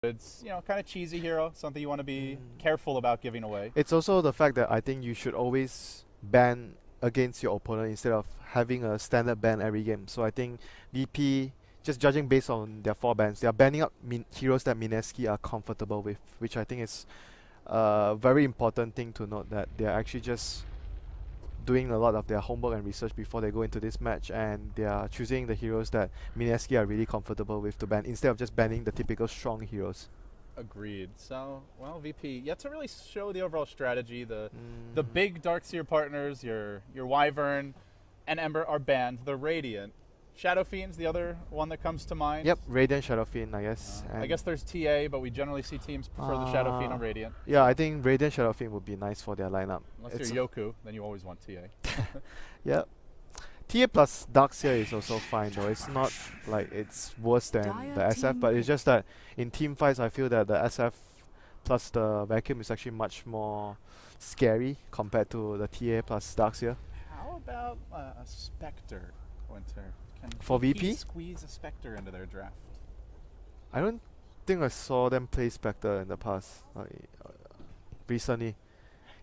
It's, kind of cheesy hero, something you want to be careful about giving away. It's also the fact that I think you should always ban against your opponent instead of having a standard ban every game. So I think VP, just judging based on their 4 bans, they are banning up heroes that Mineski are comfortable with, which I think is a very important thing to note, that they are actually just doing a lot of their homework and research before they go into this match, and they are choosing the heroes that Mineski are really comfortable with to ban instead of just banning the typical strong heroes. Agreed. So, well, VP yet to really show the overall strategy. The big Darkseer partners, your Wyvern and Ember, are banned. The Radiant, Shadow Fiend's the other one that comes to mind. Yep, Radiant, Shadow Fiend, I guess. I guess there's TA, but we generally see teams prefer the Shadow Fiend on Radiant. Yeah, I think Radiant Shadow Fiend would be nice for their lineup. Unless you're Yoku, then you always want TA. Yep. TA plus Darkseer is also fine though. It's not like it's worse than the SF, but it's just that in team fights I feel that the SF plus the Vacuum is actually much more scary compared to the TA plus Darkseer. How about a Spectre, Winter? Can For VP? Squeeze a Spectre into their draft? I don't think I saw them play Spectre in the past, recently.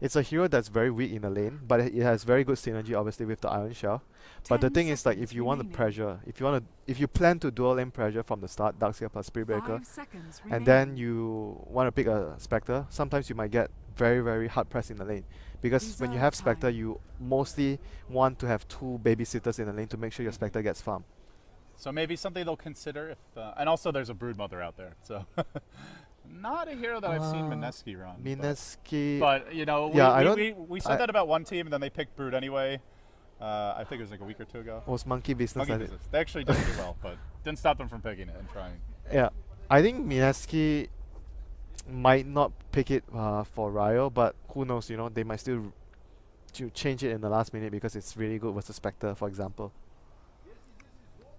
It's a hero that's very weak in the lane, but it has very good synergy obviously with the Iron Shell. But the thing is, like, if you want to pressure, if you plan to dual lane pressure from the start, Darkseer plus Spirit Breaker, and then you want to pick a Spectre, sometimes you might get very, very hard pressed in the lane. Because when you have Spectre, you mostly want to have 2 babysitters in the lane to make sure your Spectre gets farmed. So maybe something they'll consider if, and also there's a Broodmother out there, so not a hero that I've seen Mineski run. Mineski, but we said that about one team, and then they picked Brood anyway. I think it was like a week or 2 ago. Was Monkey Business. They actually didn't do well, but didn't stop them from picking it and trying. Yeah, I think Mineski might not pick it for Ryo, but who knows, they might still change it in the last minute because it's really good versus Spectre, for example.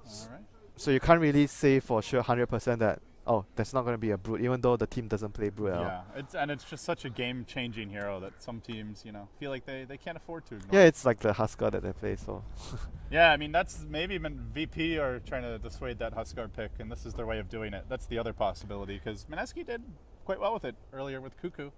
Alright. So you can't really say for sure 100% that, oh, that's not going to be a Brood, even though the team doesn't play Brood at all. Yeah, it's just such a game-changing hero that some teams, feel like they can't afford to ignore. Yeah, it's like the Huskar that they play, so. Yeah, I mean, that's maybe VP are trying to dissuade that Huskar pick, and this is their way of doing it. That's the other possibility, because Mineski did quite well with it earlier with Cuckoo.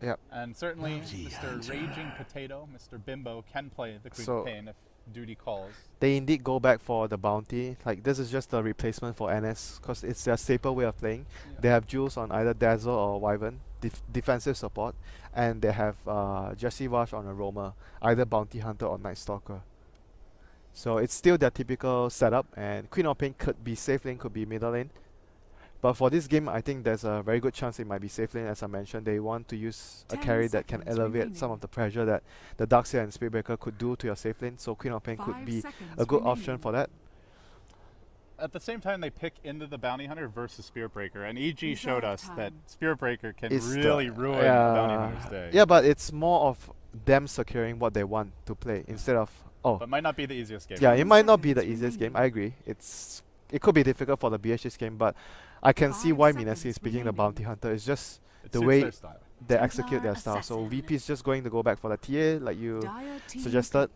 Yep. And certainly Mr. Raging Potato, Mr. Bimbo, can play the Queen of Pain if duty calls. They indeed go back for the bounty. Like, this is just a replacement for NS, because it's their staple way of playing. Yeah. They have Jules on either Dazzle or Wyvern, defensive support, and they have Jesse Rush on a Roamer, either Bounty Hunter or Night Stalker. So it's still their typical setup, and Queen of Pain could be safe lane, could be middle lane. But for this game, I think there's a very good chance it might be safe lane. As I mentioned, they want to use a carry that can elevate some of the pressure that the Darkseer and Spirit Breaker could do to your safe lane. So Queen of Pain could be a good option for that. At the same time, they pick into the Bounty Hunter versus Spirit Breaker, and EG showed us that Spirit Breaker can really ruin the Bounty Hunter's day. Yeah, but it's more of them securing what they want to play instead of But it might not be the easiest game. Yeah, it might not be the easiest game. I agree. It could be difficult for the BHS game, but I can see why Mineski is picking the Bounty Hunter. It's just the way they execute their style. So VP is just going to go back for the TA, like you suggested.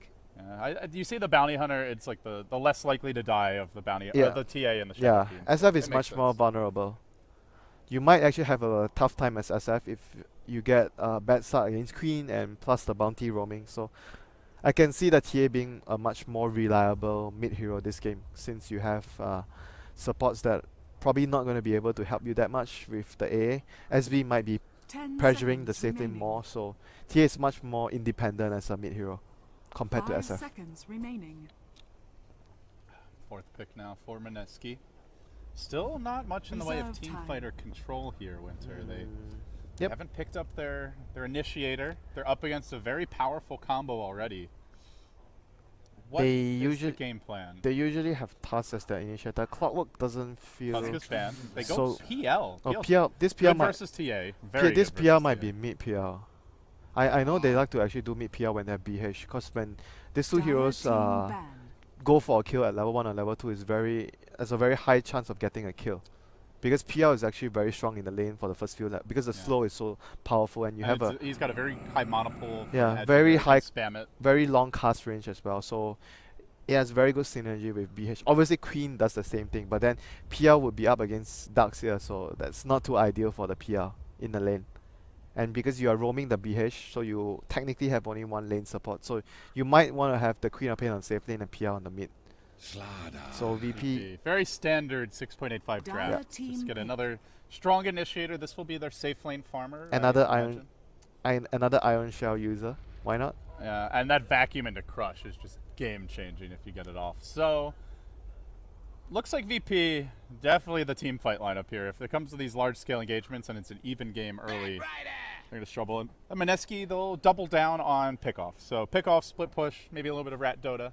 You see the Bounty Hunter, it's like the less likely to die of the Bounty, the TA and the Shadow team. SF is much more vulnerable. You might actually have a tough time as SF if you get a bad start against Queen and plus the Bounty roaming. So I can see the TA being a much more reliable mid-hero this game, since you have supports that probably not going to be able to help you that much with the AA. SB might be pressuring the safe lane more, so TA is much more independent as a mid-hero compared to SF. Fourth pick now for Mineski. Still not much in the way of team fighter control here, Winter. They haven't picked up their initiator. They're up against a very powerful combo already. What is the game plan? They usually have Tusk as their initiator. Clockwork doesn't feel... Tusk is banned. They go PL. This PL might... versus TA. This PL might be mid PL. I know they like to actually do mid PL when they have BH, because when these two heroes go for a kill at level 1 or level 2, there's a very high chance of getting a kill. Because PL is actually very strong in the lane for the first few laps, because the slow is so powerful, and he's got a very high monopool. Very high, spam it. Very long cast range as well. So it has very good synergy with BH. Obviously, Queen does the same thing, but then PL would be up against Ducks here, so that's not too ideal for the PL in the lane. And because you are roaming the BH, so you technically have only one lane support. So you might want to have the Queen of Pain on safe lane and PL on the mid. So VP... Very standard 6.85 draft. Just get another strong initiator. This will be their safe lane farmer. Another Iron Shell user. Why not? Yeah, and that vacuum into Crush is just game-changing if you get it off. So, looks like VP, definitely the team fight lineup here. If it comes to these large-scale engagements and it's an even game early, they're going to struggle. And Mineski, they'll double down on pickoff. So, pickoff, split push, maybe a little bit of Rat Dota.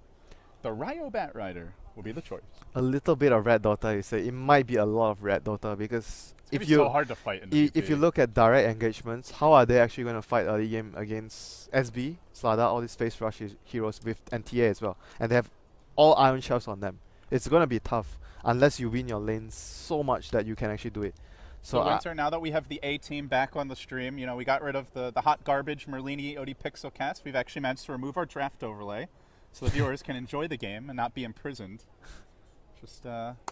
The Ryo Bat Rider will be the choice. A little bit of Red Dota, you say. It might be a lot of Red Dota because it's so hard to fight in the if you look at direct engagements, how are they actually going to fight early game against SB, Slada, all these face rush heroes with NTA as well, and they have all iron shells on them. It's going to be tough unless you win your lanes so much that you can actually do it. So Winter, now that we have the A team back on the stream, you know, we got rid of the hot garbage Merlini OD Pixel Cast. We've actually managed to remove our draft overlay, so the viewers can enjoy the game and not be imprisoned. Just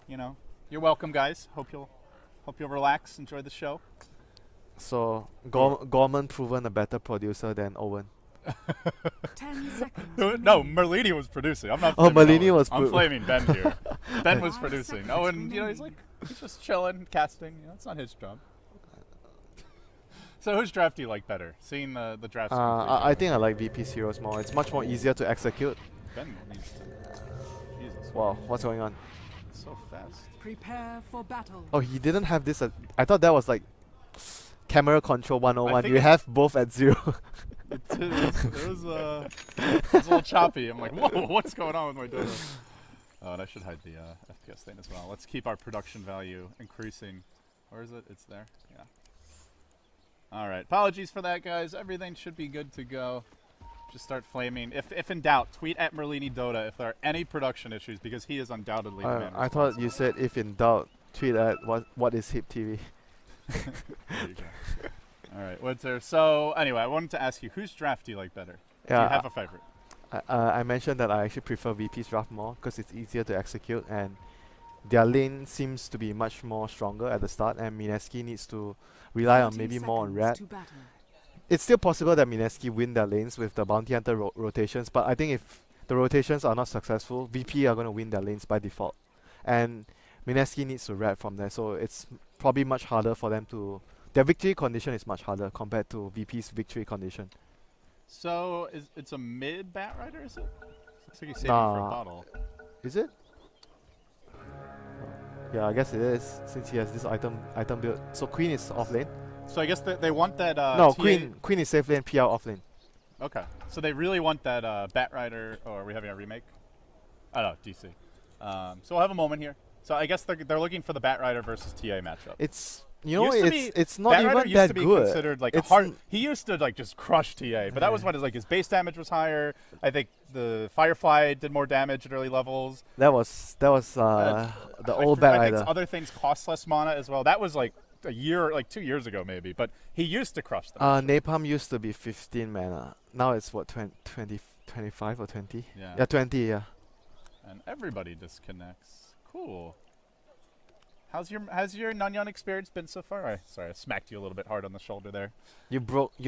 you know, you're welcome, guys. Hope you'll relax, enjoy the show. So Gorman proven a better producer than Owen. 10 seconds. No, Merlini was producing. I'm not. Oh, Merlini was. I'm flaming Ben here. Ben was producing. Owen, you know, he's just chilling, casting. You know, it's not his job. So whose draft do you like better? Seeing the drafts. I think I like VP's heroes more. It's much more easier to execute. Ben needs to. Jesus. Wow, what's going on? So fast. Prepare for battle. Oh, he didn't have this. I thought that was like camera control 101. You have both at 0. It was a little choppy. I'm like, whoa, what's going on with my data? Oh, and I should hide the FPS thing as well. Let's keep our production value increasing. Where is it? It's there. Yeah. All right. Apologies for that, guys. Everything should be good to go. Just start flaming. If in doubt, tweet at Mineski Dota if there are any production issues, because he is undoubtedly the man. I thought you said if in doubt, tweet at what is Hip TV. There you go. All right, Winter. So anyway, I wanted to ask you, whose draft do you like better? Do you have a favorite? I mentioned that I actually prefer VP's draft more because it's easier to execute and their lane seems to be much more stronger at the start, and Mineski needs to rely on maybe more on red. It's still possible that Mineski win their lanes with the Bounty Hunter rotations, but I think if the rotations are not successful, VP are going to win their lanes by default. And Mineski needs to red from there, so it's probably much harder for them to... Their victory condition is much harder compared to VP's victory condition. So it's a mid Bat Rider, is it? Looks like he's saving for a bottle. Is it? Yeah, I guess it is, since he has this item build. So Queen is off lane. So I guess they want that. No, Queen is safe lane, PL off lane. Okay, so they really want that Bat Rider. Or are we having a remake? Oh no, DC. So we'll have a moment here. So I guess they're looking for the Bat Rider versus TA matchup. It's it's not even that good. Used to be considered like a hard. He used to like just crush TA, but that was when his base damage was higher. I think the Firefly did more damage at early levels. That was the old Bat Rider. I think other things cost less mana as well. That was like a year, like 2 years ago maybe, but he used to crush them. Napalm used to be 15 mana. Now it's what, 20, 25 or 20? Yeah, 20, yeah. And everybody disconnects. Cool. Has your Nanyang experience been so far? Sorry, I smacked you a little bit hard on the shoulder there. You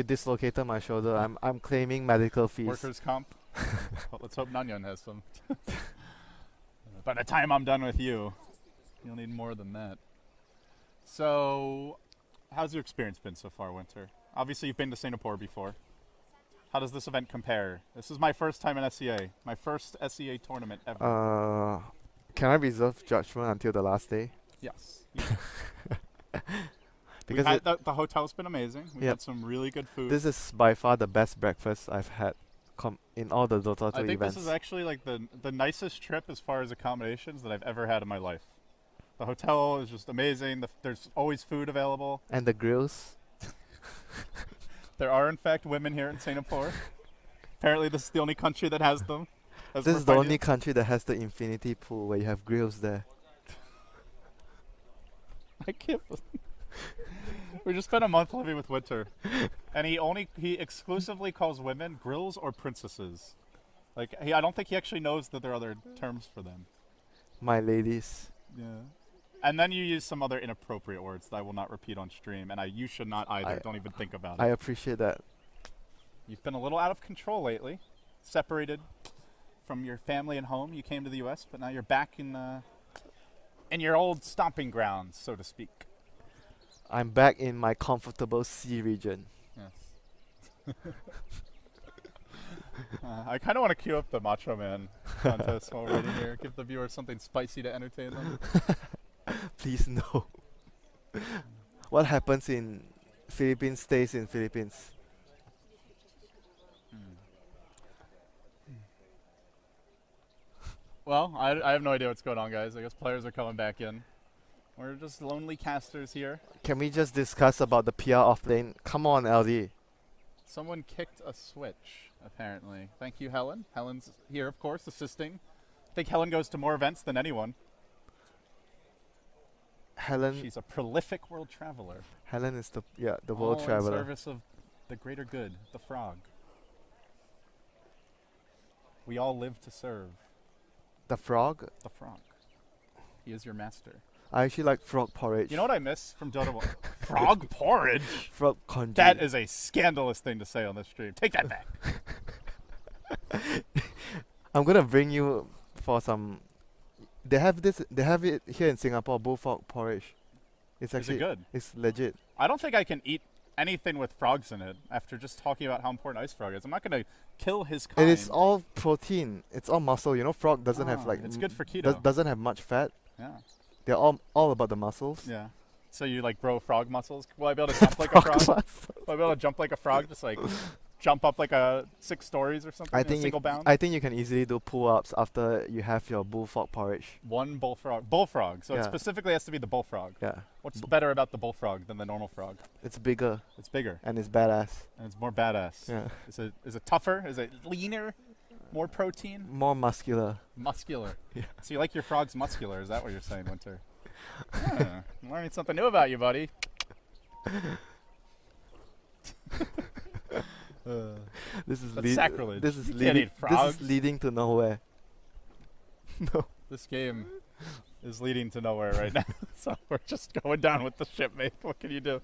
dislocated my shoulder. I'm claiming medical fees. Workers' comp. Well, let's hope Nanyang has some. By the time I'm done with you, you'll need more than that. So, how's your experience been so far, Winter? Obviously, you've been to Singapore before. How does this event compare? This is my first time in SCA. My first SCA tournament ever. Can I reserve judgment until the last day? Yes. Because the hotel's been amazing. We've had some really good food. This is by far the best breakfast I've had in all the Dota 2 events. I think this is actually like the nicest trip as far as accommodations that I've ever had in my life. The hotel is just amazing. There's always food available. And the grills. There are, in fact, women here in Singapore. Apparently, this is the only country that has them. This is the only country that has the infinity pool where you have grills there. I can't believe we just spent a month living with Winter, and he exclusively calls women grills or princesses. Like, I don't think he actually knows that there are other terms for them. My ladies. Yeah. And then you use some other inappropriate words that I will not repeat on stream, and you should not either. Don't even think about it. I appreciate that. You've been a little out of control lately. Separated from your family and home. You came to the U.S., but now you're back in your old stomping grounds, so to speak. I'm back in my comfortable C region. Yes. I kind of want to queue up the Macho Man contest while we're waiting here. Give the viewers something spicy to entertain them. Please no. What happens in Philippines stays in Philippines. Well, I have no idea what's going on, guys. I guess players are coming back in. We're just lonely casters here. Can we just discuss about the PR offlane? Come on, LD. Someone kicked a switch, apparently. Thank you, Helen. Helen's here, of course, assisting. I think Helen goes to more events than anyone. Helen. She's a prolific world traveler. Helen is the world All traveler. in service of the greater good, the frog. We all live to serve. The frog? The frog. He is your master. I actually like frog porridge. You know what I miss from Dota 1? Frog porridge? Frog congee. That is a scandalous thing to say on this stream. Take that back. I'm gonna bring you for some. They have it here in Singapore. Bullfrog porridge. It's actually good. It's legit. I don't think I can eat anything with frogs in it after just talking about how important ice frog is. I'm not gonna kill his kind. It is all protein. It's all muscle. You know, frog doesn't have like. It's good for keto. Doesn't have much fat. Yeah. They're all about the muscles. Yeah. So you like grow frog muscles? Will I be able to jump like a frog? Will I be able to jump like a frog? Just like jump up like 6 stories or something? I in a think single bound. I think you can easily do pull-ups after you have your bullfrog porridge. One bullfrog. Bullfrog. So it Yeah. specifically has to be the bullfrog. Yeah. What's better about the bullfrog than the normal frog? It's bigger It's bigger and it's badass. and it's more badass. Yeah. Is it tougher? Is it leaner? More protein? More muscular. Muscular. Yeah. So you like your frogs muscular? Is that what you're saying, Winter? I'm learning something new about you, buddy. This is That's sacrilege. This is You can't leading. eat frogs. This is leading to nowhere. No. This game is leading to nowhere right now. So we're just going down with the ship, mate. What can you do?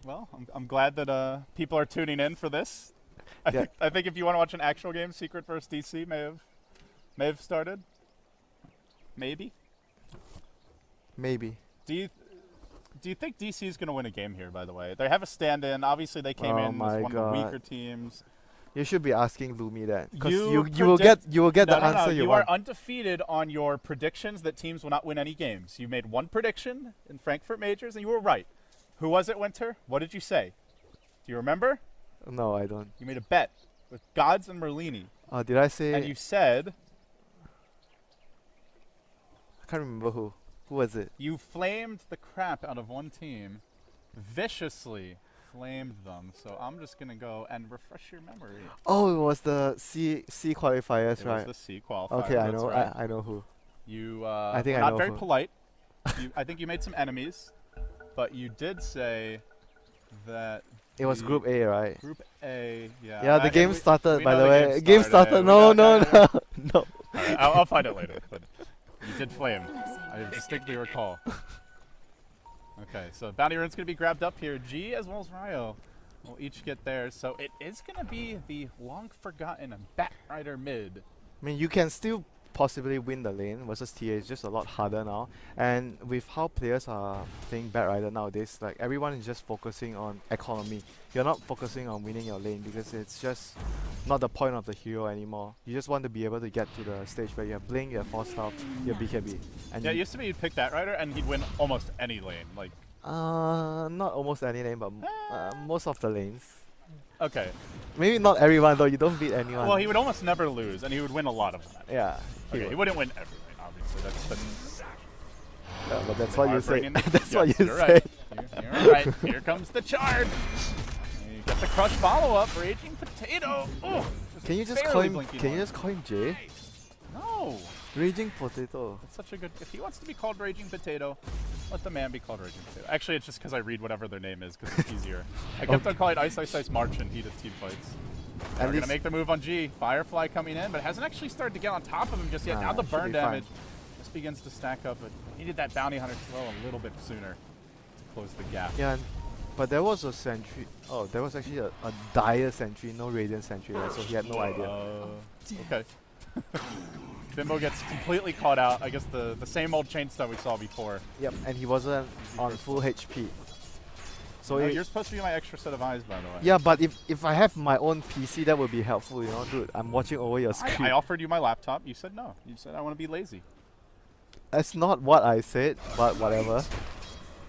Well, I'm glad that people are tuning in for this. I think if you want to watch an actual game, Secret vs DC may have started. Maybe. Do you think DC is going to win a game here? By the way, they have a stand-in. Obviously, they came in as one of the weaker teams. You should be asking Lumi that because You you will get the answer you You want. are undefeated on your predictions that teams will not win any games. You made one prediction in Frankfurt Majors, and you were right. Who was it, Winter? What did you say? Do you remember? No, I don't. You made a bet with Gods and Merlini. Did I say? And you said I can't remember who. Who was it? you flamed the crap out of one team, viciously flamed them. So I'm just gonna go and refresh your memory. Oh, it was the C qualifiers, It right? was the C qualifier. Okay, I that's know. right. I know who. You I think were I not know very who. polite. I think you made some enemies, but you did say that It was the Group A, right? Group A, yeah. Yeah, the game started. we By know the way, game game started. We No, know- no. All right, I'll find it later. But you did flame. I distinctly recall. Okay, so Bounty Rune's going to be grabbed up here. G as well as Ryo will each get theirs. So it is going to be the long-forgotten Bat Rider mid. I mean, you can still possibly win the lane versus TA. It's just a lot harder now. And with how players are playing Bat Rider nowadays, like everyone is just focusing on economy. You're not focusing on winning your lane because it's just not the point of the hero anymore. You just want to be able to get to the stage where you have Blink, you have Force Health, you have BKB. And Yeah, it used to be you'd pick Bat Rider and he'd win almost any lane. Like, not almost any lane, but most of the lanes. okay. Maybe not everyone though. You don't beat anyone. Well, he would almost never lose, and he would win a lot of them. Yeah. Okay, he wouldn't win every lane, obviously. That's been But that's what you say. That's yes, what you you're say. right. You're right. Here comes the charge. You get the crush follow-up, Raging Potato. Oh, Can you just call him? Can you just call him Jay? No. Raging Potato. That's such a good. If he wants to be called Raging Potato, let the man be called Raging Potato. Actually, it's just because I read whatever their name is because it's easier. I kept on calling Ice Ice Ice March in heated team fights. They're gonna make the move on G. Firefly coming in, but it hasn't actually started to get on top of him just yet. Now the burn damage just begins to stack up, but needed that bounty hunter slow a little bit sooner to close the gap. Yeah, but there was a sentry. Oh, there was actually a dire sentry, no radiant sentry, so he had no idea. Okay. Bimbo gets completely caught out. I guess the same old chain stuff we saw before. Yep, and he wasn't on full HP. So no, you're supposed to be my extra set of eyes, by the way. Yeah, but if I have my own PC, that would be helpful, you know, dude. I'm watching over your screen. I offered you my laptop. You said no. You said I want to be lazy. That's not what I said, but whatever.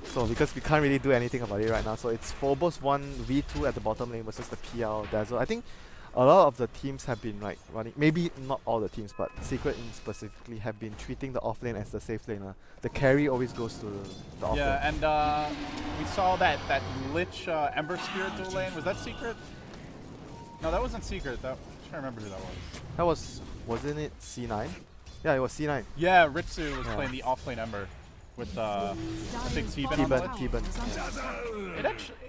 So because we can't really do anything about it right now, so it's Phobos 1 V2 at the bottom lane versus the PL Dazzle. I think a lot of the teams have been like running, maybe not all the teams, but Secret in specifically have been treating the off lane as the safe lane. The carry always goes to the off lane. Yeah, and we saw that Lich Ember Spirit dual lane. Was that Secret? No, that wasn't Secret. I'm trying to remember who that was. Wasn't it C9? Yeah, it was C9. Yeah, Ritsu was playing the off lane Ember with I think T-Ben.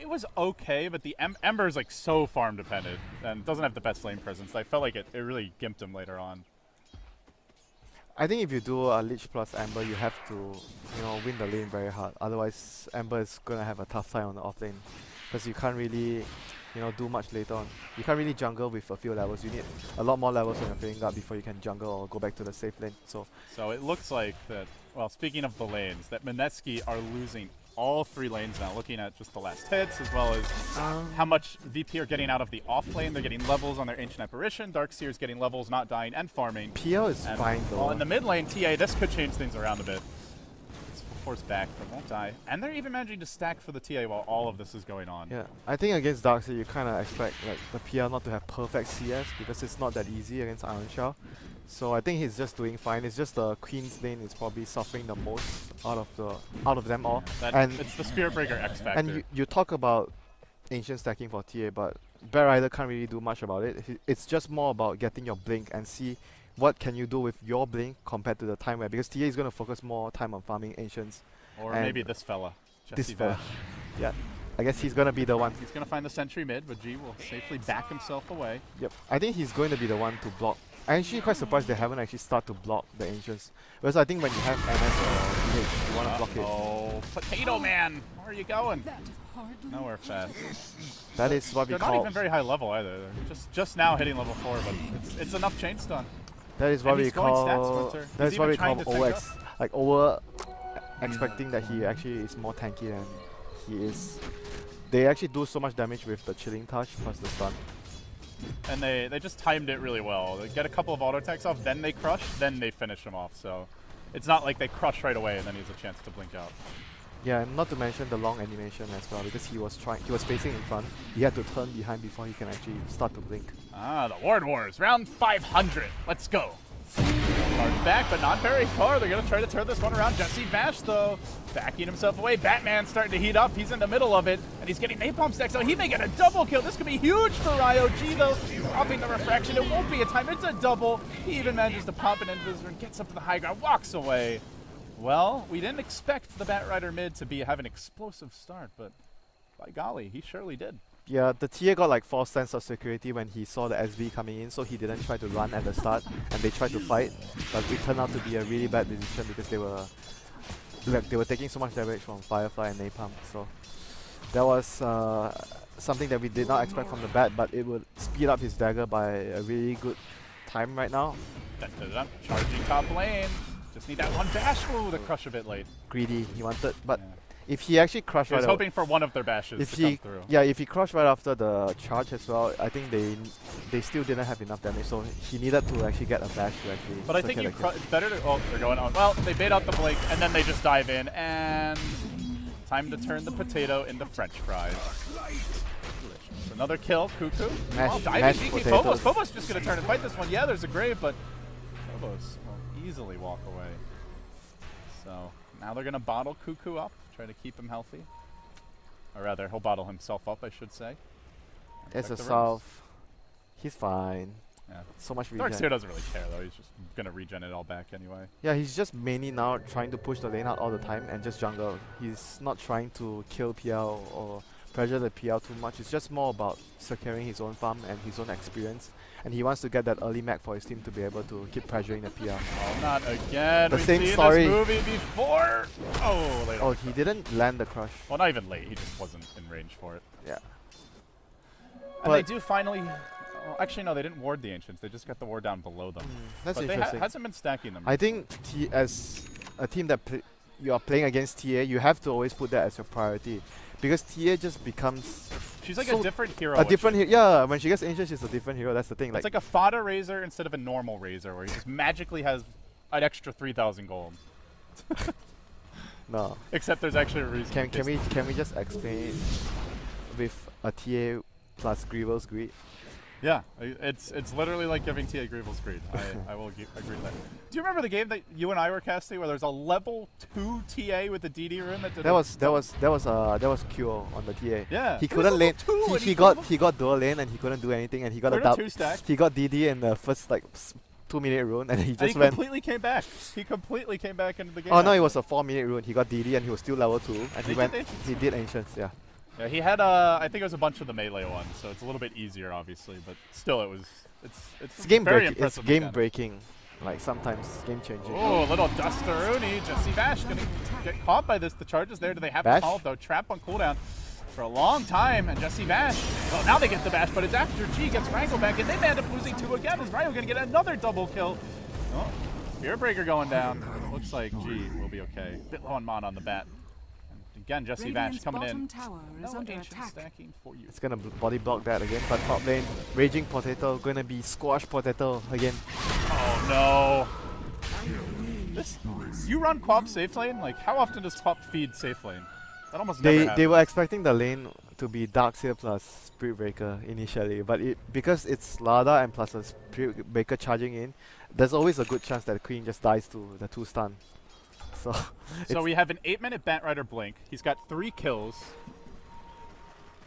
It was okay, but the Ember is like so farm dependent and doesn't have the best lane presence. I felt like it really gimped him later on. I think if you do a Lich plus Ember, you have to, you know, win the lane very hard. Otherwise, Ember is gonna have a tough time on the off lane because you can't really, you know, do much later on. You can't really jungle with a few levels. You need a lot more levels on your filling guard before you can jungle or go back to the safe lane. So it looks like that. Well, speaking of the lanes, that Mineski are losing all 3 lanes now, looking at just the last hits, as well as how much VP are getting out of the off lane. They're getting levels on their Ancient Apparition. Darkseer's getting levels, not dying, and farming. PL is fine, though. Well, in the mid lane, TA, this could change things around a bit. It's force back, but won't die. And they're even managing to stack for the TA while all of this is going on. Yeah, I think against Darkseer, you kind of expect like the PL not to have perfect CS because it's not that easy against Iron Shell. So I think he's just doing fine. It's just the Queen's lane is probably suffering the most out of them all. And it's the Spirit Breaker X factor. And you talk about Ancient stacking for TA, but Bear Rider can't really do much about it. It's just more about getting your blink and see what can you do with your blink compared to the time where, because TA is going to focus more time on farming Ancients. Or maybe this fella, Jesse Vash. Yeah, I guess he's going to be the one. He's going to find the sentry mid, but G will safely back himself away. Yep, I think he's going to be the one to block. I'm actually quite surprised they haven't actually started to block the Ancients. Whereas I think when you have MS or DH, you want to block it. Oh, Potato Man! Where are you going? Nowhere fast. That is what we call... They're not even very high level either. They're just now hitting level 4, but it's enough chain stun. That is what we call... That is what we call OX. Like over expecting that he actually is more tanky than he is. They actually do so much damage with the Chilling Touch plus the stun. And they just timed it really well. They get a couple of auto attacks off, then they crush, then they finish him off. So it's not like they crush right away and then he has a chance to blink out. Yeah, and not to mention the long animation as well, because he was facing in front. He had to turn behind before he can actually start to blink. Ah, the Ward Wars, round 500. Let's go. Charge back, but not very far. They're going to try to turn this one around. Jesse Vash, though, backing himself away. Batman starting to heat up. He's in the middle of it, and he's getting napalm stacks, so he may get a double kill. This could be huge for RyoG, though. Dropping the refraction. It won't be a time. It's a double. He even manages to pop an Invisor and gets up to the high ground, walks away. Well, we didn't expect the Bat Rider mid to have an explosive start, but by golly, he surely did. Yeah, the TA got like false sense of security when he saw the SV coming in, so he didn't try to run at the start, and they tried to fight, but it turned out to be a really bad decision because they were taking so much damage from Firefly and Napalm. So that was something that we did not expect from the bat, but it would speed up his dagger by a really good time right now. Charging top lane. Just need that one dash. Ooh, the crush a bit late. Greedy, he wanted, but if he actually crushed right... He was hoping for one of their bashes to come through. Yeah, if he crushed right after the charge as well, I think they still didn't have enough damage, so he needed to actually get a bash to actually... But I think it's better to... Oh, they're going on. Well, they bait out the blink, and then they just dive in, and... Time to turn the potato into french fries. Delicious. Another kill, Cuckoo. Diving GP Phobos. Phobos just going to turn and fight this one. Yeah, there's a grave, but Phobos will easily walk away. So now they're going to bottle Cuckoo up, try to keep him healthy. Or rather, he'll bottle himself up, I should say. There's a South. He's fine. Yeah. So much regen. Darkseer doesn't really care though. He's just gonna regen it all back anyway. Yeah, he's just mainly now trying to push the lane out all the time and just jungle. He's not trying to kill PL or pressure the PL too much. It's just more about securing his own farm and his own experience. And he wants to get that early map for his team to be able to keep pressuring the PL. Oh, not again. The We've same seen story. this movie before. Oh, late Oh, on. he didn't land the crush. Well, not even late. He just wasn't in range for it. Yeah. And they do finally. Well, actually, no, they didn't ward the Ancients. They just got the ward down below them. That's but they interesting. hasn't been stacking them. I think as a team that you are playing against TA, you have to always put that as your priority. Because TA just becomes... She's like so a different hero. A different hero. Yeah, when she gets Ancient, she's a different hero. That's the thing. It's like a fodder Razor instead of a normal Razor, where he just magically has an extra 3,000 gold. No. Except there's actually a reason. Can we just explain it with a TA plus Greevil's Greed? Yeah, it's literally like giving TA Greevil's Greed. I will agree with that. Do you remember the game that you and I were casting where there's a level 2 TA with the DD rune that did That was Q on the TA. Yeah. He couldn't lane. He got got dual lane and he couldn't do anything and he got a 2 stack. He got DD in the first like 2-minute rune and he And just he went. completely came back. He completely came back into the game. Oh no, it was a 4-minute rune. He got DD and he was still level 2 and He he went. did Ancients. He did Ancients, yeah. Yeah, he had I think it was a bunch of the melee ones, so it's a little bit easier, obviously, but still, it's game very breaking. It's impressive game mechanic. breaking. Like sometimes game changing. Oh, a little Dusteroonie. Jesse Bash gonna get caught by this. The charges there. Do they have Bash? the call though? Trap on cooldown for a long time, and Jesse Bash. Well, now they get the Bash, but it's after G gets Wrangle back, and they end up losing 2 again. Is Ryo gonna get another double kill? Oh, Spirit Breaker going down. Looks like G will be okay. Bit low on mana on the bat. And again, Jesse Bash Radiant's coming bottom in. tower is No under ancient attack. stacking for you. It's gonna body block that again, but top lane, Raging Potato, gonna be Squash Potato again. Oh no. This, you run Quap safe lane? Like, how often does Quap feed safe lane? That almost never happens. They were expecting the lane to be Darkseer plus Spirit Breaker initially, but because it's Lada and plus a Spirit Breaker charging in, there's always a good chance that the Queen just dies to the 2 stun. So we have an 8-minute Batrider Blink. He's got 3 kills.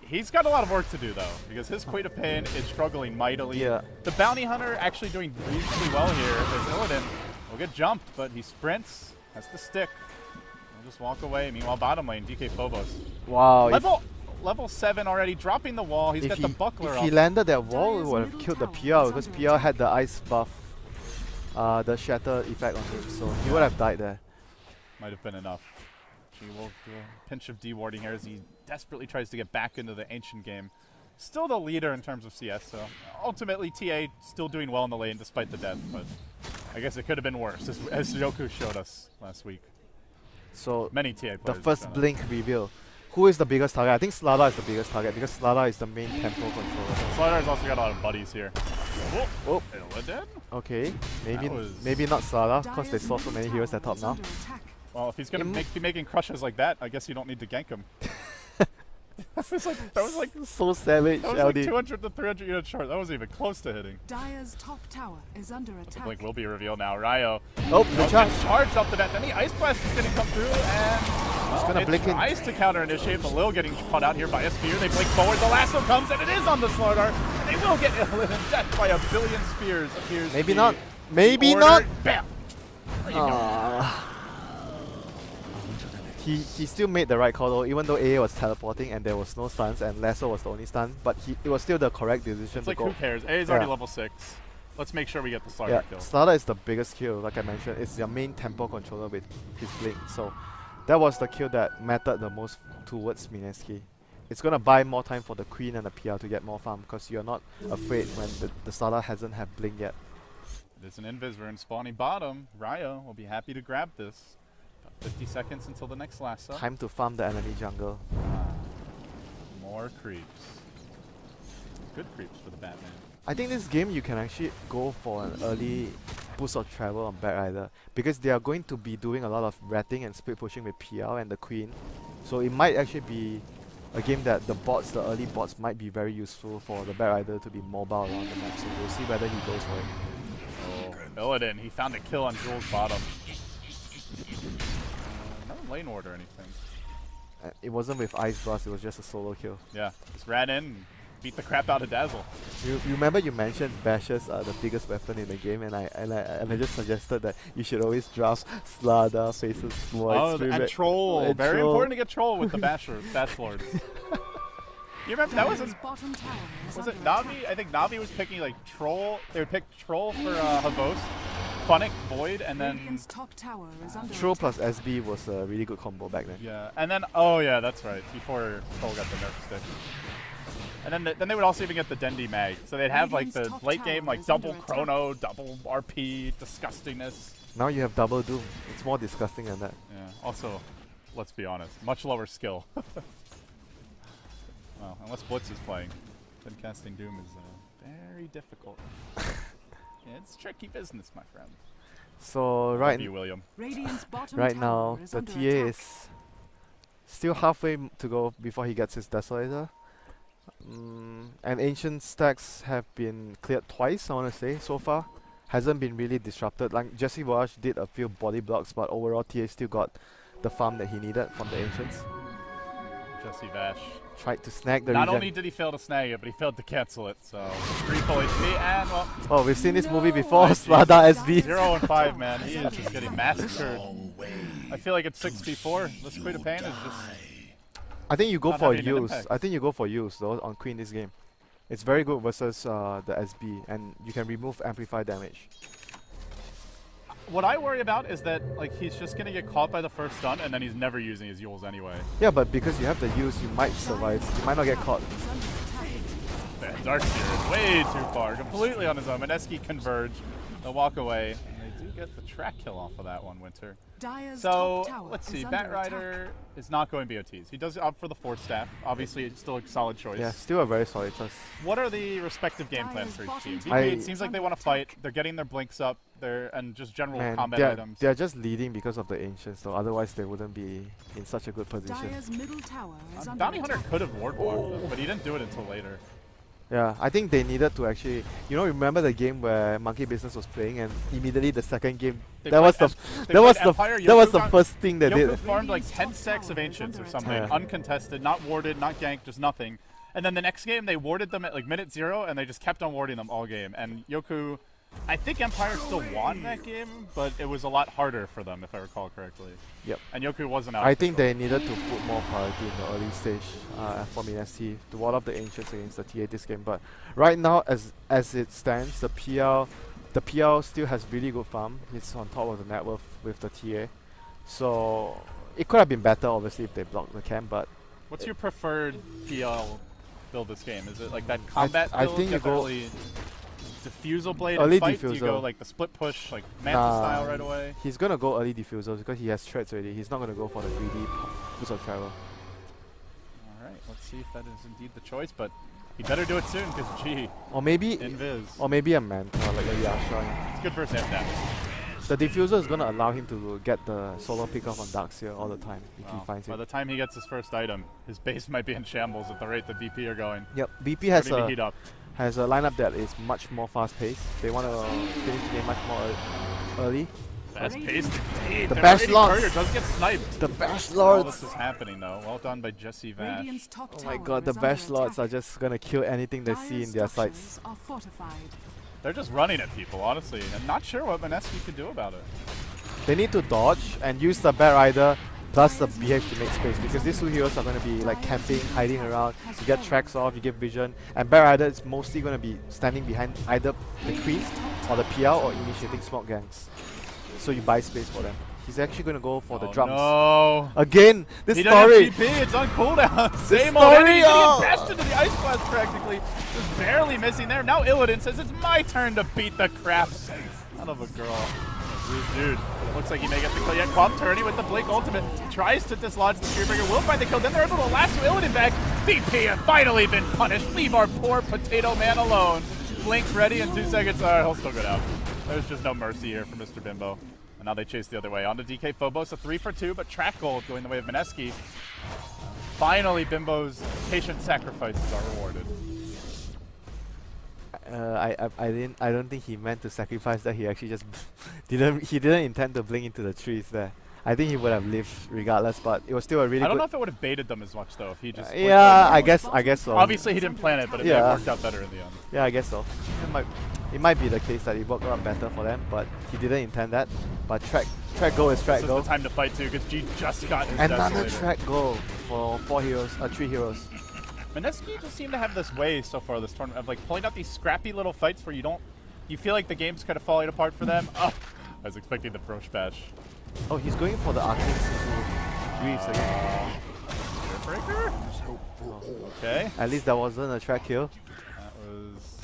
He's got a lot of work to do though, because his Queen of Pain is struggling mightily. Yeah. The Bounty Hunter actually doing reasonably well here. There's Illidan. Will get jumped, but he sprints. Has the stick. He'll just walk away. Meanwhile, bottom lane, DK Phobos. wow. Level 7 already, dropping the wall. He's got the buckler If up. he landed that wall, it Dire's would have middle killed the tower PL is because under PL attack. had the ice buff, the shatter effect on him, so he would have died there. Might have been enough. She will do a pinch of dewarding here as he desperately tries to get back into the Ancient game. Still the leader in terms of CS, so ultimately TA still doing well in the lane despite the death, but I guess it could have been worse, as Joku showed us last week. So Many TA players the have first shown us. blink reveal. Who is the biggest target? I think Slada is the biggest target because Slada is the main tempo controller. Slider's also got a lot of buddies here. Whoa, Oh, Illidan? okay. That was- Maybe not Slada because they Dire's saw so middle many heroes tower at top is now. under attack. Well, if he's gonna Im- be making crushes like that, I guess you don't need to gank him. that was like So savage, LD. 200 to 300 unit short. That wasn't even close to hitting. Dire's top tower is under The attack. blink will be revealed now. Ryo. Oh, the charge. Gets charged off the bat. Then the Ice Blast is going to come through, and well, gonna it blink in. tries to counter initiate, but Lil getting caught out here by a spear. They blink forward. The lasso comes, and it is on the Slardar. And they will get Illidan. Death by a billion spears appears. Maybe to be not. the Maybe order. not. Bam. There you go. Ah. He still made the right call though, even though AA was teleporting and there was no stuns and Lasso was the only stun, but it was still the correct decision It's to like, go. who cares? A is already Yeah. level 6. Let's make sure we get the Slardar Yeah, kill. Slada is the biggest kill, like I mentioned. It's their main tempo controller with his blink. So that was the kill that mattered the most towards Mineski. It's gonna buy more time for the Queen and the PL to get more farm because you're not afraid when the Slada hasn't have blink yet. There's an Invis rune spawning bottom. Ryo will be happy to grab this. About 50 seconds until the next lasso. Time to farm the enemy jungle. More creeps. Good creeps for the Batman. I think this game you can actually go for an early boost of travel on Batrider because they are going to be doing a lot of ratting and split pushing with PL and the Queen. So it might actually be a game that the early bots might be very useful for the Batrider to be mobile around the map. So we'll see whether he goes for it. Oh, Illidan, he found a kill on Jules' bottom. No lane ward or anything. It wasn't with Ice Blast, it was just a solo kill. Yeah, just ran in, beat the crap out of Dazzle. You remember you mentioned bashes are the biggest weapon in the game, and I just suggested that you should always draft Slada, Faces, Void, Oh, Spirit, and Troll. and Very Troll. important to get Troll with the Bash Lords. You remember that Dire's bottom tower is was under it Navi? attack. I think Navi was picking like Troll. They would pick Troll for Havost, Funnick, Void, and then Radiant's top tower is under Troll attack. plus SB was a really good combo back then. yeah, and then oh yeah, that's right. Before Troll got the nerf stick. And then they would also even get the Dendi Mag. So they'd have like the Radiant's top late game tower like is double under Chrono, double RP, disgustingness. Now you have double Doom. It's more disgusting than that. Yeah. Also, let's be honest, much lower skill. Well, unless Blitz is playing, then casting Doom is very difficult. Yeah, it's tricky business, my friend. So Love you, William. Radiant's bottom right tower now is the under TA attack. is still halfway to go before he gets his Desolator. And ancient stacks have been cleared twice, I want to say, so far. Hasn't been really disrupted. Like Jesse Voyage did a few body blocks, but overall TA still got the farm that he needed from the ancients. Jesse Vash. Tried to snag the Not regen. only did he fail to snag it, but he failed to cancel it. So 3 full HP and well, Oh, we've seen this movie before. No. Slada SB. 0 and 5, man. He is just getting massacred. I feel like it's 6v4. This Queen of Pain is just. I think you go Not for having an use. impact. I think you go for use though on Queen this game. It's very good versus the SB, and you can remove amplify damage. What I worry about is that like he's just gonna get caught by the first stun and then he's never using his Yules anyway. Yeah, but because you have the use, you might survive. You might not get caught. Man, Darkseer is way too far, completely on his own. Mineski converge, they'll walk away, and they do get the track kill off of that one, Winter. Dire's So top tower let's is see, under Bat attack. Rider is not going BOTs. He does opt for the Force Staff. Obviously, it's still a solid choice. Yeah, still a very solid choice. What are the respective game plans for each team? Dire's VP, it bottom seems tower like they is want to under fight. They're getting their blinks up. And just general Man, combat they're, items. they're just leading because of the ancients, though. Otherwise, they wouldn't be in such a good position. Dire's middle tower is under Bounty Hunter attack. could have ward blocked them, but he didn't do it until later. Yeah, I think they needed to actually, remember the game where Monkey Business was playing, and immediately the second game, They that was played the they that was played the Empire, that was Yoku the got- first thing they Yoku did. farmed like Radiant's 10 top stacks of tower is Ancients or under something, attack. uncontested, not warded, not ganked, just nothing. And then the next game, they warded them at like minute 0, and they just kept on warding them all game. And Yoku, I think Empire still won that game, but it was a lot harder for them, if I recall correctly. Yep. And Yoku wasn't out. I think they needed to put more priority in the early stage for Mineski to ward off the ancients against the TA this game. But right now, as it stands, the PL still has really good farm. It's on top of the net worth with the TA. So it could have been better, obviously, if they blocked the camp. But What's your preferred PL build this game? Is it like that combat I build? think you go early diffusal blade early and fight? Do you go diffusal. like the split push, like Manta Nah. style right away? he's gonna go early diffusers because he has threats already. He's not gonna go for the greedy boost of travel. All right, let's see if that is indeed the choice, but he better do it soon because gee, Or maybe Invis. a Manta like a Yasha. It's good for his amp damage. The diffuser is gonna allow him to get the solo pick off on Darkseer all the time if he Wow. finds By it. the time he gets his first item, his base might be in shambles at the rate that VP are going. Yep, VP has Starting to a heat up. lineup that is much more fast paced. They want to finish the game much more early. Fast paced indeed. The Their Bash already Lords. courier does get sniped. The Bash All this Lords! is happening though. Well done by Jesse Vash. Radiant's top Oh my tower god, the is Bash under Lords are attack. just gonna kill anything they see in Dire's their structures sights. are fortified. They're just running at people, honestly. I'm not sure what Mineski could do about it. They need to dodge and use the Bat Rider plus the BH to make space because these two heroes are going to be like camping, hiding around. You get tracks off, you get vision, and Bat Rider is mostly going to be standing behind either the Queen or the PL or initiating smoke gangs. So you buy space for them. He's actually going to go for the drums. No. Again, this He doesn't story! have GP, it's on cooldown. This Same old story, enemy, oh! he bashed into the ice blast practically. Just barely missing there. Now Illidan says it's my turn to beat the crap out of a girl. Dude, looks like he may get the kill yet. Quam Turny with the Blink ultimate tries to dislodge the Spearbreaker, will find the kill. Then they're able to lasso Illidan back. VP have finally been punished. Leave our poor potato man alone. Blink ready in 2 seconds. He'll still go down. There's just no mercy here for Mr. Bimbo. And now they chase the other way. On to DK Phobos, a 3 for 2, but track gold going the way of Mineski. Finally, Bimbo's patient sacrifices are rewarded. I don't think he meant to sacrifice that. He actually just didn't intend to blink into the trees there. I think he would have lived regardless, but it was still a really I don't good... know if it would have baited them as much though if he just. Yeah, I guess so. Obviously he didn't plan it, but it may Yeah. have worked out better in the end. Yeah, I guess so. It might be the case that it worked out better for them, but he didn't intend that. But track goal is track This goal. is the time to fight too, because G just got his Another Desolator. track goal for 3 heroes. Mineski just seem to have this way so far this tournament of like pulling out these scrappy little fights where you feel like the game's kind of falling apart for them. Oh, I was expecting the Prosh bash. Oh, he's going for the arcane Greaves again. Breaker? Okay. At least that wasn't a track kill. That was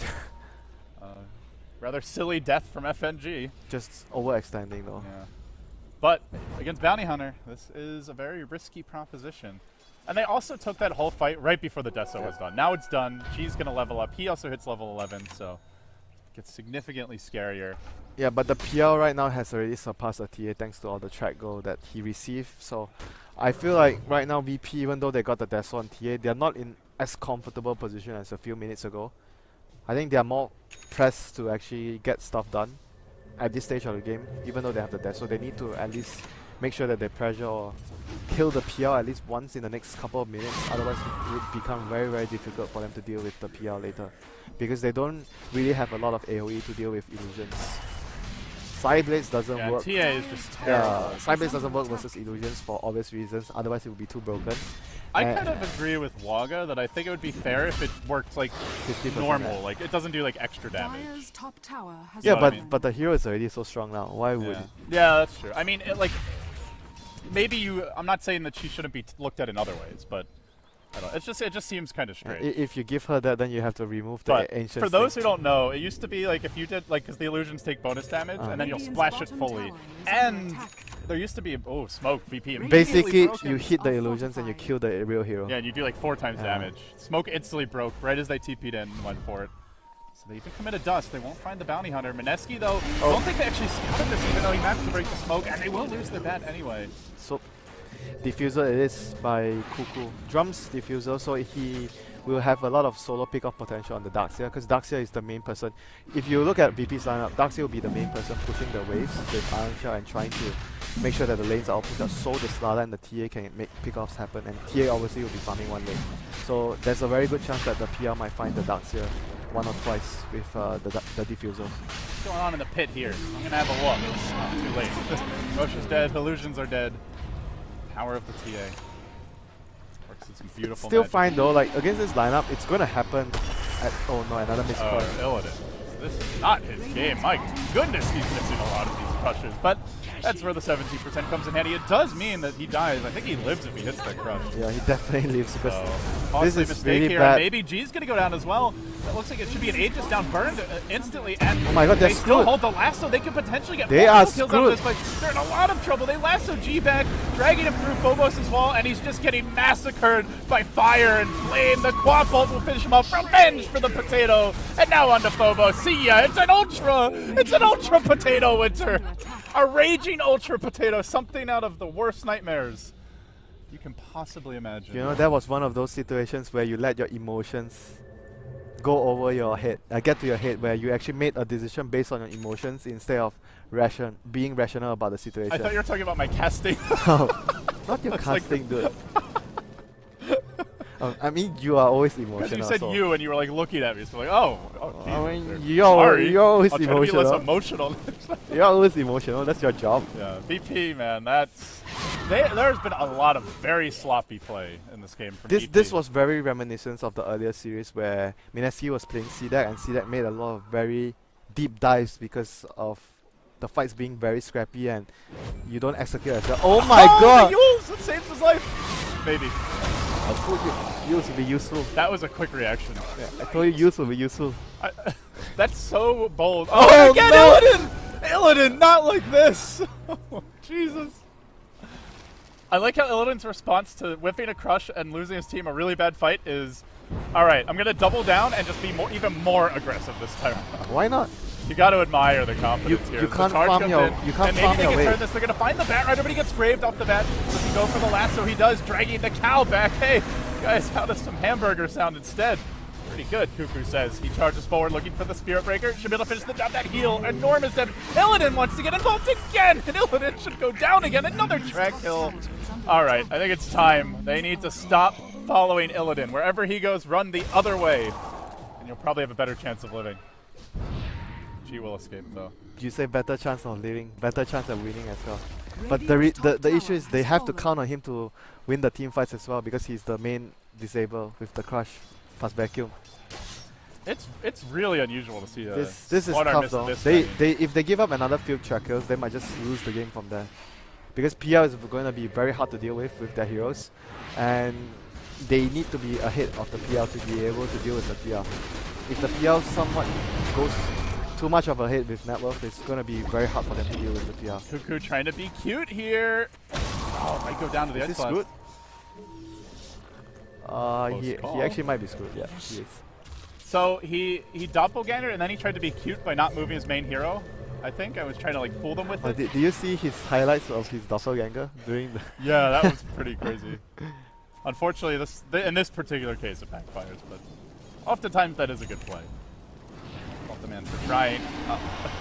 rather silly death from FNG. Just overextending though. Yeah. But against Bounty Hunter, this is a very risky proposition. And they also took that whole fight right before the Deso was done. Now it's done. G's going to level up. He also hits level 11, so it gets significantly scarier. Yeah, but the PL right now has already surpassed the TA thanks to all the track goal that he received. So I feel like right now VP, even though they got the Deso on TA, they're not in as comfortable position as a few minutes ago. I think they are more pressed to actually get stuff done at this stage of the game, even though they have the Deso. They need to at least make sure that they pressure or kill the PL at least once in the next couple of minutes. Otherwise it would become very, very difficult for them to deal with the PL later, because they don't really have a lot of AoE to deal with illusions. Psyblades doesn't Yeah, work. TA is just terrible. Yeah, Psyblades doesn't work versus illusions for obvious reasons, otherwise it would be too broken. I kind of agree with Waga that I think it would be fair if it worked like 50% normal, like it doesn't do like extra damage. Dire's top tower has Yeah, know what I but mean? but the hero is already so strong now. Why would Yeah. Yeah, that's true. I mean, like maybe I'm not saying that she shouldn't be looked at in other ways, but I don't. It just seems kind of strange. if you give her that, then you have to remove the But ancient. for those who don't know, it used to be like if you did like because the illusions take bonus damage and then you'll Radiant's splash it bottom fully, tower is under and attack. there used to be smoke VP immediately basically broken. you hit the Are illusions and you fortified. kill the real hero. Yeah, and you do like 4 times Yeah. damage. Smoke instantly broke right as they TP'd in and went for it. So they even committed dust. They won't find the bounty hunter. Mineski though, don't think they actually scouted this even though he managed to break the smoke, and they will lose their bet anyway. So diffuser it is by Kuku. Drums diffuser, so he will have a lot of solo pick-off potential on the Darkseer, because Darkseer is the main person. If you look at VP's lineup, Darkseer will be the main person pushing the waves with Iron Shell and trying to make sure that the lanes are all pushed up so the Slada and the TA can make pick-offs happen, and TA obviously will be farming one lane. So there's a very good chance that the PL might find the Darkseer one or twice with the diffuser. What's going on in the pit here? I'm gonna have a look. Oh, too late. Rosh is dead. Illusions are dead. Power of the TA. Works with some beautiful Still magic. fine though, like against this lineup, it's gonna happen at, oh no, another missed point. Illidan. This is not his game. My goodness, he's missing a lot of these crushes. But that's where the 17% comes in handy. It does mean that he dies. I think he lives if he hits that crush. Yeah, he definitely lives because So, this costly is mistake really here. bad. And maybe G's going to go down as well. That looks like it should be an Aegis down burned instantly. And Oh my god, they're they still screwed. hold the lasso. They could potentially get They multiple are kills out of this screwed. fight. They're in a lot of trouble. They lasso G back, dragging him through Phobos' wall, and he's just getting massacred by fire and flame. The quad bolt will finish him off. Revenge for the potato. And now on to Phobos. See ya. It's an ultra. It's an ultra potato winter. A raging ultra potato. Something out of the worst nightmares you can possibly imagine. You know, that was one of those situations where you let your emotions go over your head, get to your head, where you actually made a decision based on your emotions instead of being rational about the situation. I thought you were talking about my casting. Not your Looks like casting, dude. I mean, you are always Because emotional. you said so you and you were like looking at me, so like, oh I geez, mean, sorry. you're always I'll try to be less emotional. emotional. You're always emotional. That's your job. Yeah, VP, man, there's been a lot of very sloppy play in this game from VP. This was very reminiscent of the earlier series where Mineski was playing CDAC and CDAC made a lot of very deep dives because of the fights being very scrappy and you don't execute as well. Oh my god! The Yules! It saved his life! Maybe. I told you, Yules will be useful. That was a quick reaction. Yeah, I told you, Yules will be useful. That's so bold. Oh, Oh, again, no! Illidan! Illidan, not like this! Jesus. I like how Illidan's response to whiffing a crush and losing his team a really bad fight is, alright, I'm going to double down and just be even more aggressive this time. Why not? You got to admire the confidence here. You The can't charge farm comes your- in, you can't and farm maybe your they way. can turn this. They're going to find the Bat Rider, but he gets graved off the bat. Does he go for the lasso? He does, dragging the cow back. Hey, guys, how does some hamburger sound instead? Pretty good, Cuckoo says. He charges forward looking for the Spirit Breaker. Should be able to finish the job. That heal. Enormous damage. Illidan wants to get involved again. And Illidan should go down again. Another track kill. Alright, I think it's time. They need to stop following Illidan. Wherever he goes, run the other way. And you'll probably have a better chance of living. She will escape though. You say better chance of living, better chance of winning as well. But the issue is they have to count on him to win the team fights as well because he's the main disable with the crush plus vacuum. It's really unusual to see this is Squad tough miss though. this They many. if they give up another few trackers, they might just lose the game from there. Because PL is going to be very hard to deal with their heroes, and they need to be ahead of the PL to be able to deal with the PL. If the PL somewhat goes too much of a hit with net worth, it's going to be very hard for them to deal with the PL. Cuckoo trying to be cute here. Oh, might go down to the Is ice he blast. screwed? He call. actually might be screwed, yeah, he is. So he doppelganger and then he tried to be cute by not moving his main hero. I think I was trying to like fool them with it. Did you see his highlights of his doppelganger during the... Yeah, that was pretty crazy. Unfortunately, in this particular case it backfires, but oftentimes that is a good play. Fault the man for trying.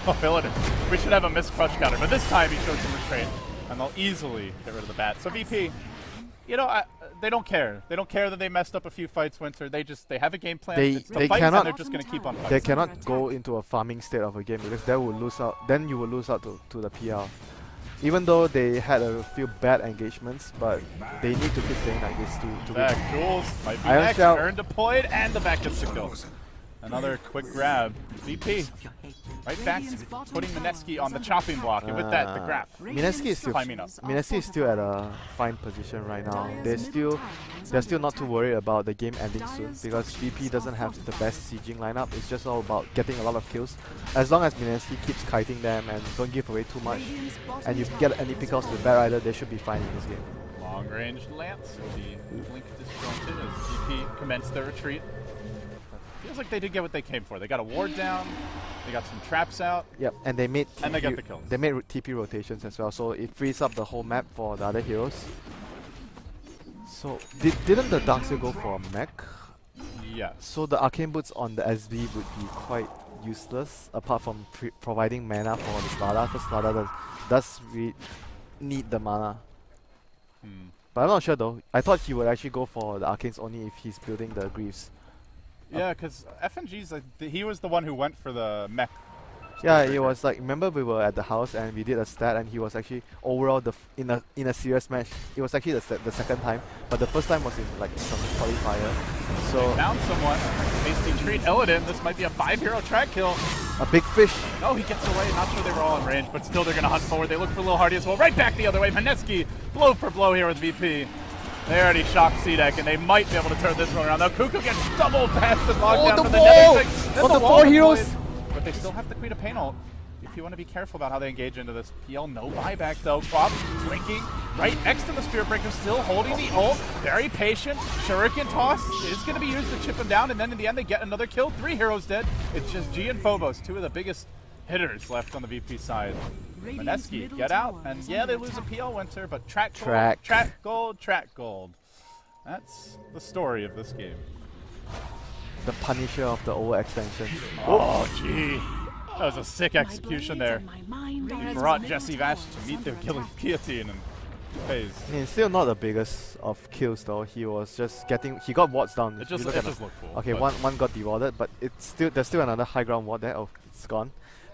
Illidan. We should have a missed crush counter, but this time he showed some restraint, and they'll easily get rid of the bat. So VP, you know, they don't care. They don't care that they messed up a few fights, Winter. They have a game plan. It's the they fights, cannot- and they're just going to keep on They fighting. cannot go into a farming state of a game because they will lose out. Then you will lose out to the PL. Even though they had a few bad engagements, but they need to keep playing like this to win. Back, Jules might be Iron next. Shell. Turn deployed, and the back gets the kill. Another quick grab. VP. Right back, putting Mineski on the chopping block, and with that, the grab. Mineski is still Climbing up. Mineski is still at a fine position right now. They're still not too worried about the game ending soon because VP doesn't have the best sieging lineup. It's just all about getting a lot of kills. As long as Mineski keeps kiting them and don't give away too much, and you get any pickoffs with Bad Rider, they should be fine in this game. Long range lance will be blink disjointed as VP commence their retreat. Feels like they did get what they came for. They got a ward down, they got some traps out. Yep, and they made And they got the kills. They made TP rotations as well, so it frees up the whole map for the other heroes. So didn't the Darkseid go for a mech? Yes. So the arcane boots on the SB would be quite useless apart from providing mana for the Slada, because Slada does need the mana. But I'm not sure though. I thought he would actually go for the arcanes only if he's building the Greaves. Yeah, because FNG's he was the one who went for the mech. Yeah, it was like, remember we were at the house and we did a stat and he was actually overall in a serious match. It was actually the second time, but the first time was in like some qualifier. So Found someone. Tasty treat. Illidan. This might be a 5-hero track kill. a big fish. Oh, he gets away. Not sure they were all in range, but still they're going to hunt forward. They look for Lil Hardy as well. Right back the other way. Mineski, blow for blow here with VP. They already shocked C-Deck, and they might be able to turn this one around. Now Cuckoo gets double passed and locked down the for the wall! Nether 6. On the 4 heroes! But they still have the Queen of Pain ult. If you want to be careful about how they engage into this. PL no buyback though. Quap drinking right next to the Spirit Breaker, still holding the ult. Very patient. Shuriken toss is going to be used to chip him down, and then in the end they get another kill. 3 heroes dead. It's just G and Phobos, 2 of the biggest hitters left on the VP side. Mineski, get out, and yeah, they lose a PL Winter, but track gold. That's the story of this game. The Punisher of the overextension. Oh, gee. That was a sick execution there. He brought Jesse Vash to meet the guillotine and phase. I mean, still not the biggest of kills though. He was just he got wards down. It If you just look at looked cool. okay, but one got dewarded, but there's still another high ground ward there. Oh, it's gone.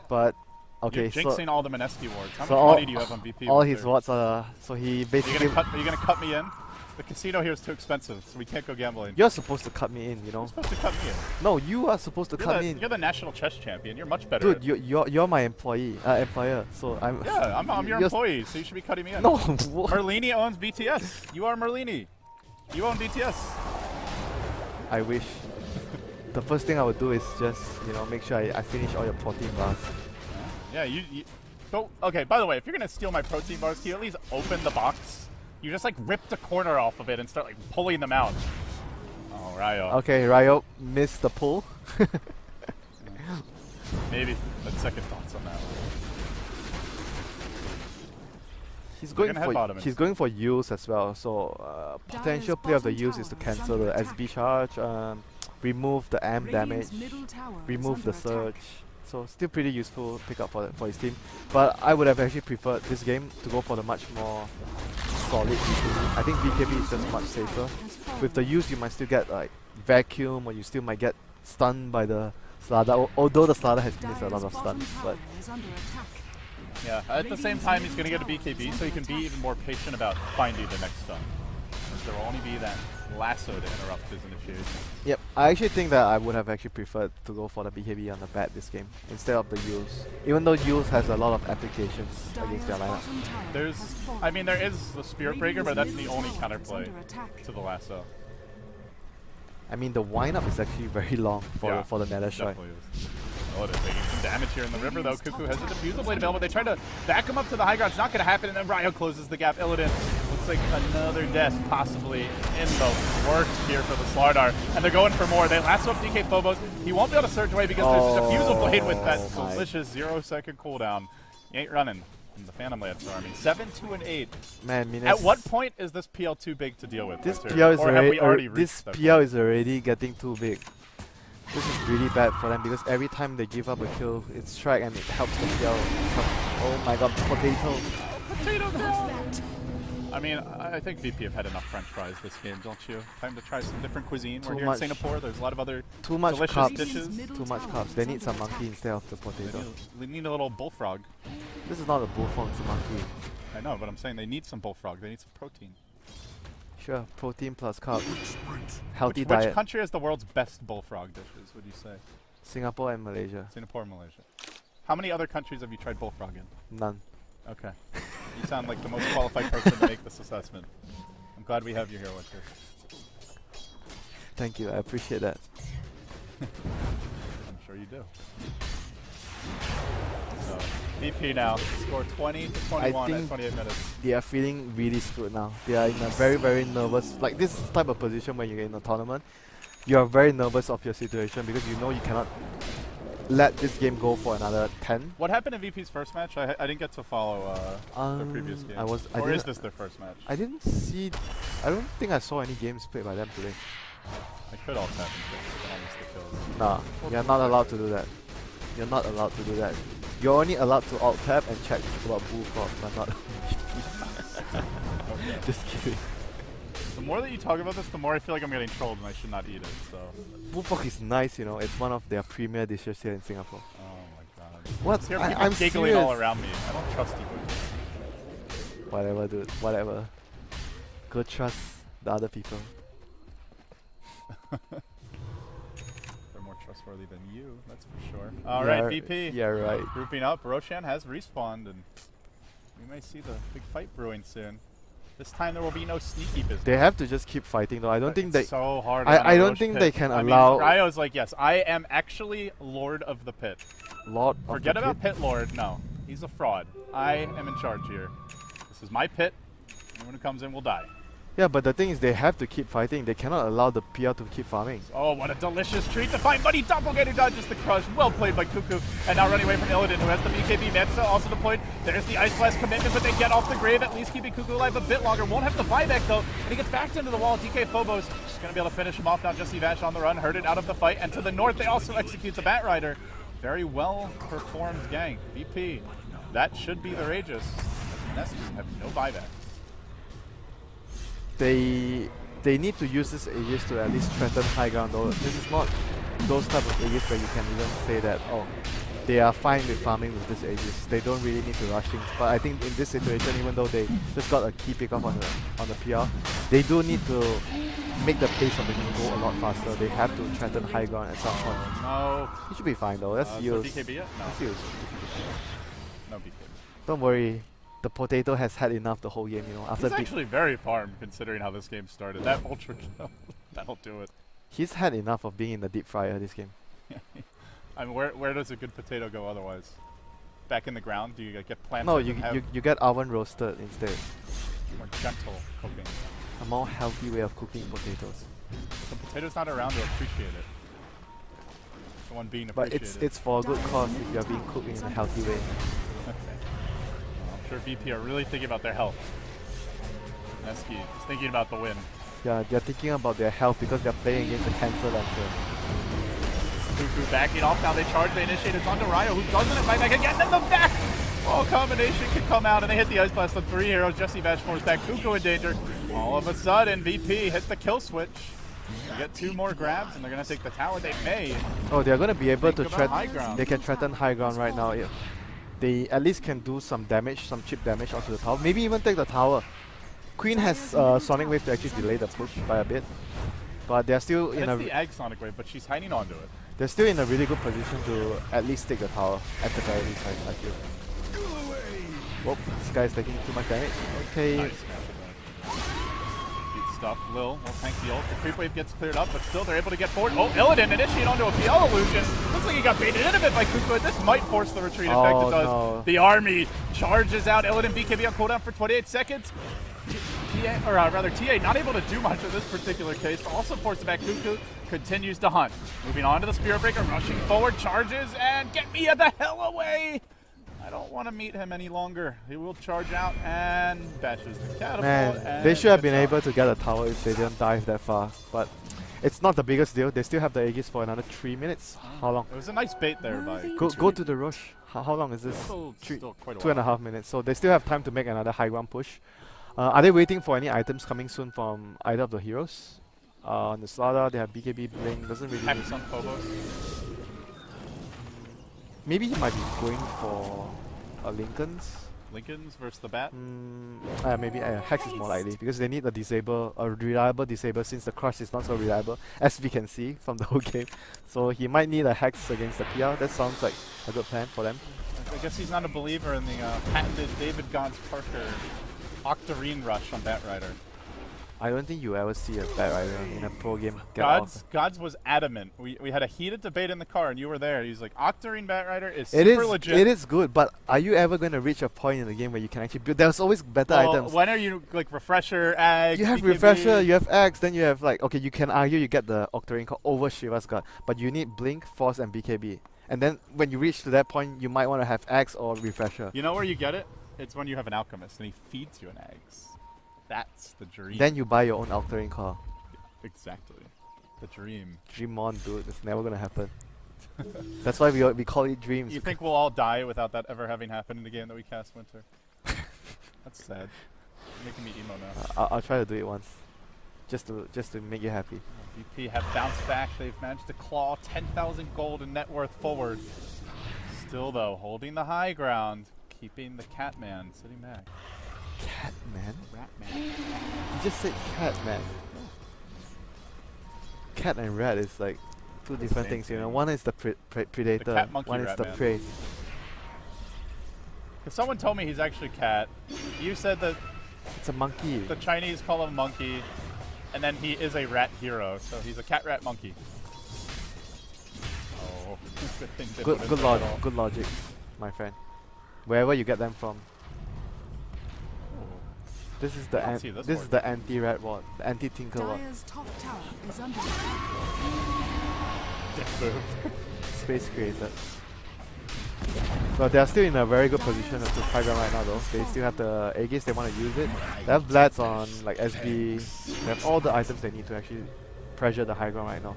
But okay, you're jinxing all the Mineski wards. How so much money do you have on VP? all Winter? his wards are so he Are basically. you gonna cut me in? The casino here is too expensive, so we can't go gambling. You're supposed to cut me in, you know. You're supposed to cut me in. No, you are supposed to cut me in. You're the national chess champion. You're much better. Dude, you're my employer. So I'm. Yeah, I'm your employee, so you should be cutting me in. No. Merlini owns BTS. You are Merlini. You own BTS. I wish. The first thing I would do is just make sure I finish all your protein bars. Yeah, you go. Okay, by the way, if you're gonna steal my protein bars, can you at least open the box? You just like rip the corner off of it and start like pulling them out. Oh, Ryo. Okay, Ryo missed the pull. Maybe a second thoughts on that. He's going for use as well. So potential play of the use is to cancel the SB charge. remove the amp damage, Radiant's middle tower is remove the under surge. attack. So still pretty useful pickup for his team. But I would have actually preferred this game to go for the much more solid BKB. I think BKB is just much safer. With the use, you might still get like vacuum, or you still might get stunned by the Slardar. Although the Slardar has missed a lot of stuns, but Yeah, at the same time, he's going to get a BKB, so he can be even more patient about finding the next stun. There will only be that lasso to interrupt his initiation. yep, I actually think that I would have actually preferred to go for the BKB on the bat this game instead of the Yules. Even though Yules has a lot of applications against their lineup. There is the Spirit Breaker, but that's the only counterplay to the lasso. I mean, the wind-up is actually very long for the Nether Strike. Definitely is. Oh, they're taking some damage here in the river, though. Cuckoo has a Diffusal Blade available. They try to back him up to the high ground. It's not going to happen, and then Ryo closes the gap. Illidan looks like another death possibly in the works here for the Slardar. And they're going for more. They lasso up DK Phobos. He won't be able to surge away because there's a Diffusal Blade with that delicious 0-second cooldown. He ain't running from the Phantom Lancer army. 7-2-8. Man, At what point is this PL too big to deal with? This Winter? PL is Or have we already this reached that PL point? is already getting too big. This is really bad for them because every time they give up a kill, it's strike and it helps the PL. Oh my god, potato. Potato girl! I mean, I think VP have had enough French fries this game, don't you? Time to try some different cuisine. We're here in Singapore. There's a lot of other too much delicious carbs. dishes. Too much carbs. They need some monkey instead of the potato. We need a little bullfrog. This is not a bullfrog, it's a monkey. I know, but I'm saying they need some bullfrog. They need some protein. Sure, protein plus carbs. Healthy Which diet. country has the world's best bullfrog dishes, would you say? Singapore and Malaysia. Singapore and Malaysia. How many other countries have you tried bullfrog in? None. Okay. You sound like the most qualified person to make this assessment. I'm glad we have you here, Winter. Thank you, I appreciate that. I'm sure you do. So, VP now, score 20 to 21 at 28 minutes. They are feeling really screwed now. They are in a very, very nervous, like this type of position when you're in a tournament. You are very nervous of your situation because you know you cannot let this game go for another 10. What happened in VP's first match? I didn't get to follow the previous game. Or is this their first match? I didn't see. I don't think I saw any games played by them today. I could alt tap and fix the kills. Nah, you're not allowed to do that. You're not allowed to do that. You're only allowed to alt tab and check about Bullfrog, but not. Okay. Just kidding. The more that you talk about this, the more I feel like I'm getting trolled and I should not eat it. So. Bullfrog is nice, you know. It's one of their premier dishes here in Singapore. Oh my god. What? Here, I'm giggling serious. all around me. I don't trust you. Whatever, dude. Whatever. Go trust the other people. They're more trustworthy than you, that's for sure. All right, VP. Yeah, right. Grouping up. Roshan has respawned, and we may see the big fight brewing soon. This time there will be no sneaky business. They have to just keep fighting, though. I don't think they. So hard. I don't think they can allow. Ryo's like, yes, I am actually Lord of the Pit. Lord. Forget about Pit Lord. No, he's a fraud. I am in charge here. This is my pit. Anyone who comes in will die. Yeah, but the thing is, they have to keep fighting. They cannot allow the PR to keep farming. Oh, what a delicious treat to find Buddy Doppelganger dodges the crush. Well played by Cuckoo. And now running away from Illidan, who has the BKB. Mansa also deployed. There's the Ice Blast commitment, but they get off the grave, at least keeping Cuckoo alive a bit longer. Won't have the buyback, though. And he gets backed into the wall. DK Phobos is going to be able to finish him off. Now Jesse Vash on the run. Herded out of the fight. And to the north, they also execute the Bat Rider. Very well performed gang. VP. That should be the Aegis. Mineski have no buyback. They need to use this Aegis to at least threaten high ground, though. This is not those type of Aegis where you can even say that, oh, they are fine with farming with this Aegis. They don't really need to rush things. But I think in this situation, even though they just got a key pick up on the PR, they do need to make the pace of the game go a lot faster. They have to threaten high ground at some point. No. It should be fine though. That's used. BKB yet? No. That's used. No BKB. Don't worry. The potato has had enough the whole game, you know. After He's actually very farmed considering how this game started. That ultra kill, that'll do it. he's had enough of being in the deep fryer this game. I mean, where does a good potato go otherwise? Back in the ground? Do you get planted? No, and you get oven roasted instead. more gentle cooking. A more healthy way of cooking potatoes. The potato's not around to appreciate it. It's the one being But appreciated. it's for a good cause if you're being cooked in a healthy way. Okay. Well, I'm sure VP are really thinking about their health. Mineski is thinking about the win. Yeah, they're thinking about their health because they're playing against the Cancer Lancer. Cuckoo backing off. Now they charge. They initiate. It's onto Ryo, who doesn't invite back again. Then the back. Oh, combination can come out, and they hit the Ice Blast on 3 heroes. Jesse Bash force back. Cuckoo in danger. All of a sudden, VP hit the kill switch. They get 2 more grabs, and they're going to take the tower. They may. Oh, they're going to be able to high ground. They can threaten high ground right now. Yeah. They at least can do some damage, some chip damage onto the tower. Maybe even take the tower. Queen has Sonic Wave to actually delay the push by a bit. But they're still in the Egg Sonic Wave, but she's hiding onto it. They're still in a really good position to at least take the tower at the very least, I feel. Whoop, this guy's taking too much damage. Okay. Nice. Good stuff. Lil will tank the ult. The creep wave gets cleared up, but still they're able to get forward. Oh, Illidan initiate onto a PL illusion. Looks like he got baited in a bit by Kuko. This might force the retreat. In fact, it does. No. The army charges out. Illidan BKB on cooldown for 28 seconds. TA not able to do much in this particular case, but also forced back. Cuckoo continues to hunt. Moving on to the Spirit Breaker, rushing forward, charges, and get Mia the hell away! I don't want to meet him any longer. He will charge out and bashes the catapult. Man, they should have been able to get a tower if they didn't dive that far, but it's not the biggest deal. They still have the Aegis for another 3 minutes. How long? It was a nice bait there by Go to the rush. How long is this? Still quite a while. 2.5 minutes. So they still have time to make another high ground push. Are they waiting for any items coming soon from either of the heroes? On the Slaughter, they have BKB Blink. Doesn't really. Hex on Phobos. Maybe he might be going for Lincoln's. Lincoln's versus the Bat. Maybe Hex is more likely because they need a reliable disable since the Crush is not so reliable as we can see from the whole game. So he might need a Hex against the PR. That sounds like a good plan for them. I guess he's not a believer in the patented David Gons Parker Octarine rush on Batrider. I don't think you ever see a Batrider in a pro game. Gods was adamant. We had a heated debate in the car, and you were there. He's like, Octarine Batrider is super legit. It is good, but are you ever going to reach a point in the game where you can actually build? There's always better items. When are you like Refresher, Egg? You have BKB? Refresher, you have Eggs, then you have like, okay, you can argue you get the Octarine Core over Shiva's God, but you need Blink, Force, and BKB. And then when you reach to that point, you might want to have Eggs or Refresher. You know where you get it? It's when you have an Alchemist and he feeds you an Eggs. That's the dream. Then you buy your own Octarine Core. Exactly. The dream. Dream on, dude. It's never gonna happen. That's why we call it dreams. You think we'll all die without that ever having happened in the game that we cast Winter? That's sad. You're making me emo now. I'll try to do it once. Just to make you happy. VP have bounced back. They've managed to claw 10,000 gold in net worth forward. Still though, holding the high ground. Keeping the Catman sitting back. Catman? Ratman. You just said Catman. Cat and rat is like two different things, you know. One is the predator, the cat, monkey, one is rat the man. prey. If someone told me he's actually cat, you said that It's a monkey. the Chinese call him monkey, and then he is a rat hero, so he's a cat rat monkey. Oh, good thing they put Good in there at all. logic, good logic, my friend. Wherever you get them from. This is the this is the anti-rat ward, the anti-tinker ward. Dire's top tower is under attack. Space created. But they are still in a very good position to high ground right now though. They still have the Aegis, they want to use it. They have Vlads on like SB. They have all the items they need to actually pressure the high ground right now.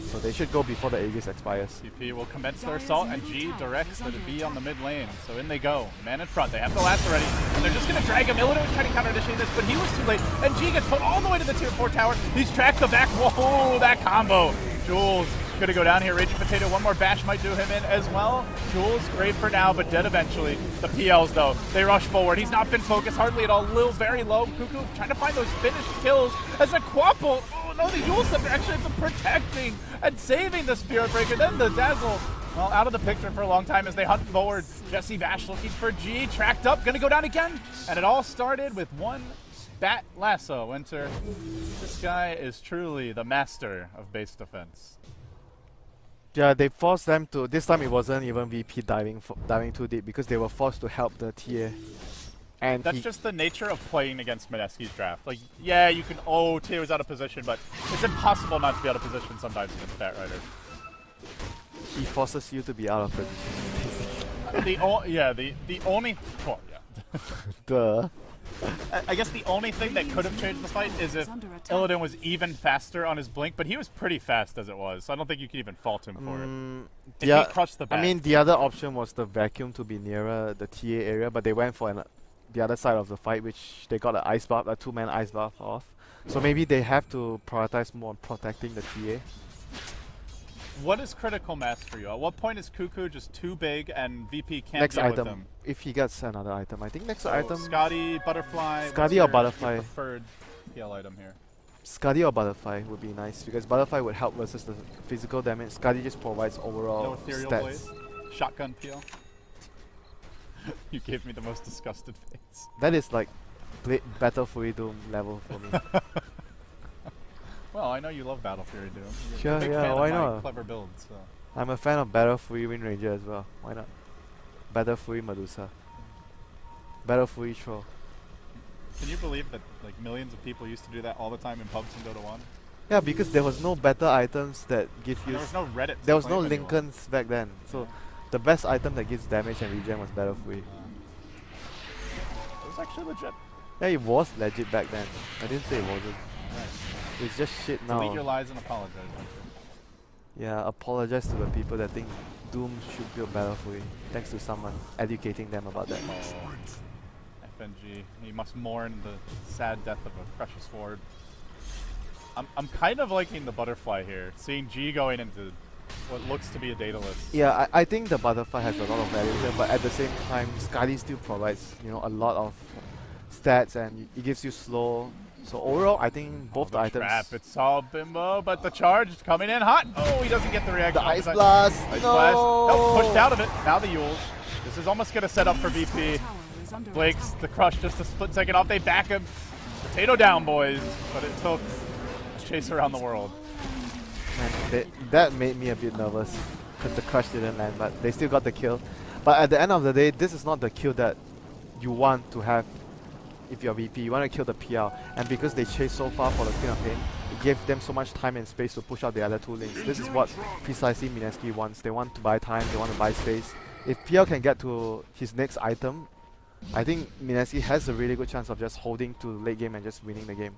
So they should go before the Aegis expires. CP will commence their assault, and G directs the B on the mid lane. So in they go. Man in front. They have the last already, and they're just going to drag him. Illidan was trying to counter-initiate this, but he was too late. And G gets put all the way to the tier 4 tower. He's tracked the back. Whoa, that combo. Jules going to go down here. Raging Potato. One more bash might do him in as well. Jules, great for now, but dead eventually. The PLs, though, they rush forward. He's not been focused hardly at all. Lil very low. Cuckoo trying to find those finished kills as a Quapple. Oh, no, the Yule Scepter actually ends up protecting and saving the Spirit Breaker. Then the Dazzle, well, out of the picture for a long time as they hunt forward. Jesse Vash looking for G. Tracked up. Going to go down again. And it all started with one Bat Lasso. Winter. This guy is truly the master of base defense. Yeah, they forced them to. This time it wasn't even VP diving too deep because they were forced to help the TA. And that's just the nature of playing against Mineski's draft. Like, yeah, you can. Oh, TA was out of position, but it's impossible not to be out of position sometimes against Batrider. He forces you to be out of position. the only. Well, yeah. Duh. I guess the only thing that could have changed the fight is if Illidan was even faster on his blink, but he was pretty fast as it was, so I don't think you could even fault him for it. If he crushed the back. I mean, the other option was the vacuum to be nearer the TA area, but they went for the other side of the fight, which they got an ice buff, a 2-man ice buff off. So maybe they have to prioritize more on protecting the TA. What is critical mass for you? At what point is Cuckoo just too big and VP can't Next deal item, with him? if he gets another item. I think next So item... Scotty, Butterfly. Scotty or Butterfly? Your preferred PL item here. Scotty or Butterfly would be nice, because Butterfly would help versus the physical damage. Scotty just provides overall No Ethereal stats. Blade? Shotgun PL? You gave me the most disgusted face. That is like Battle Fury Doom level for me. Well, I know you love Battle Fury Doom. You're Sure, a big yeah, fan why of my not? clever builds. So. I'm a fan of Battle Fury Wind Ranger as well. Why not? Battle Fury Medusa. Battle Fury Troll. Can you believe that like millions of people used to do that all the time in pubs in Dota 1? Yeah, because there was no better items that give you... There was no Reddit. There was no to claim anyone. Lincolns back then. So the best item that gives damage and regen was Battle Fury. It was actually legit. Yeah, it was legit back then. I didn't say it wasn't. Right. It's just shit now. Delete your lies and apologize. Yeah, apologize to the people that think Doom should build Battle Fury. Thanks to someone educating them about that. Oh, FNG. He must mourn the sad death of a precious ward. I'm kind of liking the Butterfly here. Seeing G going into what looks to be a dataless. Yeah, I think the Butterfly has a lot of value here, but at the same time, Scotty still provides, you know, a lot of stats and it gives you slow. So overall, I think both the items... Trap, it's all Bimbo, but the charge is coming in hot. Oh, he doesn't get the reaction. The Ice Blast! Ice No! Blast. Nope, pushed out of it. Now the Yules. This is almost going to set up for VP. Blake's the crush just a split second off. They back him. Potato down, boys. But it took a chase around the world. Man, that made me a bit nervous because the crush didn't land, but they still got the kill. But at the end of the day, this is not the kill that you want to have if you're VP. You want to kill the PL, and because they chased so far for the Queen of Pain, it gave them so much time and space to push out the other two lanes. This is what precisely Mineski wants. They want to buy time, they want to buy space. If PL can get to his next item, I think Mineski has a really good chance of just holding to late game and just winning the game.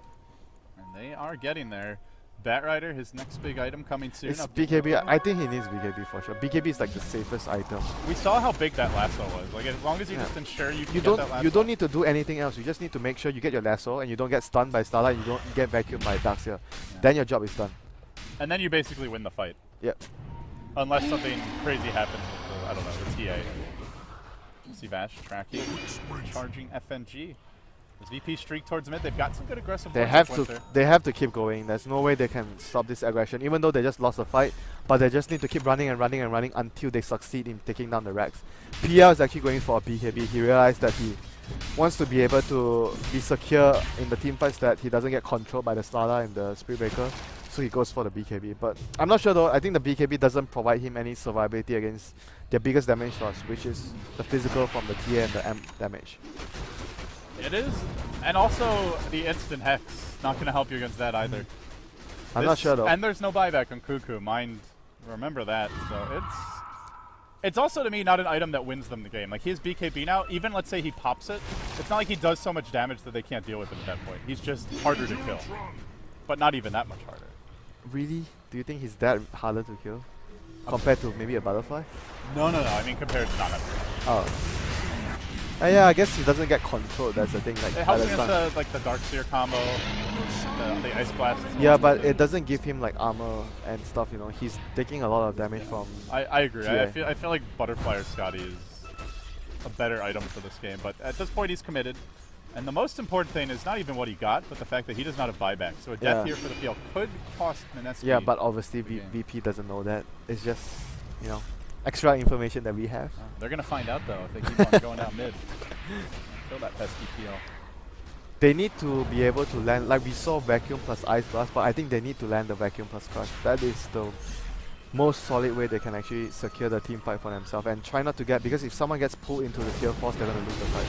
And they are getting there. Batrider, his next big item coming soon. It's BKB. I think he needs BKB for sure. BKB is like the safest item. We saw how big that lasso was. Like as long as you just ensure you can get that lasso. You don't need to do anything else. You just need to make sure you get your lasso and you don't get stunned by Starlight. You don't get vacuumed by Darkseer. Yeah. Then your job is done. And then you basically win the fight. Yep. Unless something crazy happens with the, I don't know, the TA. Vash tracking, charging FNG. As VP streak towards mid, they've got some good aggressive. They have to keep going. There's no way they can stop this aggression, even though they just lost the fight. But they just need to keep running and running and running until they succeed in taking down the Rex. PL is actually going for a BKB. He realized that he wants to be able to be secure in the team fights, that he doesn't get controlled by the Starla and the Spirit Breaker. So he goes for the BKB. But I'm not sure though. I think the BKB doesn't provide him any survivability against their biggest damage source, which is the physical from the TA and the M damage. It is. And also the instant Hex. Not going to help you against that either. I'm not sure though. And there's no buyback on Cuckoo. Remember that. So it's also to me not an item that wins them the game. Like his BKB now, even let's say he pops it, it's not like he does so much damage that they can't deal with him at that point. He's just harder to kill. But not even that much harder. Really? Do you think he's that harder to kill? Compared to maybe a Butterfly? No. I mean compared to not Oh. Yeah, I guess he doesn't get controlled. That's the thing. Like it helps against the Darkseer combo, the Ice Blast. Yeah, but it doesn't give him like armor and stuff. You know, he's taking a lot of damage from. I agree. TA. I feel like Butterfly or Scotty is a better item for this game. But at this point, he's committed. And the most important thing is not even what he got, but the fact that he does not have buyback. So a death here for the PL could cost Mineski. Yeah, but obviously VP doesn't know that. It's just, you know, extra information that we have. They're going to find out, though, if they keep on going out mid. Kill that pesky PL. They need to be able to land, like we saw Vacuum plus Ice Blast, but I think they need to land the Vacuum plus Crush. That is the most solid way they can actually secure the team fight for themselves. And try not to get, because if someone gets pulled into the kill force, they're going to lose the fight.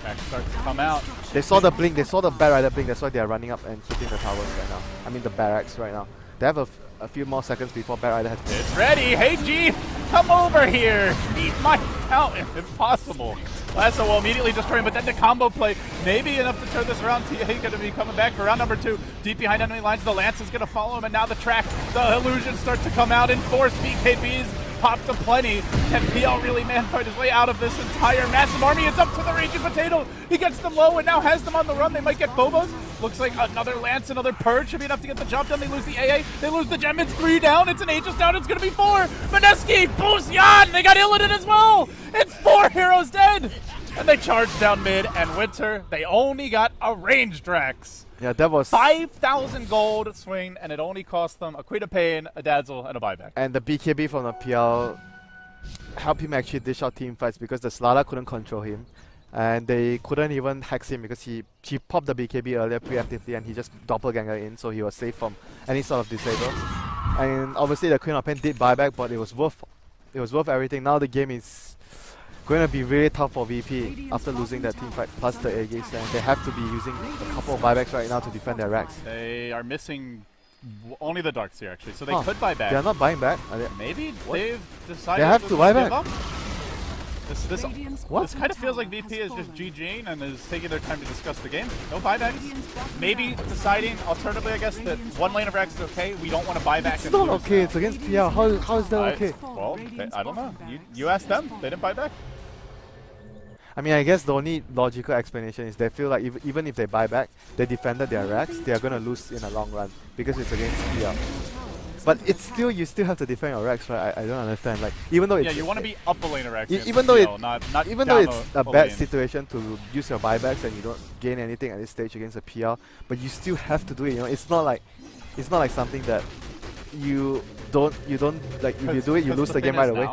Back starts to come out. They saw the blink, they saw the Batrider blink, that's why they are running up and hitting the towers right now. I mean the barracks right now. They have a few more seconds before Batrider has to... It's ready! Hey G! Come over here! Eat my count. Impossible. Lasso will immediately destroy him, but then the combo play, maybe enough to turn this around. TA going to be coming back for round number 2. Deep behind enemy lines, the Lance is going to follow him, and now the track, the illusions start to come out in force. BKBs popped to plenty. Can PL really man-fight his way out of this entire massive army? It's up to the Raging Potato. He gets them low and now has them on the run. They might get Bobos. Looks like another Lance, another Purge should be enough to get the job done. They lose the AA. They lose the gem. It's 3 down. It's an Aegis down. It's going to be 4. Mineski, Bo2 They got Illidan as well. It's 4 heroes dead. And they charge down mid. And Winter, they only got a ranged Drax. Yeah, that was 5,000 gold swing, and it only cost them a Queen of Pain, a Dazzle, and a buyback. And the BKB from the PL helped him actually dish out team fights because the Slada couldn't control him. And they couldn't even hex him because he popped the BKB earlier preemptively and he just doppelganger in, so he was safe from any sort of disable. And obviously the Queen of Pain did buyback, but it was worth everything. Now the game is going to be really tough for VP after losing that team fight plus the Aegis, and they have to be using a couple of buybacks right now to defend their racks. They are missing only the Darks here actually, so they could buy back. They're not buying back. Are they? Maybe they've decided they have to buy back. This kind of feels like VP is just GGing and is taking their time to discuss the game. No buybacks. Maybe deciding, alternatively, I guess, that one lane of Rex is okay. We don't want to buy back. It's and not lose okay. now. It's against PL. How is that okay? Well, I don't know. You asked them. They didn't buy back. I mean, I guess the only logical explanation is they feel like even if they buy back, they defended their racks, they are going to lose in a long run because it's against PL. But it's still, you still have to defend your racks, right? I don't understand. Like, even though it's, you want to be up a lane of Rex. even though not though it's a bad lane. situation to use your buybacks and you don't gain anything at this stage against a PL, but you still have to do it. You know, it's not like something that you don't like. If you do it, you lose the game right away.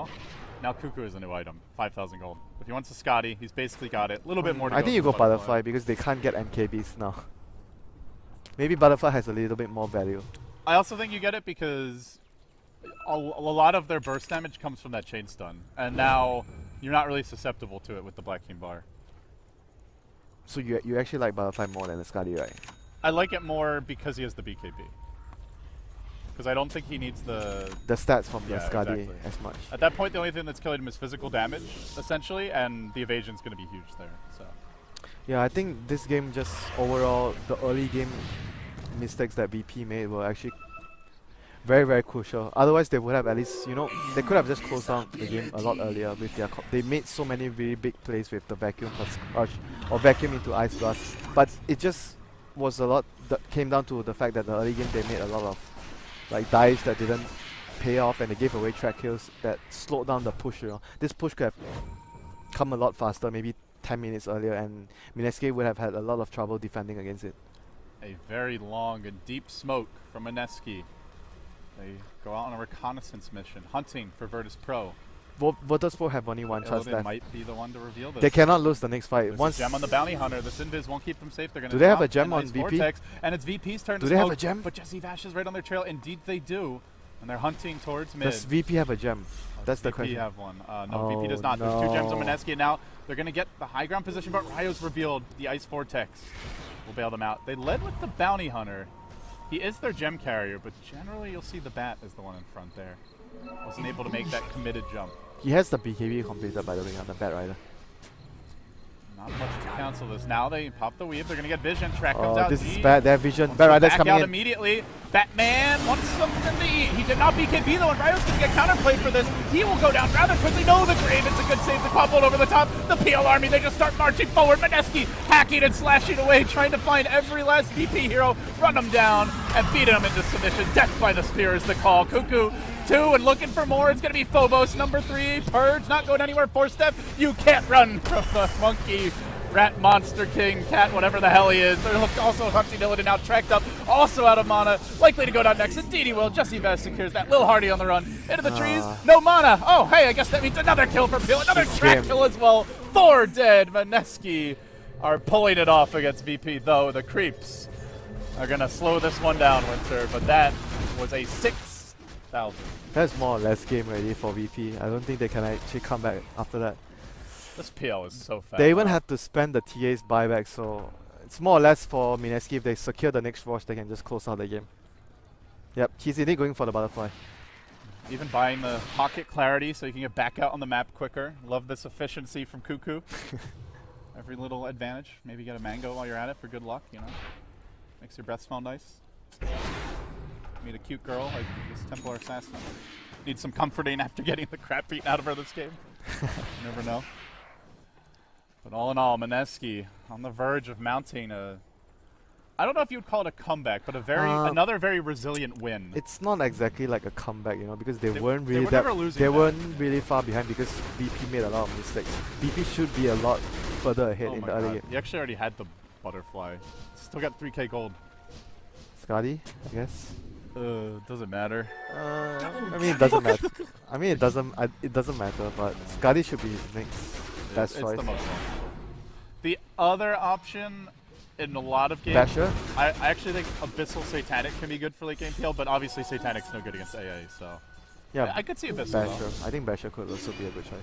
Now Cuckoo is a new item, 5,000 gold. If he wants a Scotty, he's basically got it. A little bit more to go. I think you go Butterfly because they can't get MKBs now. Maybe Butterfly has a little bit more value. I also think you get it because a lot of their burst damage comes from that chain stun. And now you're not really susceptible to it with the Black King bar. So you actually like Butterfly more than the Scotty, right? I like it more because he has the BKB. Because I don't think he needs the stats from the Scotty exactly. as much. At that point, the only thing that's killing him is physical damage, essentially, and the evasion's going to be huge there. So. Yeah, I think this game just overall, the early game mistakes that VP made were actually very, very crucial. Otherwise, they would have at least, you know, they could have just closed down the game a lot earlier with their. They made so many really big plays with the vacuum plus crush or vacuum into Ice Blast, but it just was a lot that came down to the fact that the early game they made a lot of like dives that didn't pay off, and they gave away track kills that slowed down the push. You know, this push could have come a lot faster, maybe 10 minutes earlier, and Mineski would have had a lot of trouble defending against it. A very long and deep smoke from Mineski. They go out on a reconnaissance mission, hunting for Virtus.pro. Virtus.pro have only one chance left. Might be the one to reveal this. They cannot lose the next fight. There's a gem on the bounty hunter. This invis won't keep them safe. They're going to. Do they have a gem on VP? Vortex, and it's VP's turn to do they smoke, have a gem? But Jesse Vash is right on their trail. Indeed, they do, and they're hunting towards mid. Does VP have a gem? That's the question. VP have one. No, VP does not. There's 2 gems on Mineski, and now they're going to get the high ground position. But Ryo's revealed the Ice Vortex will bail them out. They led with the bounty hunter. He is their gem carrier, but generally you'll see the bat is the one in front there. Wasn't able to make that committed jump. He has the BKB completed, by the way, on the Bat Rider. Not much to cancel this. Now they pop the weave. They're going to get vision. Track comes out. This is bad. They have vision. Bat Rider's coming out in. Immediately. Batman wants something to eat. He did not BKB though, and Ryo's going to get counterplayed for this. He will go down rather quickly. No, the Grave. It's a good save. The Quaffled over the top. The PL army, they just start marching forward. Mineski hacking and slashing away, trying to find every last VP hero, run them down, and beat them into submission. Death by the spear is the call. Cuckoo 2 and looking for more. It's going to be Phobos, number 3. Purge not going anywhere. 4-step. You can't run from the monkey. Rat Monster King, Cat, whatever the hell he is. They're also hunting Illidan now, tracked up, also out of mana. Likely to go down next. Indeed he will. Jesse Vest secures that. Lil Hardy on the run. Into the trees. No mana. Oh, hey, I guess that means another kill for Peel. Another track kill as well. 4 dead. Mineski are pulling it off against VP, though. The creeps are going to slow this one down, Winter. But that was a 6,000. That's more or less game ready for VP. I don't think they can actually come back after that. This PL is so fast. They even have to spend the TA's buyback, so it's more or less for Mineski. If they secure the next rush, they can just close out the game. Yep, he's indeed going for the butterfly. Even buying the pocket clarity so you can get back out on the map quicker. Love this efficiency from Cuckoo. Every little advantage. Maybe get a mango while you're at it for good luck, you know. Makes your breath smell nice. Meet a cute girl like this Templar Assassin. Need some comforting after getting the crap beaten out of her this game. You never know. But all in all, Mineski on the verge of mounting a... I don't know if you would call it a comeback, but another very resilient win. It's not exactly like a comeback, you know, because they weren't really weren't really far behind because BP made a lot of mistakes. BP should be a lot further ahead in the early game. He actually already had the butterfly. Still got 3k gold. Scotty, I guess. Doesn't matter. I mean, it doesn't matter. I mean, it doesn't matter, but Scotty should be his next best choice. The most fun. The other option in a lot of games, Basher? I actually think Abyssal Satanic can be good for late game PL, but obviously Satanic's no good against AA, so yeah, I could see Abyssal. Basher. I think Basher could also be a good choice.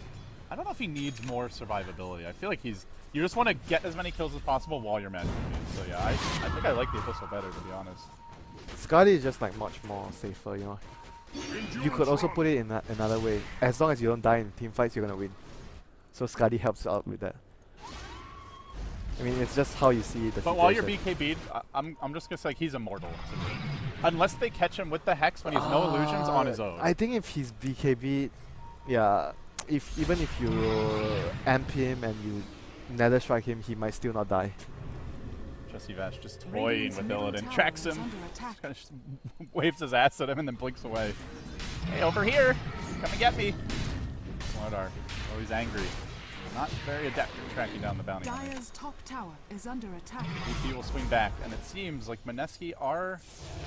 I don't know if he needs more survivability. I feel like you just want to get as many kills as possible while you're matching. So yeah, I think I like the Abyssal better, to be honest. Scotty is just like much more safer, you know. You could also put it in another way. As long as you don't die in team fights, you're gonna win. So Scotty helps out with that. I mean, it's just how you see the But while you're BKB'd, I'm just gonna say like, he's immortal to me. Unless they catch him with the Hex when he has no illusions on his own. I think if he's BKB'd, yeah, even if you amp him and you nether strike him, he might still not die. Jesse Vash just toying with Illidan, tracks him, just kind of waves his ass at him and then blinks away. Hey, over here! Come and get me! Slardar. Oh, he's angry. Not very adept at tracking down the bounty. Dire's top tower is under attack. VP will swing back, and it seems like Mineski are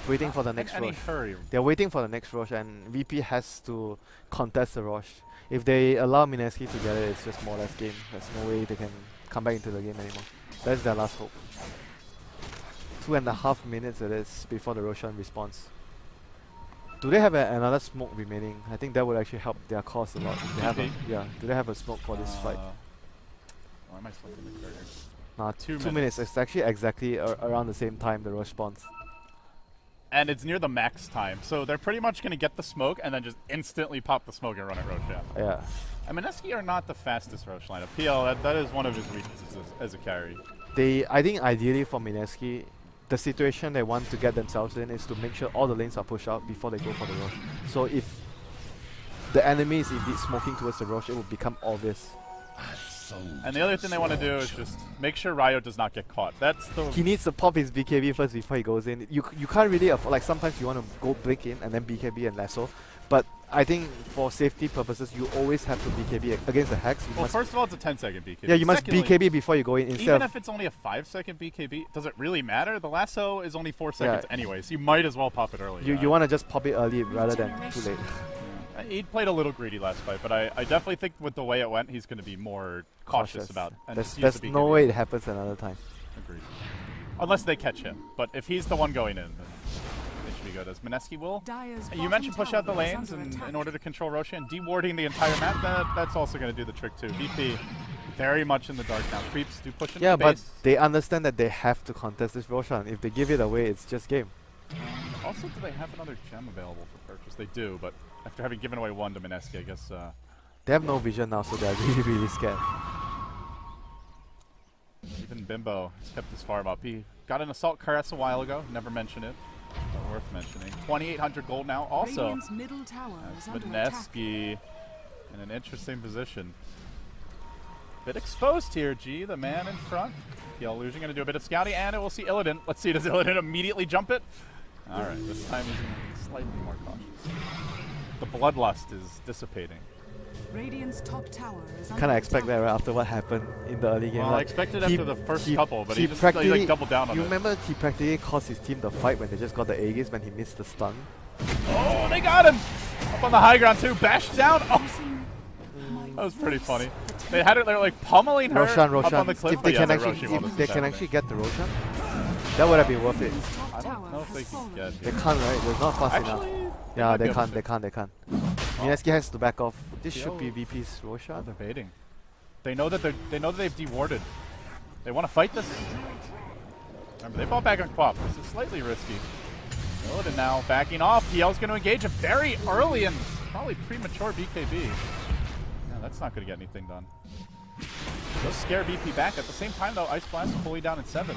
waiting for the next in any rush. hurry. They're waiting for the next rush, and VP has to contest the rush. If they allow Mineski to get it, it's just more or less game. There's no way they can come back into the game anymore. That's their last hope. 2.5 minutes it is before the Roshan responds. Do they have another smoke remaining? I think that would actually help their cause a lot. If they have yeah. Do they have a smoke for this fight? Why am I smoking the trigger? Nah, 2 minutes. It's actually exactly around the same time the rush spawns. And it's near the max time, so they're pretty much going to get the smoke and then just instantly pop the smoke and run at Roshan. Yeah. And Mineski are not the fastest Rosh lineup. PL, that is one of his weaknesses as a carry. I think ideally for Mineski, the situation they want to get themselves in is to make sure all the lanes are pushed out before they go for the rush. So if the enemy is indeed smoking towards the rush, it will become obvious. And the other thing they want to do is just make sure Ryo does not get caught. That's the... He needs to pop his BKB first before he goes in. You can't really afford, like sometimes you want to go blink in and then BKB and lasso. But I think for safety purposes, you always have to BKB against the Hex. Well, first of all, it's a 10-second BKB. Yeah, you must BKB before you go in. Even if it's only a 5-second BKB, does it really matter? The lasso is only 4 seconds anyway, so you might as well pop it early. You want to just pop it early rather than too late. Yeah. He played a little greedy last fight, but I definitely think with the way it went, he's going to be more cautious about it. There's no way it happens another time. Agreed. Unless they catch him. But if he's the one going in, then it should be good. As Mineski will. You mentioned push out the lanes in order to control Roshan. Dewarding the entire map, that's also going to do the trick too. VP very much in the dark now. Creeps do push into the base. Yeah, but they understand that they have to contest this Roshan. If they give it away, it's just game. Also, do they have another gem available for purchase? They do, but after having given away one to Mineski, I guess... they have no vision now, so they're really, really scared. Even Bimbo has kept his farm up. He got an Assault Caress a while ago. Never mentioned it. But worth mentioning. 2,800 gold now. Also, middle tower is Mineski in an interesting position. Bit exposed here, G, the man in front. PL Illusion going to do a bit of scouting, and it will see Illidan. Let's see, does Illidan immediately jump it? Alright, this time he's going to be slightly more cautious. The bloodlust is dissipating. Radiant's top tower is Kind of expect that right after what happened in the early game. Well, like I expected after the first couple, but he just practically like doubled down on it. You remember he practically cost his team the fight when they just got the Aegis when he missed the stun? Oh, they got him! Up on the high ground too, bashed down! Oh! That was pretty funny. They had it, they're like pummeling her Roshan. up on the cliff. If they can actually get the Roshan, that would have been worth it. I don't know if they can get it. They can't, right? They're not fast enough. Yeah, they can't. Mineski has to back off. This should be VP's Roshan. They're baiting. They know that they've dewarded. They want to fight this. Remember, they bought back on Quap. This is slightly risky. Illidan now backing off. PL's going to engage it very early, and probably premature BKB. Yeah, that's not going to get anything done. They'll scare VP back. At the same time, though, Ice Blast will pull you down in 7.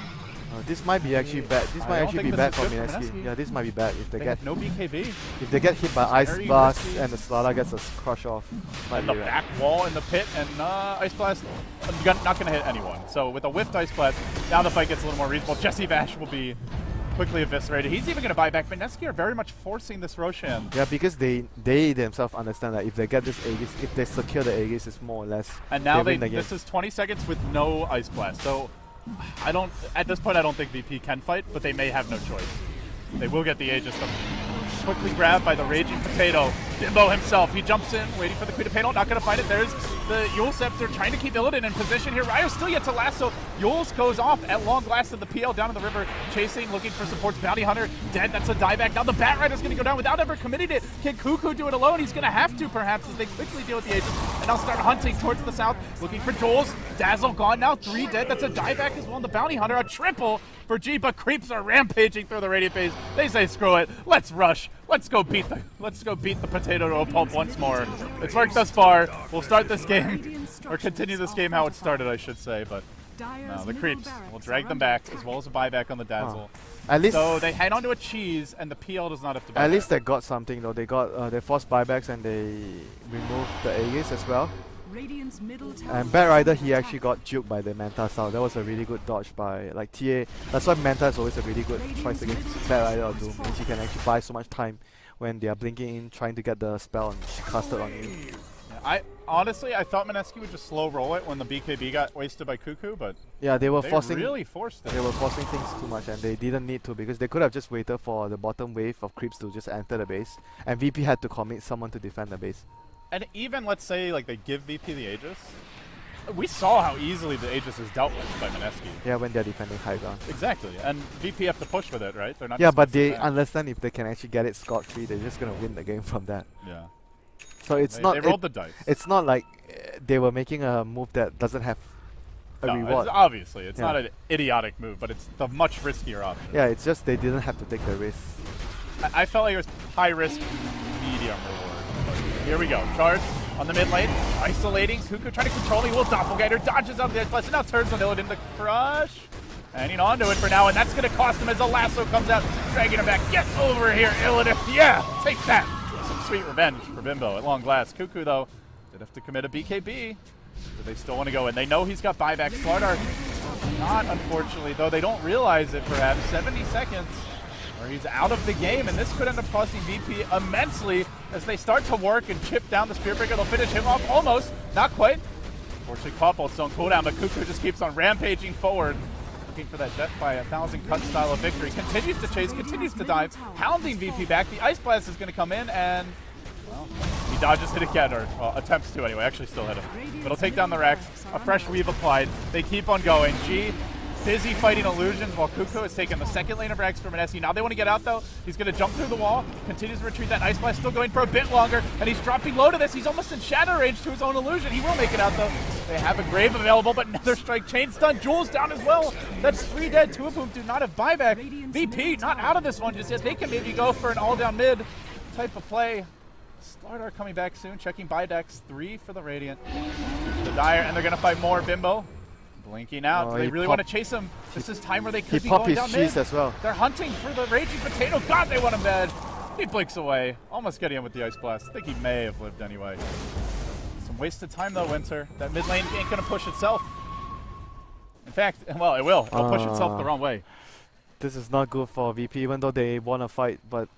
This might be actually bad. This might actually be bad for Mineski. Yeah, this might be bad if they get no BKB. If they get hit by Ice Blast and the Slaughter gets a crush off. And the back wall in the pit, and Ice Blast not going to hit anyone. So with a whiffed Ice Blast, now the fight gets a little more reasonable. Jesse Vash will be quickly eviscerated. He's even going to buy back. Mineski are very much forcing this Roshan. Yeah, because they themselves understand that if they get this Aegis, if they secure the Aegis, it's more or less. And now this is 20 seconds with no Ice Blast. So at this point, I don't think VP can fight, but they may have no choice. They will get the Aegis. Quickly grabbed by the Raging Potato. Bimbo himself, he jumps in, waiting for the Queen of Pain. Not going to find it. There's the Yule Scepter trying to keep Illidan in position here. Ryo's still yet to lasso. Yule's goes off at long last, and the PL down in the river, chasing, looking for supports. Bounty Hunter dead. That's a dieback. Now the Bat Rider's going to go down without ever committing it. Can Cuckoo do it alone? He's going to have to, perhaps, as they quickly deal with the Aegis. And now start hunting towards the south, looking for Jules. Dazzle gone now. 3 dead. That's a dieback as well. And the Bounty Hunter, a triple for G, but creeps are rampaging through the Radiant base. They say, screw it. Let's rush. Let's go beat the potato to a pulp once more. It's worked thus far. We'll start this game, or continue this game how it started, I should say. But no, the creeps will drag them back, as well as a buyback on the Dazzle. At least so they hang onto a cheese, and the PL does not have to buy. At least they got something though. They got they forced buybacks and they removed the Aegis as well. And Bat Rider, he actually got juked by the Manta style. That was a really good dodge by TA. That's why Manta is always a really good choice against Bat Rider or Doom, because you can actually buy so much time when they are blinking in, trying to get the spell casted on you. Yeah, honestly, I thought Mineski would just slow roll it when the BKB got wasted by Cuckoo, but yeah, they really forced it. They were forcing things too much, and they didn't need to, because they could have just waited for the bottom wave of creeps to just enter the base, and VP had to commit someone to defend the base. And even, let's say, like, they give VP the Aegis, we saw how easily the Aegis is dealt with by Mineski. Yeah, when they're defending high ground. Exactly, and VP have to push with it, right? They're not. Yeah, but they understand if they can actually get it scot-free, they're just gonna win the game from that. Yeah. So it's they rolled the dice. It's not like they were making a move that doesn't have a reward. Obviously, it's not an idiotic move, but it's the much riskier option. Yeah, it's just they didn't have to take the risk. I felt like it was high risk, medium reward. Here we go. Charge on the mid lane. Isolating. Cuckoo trying to control. He will doppelganger. Dodges out of the edge. Plus, now turns on Illidan to crush. Hanging on to it for now, and that's going to cost him as the lasso comes out. Dragging him back. Get over here, Illidan. Yeah, take that. Some sweet revenge for Bimbo at long last. Cuckoo, though, did have to commit a BKB. So they still want to go in. They know he's got buyback. Slardar not, unfortunately, though they don't realize it, perhaps. 70 seconds. He's out of the game, and this could end up costing VP immensely as they start to work and chip down the Spear Breaker. They'll finish him off almost, not quite. Unfortunately, Coppold's on cooldown, but Cuckoo just keeps on rampaging forward, looking for that death by 1,000 cut style of victory. Continues to chase, continues to dive, hounding VP back. The Ice Blast is going to come in, and well, he dodges it again, or well, attempts to anyway. Actually, still hit him, but he'll take down the Rex. A fresh weave applied. They keep on going. G busy fighting illusions while Cuckoo has taken the second lane of Rex from Mineski. Now they want to get out though. He's going to jump through the wall, continues to retreat. That Ice Blast still going for a bit longer, and he's dropping low to this. He's almost in shadow range to his own illusion. He will make it out though. They have a Grave available, but another strike. Chain stun. Jules down as well. That's 3 dead, 2 of whom do not have buyback. VP not out of this one just yet. They can maybe go for an all down mid type of play. Slardar coming back soon, checking buybacks. 3 for the Radiant. The Dire, and they're going to fight more. Bimbo blinking out. Do they really want to chase him? This is time where they could be going down mid. As well. They're hunting for the Raging Potato. God, they want him dead. He blinks away. Almost getting him with the Ice Blast. I think he may have lived anyway. Some wasted time though, Winter. That mid lane ain't going to push itself. In fact, well, it will. It'll push itself the wrong way. This is not good for VP, even though they want to fight, but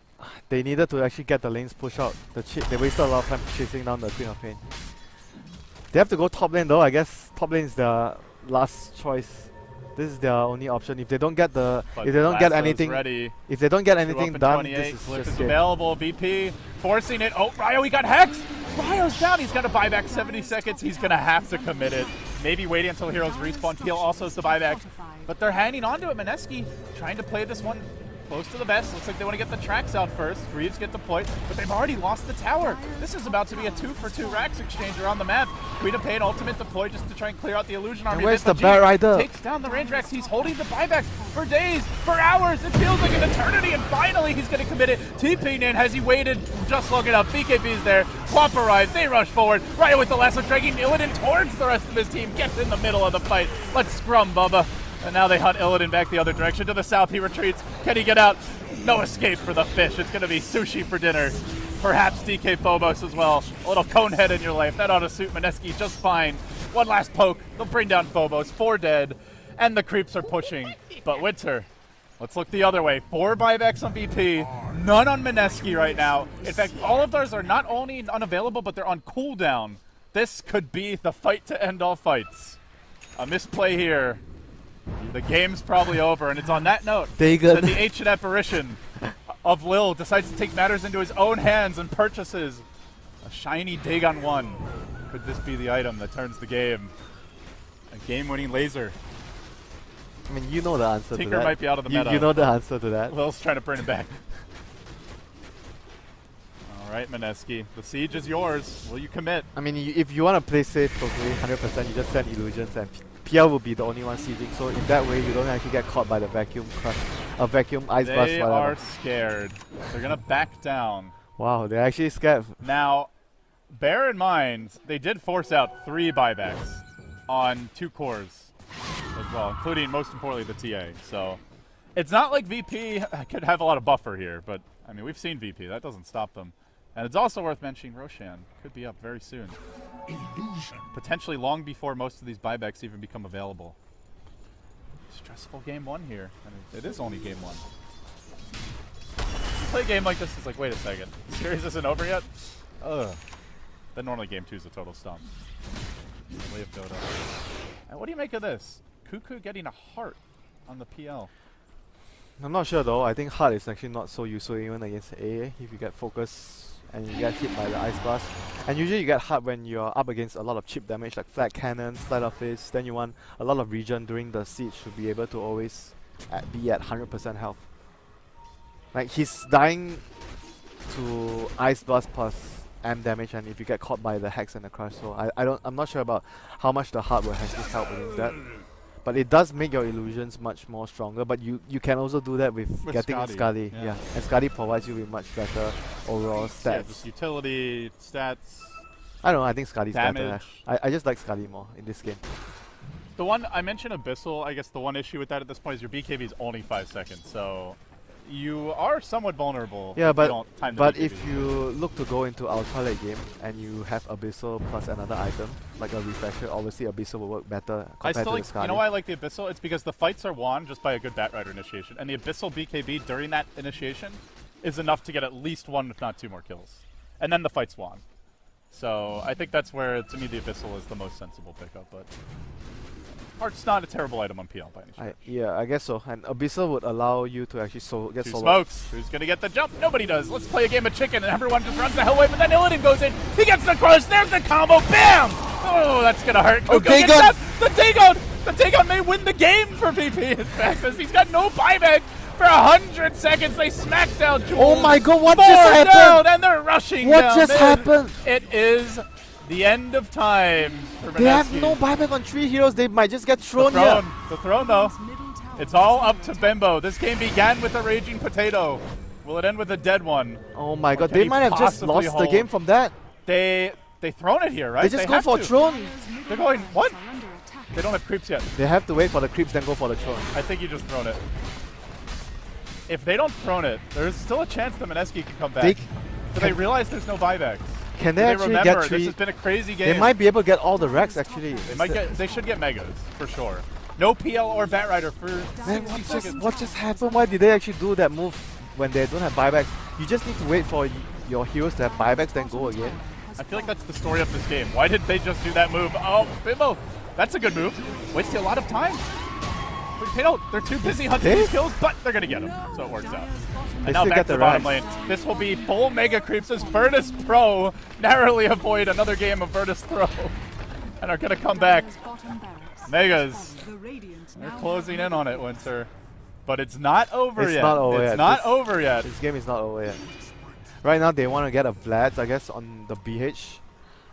they needed to actually get the lanes pushed out. They wasted a lot of time chasing down the Queen of Pain. They have to go top lane though. I guess top lane is the last choice. This is their only option. If they don't get anything done, this is just available. VP forcing it. Oh, Ryo, he got hexed. Ryo's down. He's got to buy back 70 seconds. He's going to have to commit it. Maybe waiting until heroes respawn. Peel also is the buyback. But they're hanging on to it. Mineski trying to play this one close to the vest. Looks like they want to get the tracks out first. Greaves get deployed, but they've already lost the tower. This is about to be a 2-for-2 racks exchange around the map. Queen of Pain ultimate deployed just to try and clear out the illusion army. And where's the Bat Rider? Takes down the range racks. He's holding the buyback. for days, for hours. It feels like an eternity, and finally he's going to commit it. TPing in. Has he waited just long enough? BKB's there. Quap arrives. They rush forward. Right with the lasso, dragging Illidan towards the rest of his team. Gets in the middle of the fight. Let's scrum, Bubba. And now they hunt Illidan back the other direction. To the south, he retreats. Can he get out? No escape for the fish. It's going to be sushi for dinner. Perhaps DK Phobos as well. A little cone head in your life. That ought to suit Mineski just fine. One last poke. They'll bring down Phobos. 4 dead. And the creeps are pushing. But Winter, let's look the other way. 4 buybacks on VP. None on Mineski right now. In fact, all of those are not only unavailable, but they're on cooldown. This could be the fight to end all fights. A misplay here. The game's probably over, and it's on that note that the ancient apparition of Lil decides to take matters into his own hands and purchases a shiny Dagon 1. Could this be the item that turns the game? A game-winning laser. I mean, you know the answer to that. Tinker might be out of the meta. You know the answer to that. Lil's trying to bring it back. All right, Mineski. The siege is yours. Will you commit? I mean, if you want to play safe totally 100%, you just send illusions and PL will be the only one sieging. So in that way, you don't actually get caught by the vacuum crush, vacuum ice blast. They are scared. They're gonna back down. Wow, they're actually scared. Now, bear in mind, they did force out 3 buybacks on 2 cores as well, including, most importantly, the TA. So it's not like VP could have a lot of buffer here, but I mean, we've seen VP. That doesn't stop them. And it's also worth mentioning Roshan could be up very soon. Potentially long before most of these buybacks even become available. Stressful game 1 here. And it is only game 1. You play a game like this, it's like, wait a second. The series isn't over yet? Ugh. Then normally game 2 is a total stomp. Way of Dota. And what do you make of this? Cuckoo getting a heart on the PL. I'm not sure though. I think heart is actually not so useful even against AA if you get focus and you get hit by the ice blast. And usually you get heart when you're up against a lot of chip damage like flat cannon, slide of face. Then you want a lot of regen during the siege to be able to always be at 100% health. Like he's dying to ice blast plus M damage, and if you get caught by the hex and the crush, so I'm not sure about how much the heart will actually help against that. But it does make your illusions much more stronger, but you can also do that with getting Skadi. Yeah. And Skadi provides you with much better overall stats. Yeah, just utility, stats. I don't know, I think Skadi's damage. better. I just like Skadi more in this game. The one, I mentioned Abyssal, I guess the one issue with that at this point is your BKB is only 5 seconds, so you are somewhat vulnerable. Yeah, if you don't time the but BKB. if you look to go into ultra late game and you have Abyssal plus another item, like a refresher, obviously Abyssal will work better compared to the Skadi. You know why I like the Abyssal? It's because the fights are won just by a good Batrider initiation, and the Abyssal BKB during that initiation is enough to get at least 1, if not 2 more kills. And then the fight's won. So I think that's where, to me, the Abyssal is the most sensible pickup, but Heart's not a terrible item on PL by any stretch. Yeah, I guess so. And Abyssal would allow you to actually get 2 solo. smokes. Who's going to get the jump? Nobody does. Let's play a game of chicken, and everyone just runs the hell away, but then Illidan goes in. He gets the crush. There's the combo. Bam! Oh, that's going to hurt. Oh, Dagon! The Dagon! The Dagon may win the game for VP, in fact, as he's got no buyback. For 100 seconds, they smack down Jules. Oh my god, what 4 just happened? down, and they're rushing What down. just happened? It is the end of time for Mineski. They have no buyback on 3 heroes. They might just get thrown here. The throne, though. It's all up to Bimbo. This game began with a raging potato. Will it end with a dead one? Oh my god, Can they he might have just possibly lost the hold? game from that. They thrown it here, right? They just go for throne. They're going, what? They don't have creeps yet. They have to wait for the creeps, then go for the throne. I think you just thrown it. If they don't throne it, there's still a chance that Mineski can come back. But they realize there's no buybacks. Can they actually remember get 3? This has been a crazy game. They might be able to get all the racks actually. They should get megas for sure. No PL or Batrider for Man, 60 seconds. what just happened? Why did they actually do that move when they don't have buybacks? You just need to wait for your heroes to have buybacks, then go again. I feel like that's the story of this game. Why did they just do that move? Oh, Bimbo, that's a good move. Wasting a lot of time. They're too busy hunting these kills, but they're going to get them, so it works out. And now back to the bottom lane. This will be full mega creeps as Virtus.pro narrowly avoid another game of Virtus Throw and are going to come back. Megas. They're closing in on it, Winter. But it's not over yet. It's not over yet. This game is not over yet. Right now they want to get a Vlad, I guess, on the BH.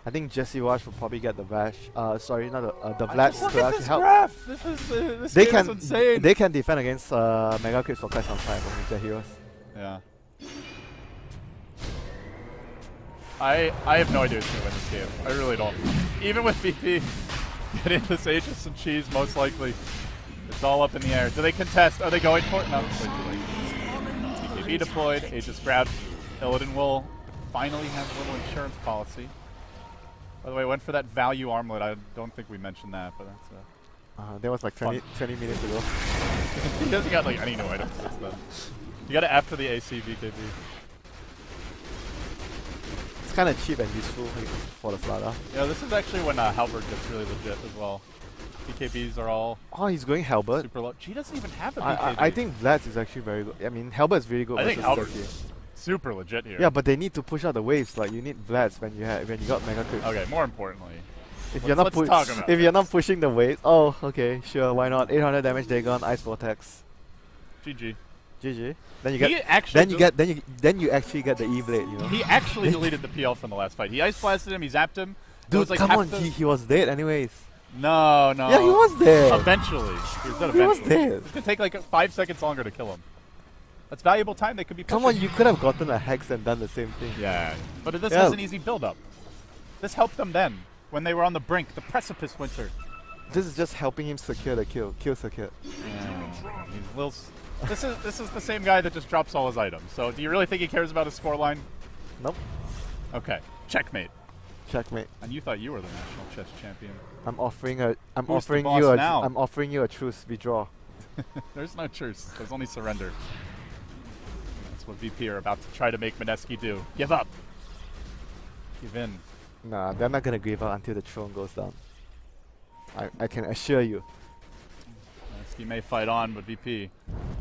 I think Jesse Wash will probably get the Vash. Sorry, not the Look Vlads at to actually this help. graph. This They game can is insane. they can defend against Mega Creeps for quite some time with their heroes. Yeah. I have no idea who's gonna win this game. I really don't. Even with VP getting this Aegis and Cheese, most likely, it's all up in the air. Do they contest? Are they going for it? No. Way too late. BKB deployed. Aegis grabbed. Illidan will finally have a little insurance policy. By the way, went for that value armlet. I don't think we mentioned that, but that's That was like 20 minutes ago. he hasn't got like any new items since then. You got it after the AC BKB. It's kind of cheap and useful for the Flada. Yeah, this is actually when Halberd gets really legit as well. BKBs are all Oh, he's going Halberd. super low. She doesn't even have a BKB. I think Vlad's is actually very good. I mean, Halberd is really good. I think versus Halberd's Turkey. super legit here. Yeah, but they need to push out the waves. Like you need Vlad's when you got Mega Creeps. Okay, more importantly, If let's talk about you're not this. pushing the waves, oh okay, sure, why not? 800 damage Dagon, Ice Vortex. GG. GG. Then you He get actually then you actually get the E blade, you know. he actually deleted the PL from the last fight. He ice blasted him. He zapped him. It Dude, was like come half on, the- he was dead anyways. No. Yeah, he was dead. Eventually, he was dead He was eventually. dead. It's gonna take like 5 seconds longer to kill him. That's valuable time. They could be. Come on, pushing. you could have gotten a hex and done the same thing. Yeah, but this Yeah. has an easy build-up. This helped them then when they were on the brink, the precipice winter. This is just helping him secure the kill secured. This is the same guy that just drops all his items. So do you really think he cares about his scoreline? Nope. Okay, checkmate. Checkmate. And you thought you were the national chess champion. I'm offering Who's the boss now? I'm offering you a truce. Withdraw. There's no truce. There's only surrender. That's what VP are about to try to make Mineski do. Give up. Give in. Nah, they're not gonna give up until the throne goes down. I can assure you. Mineski may fight on, but VP.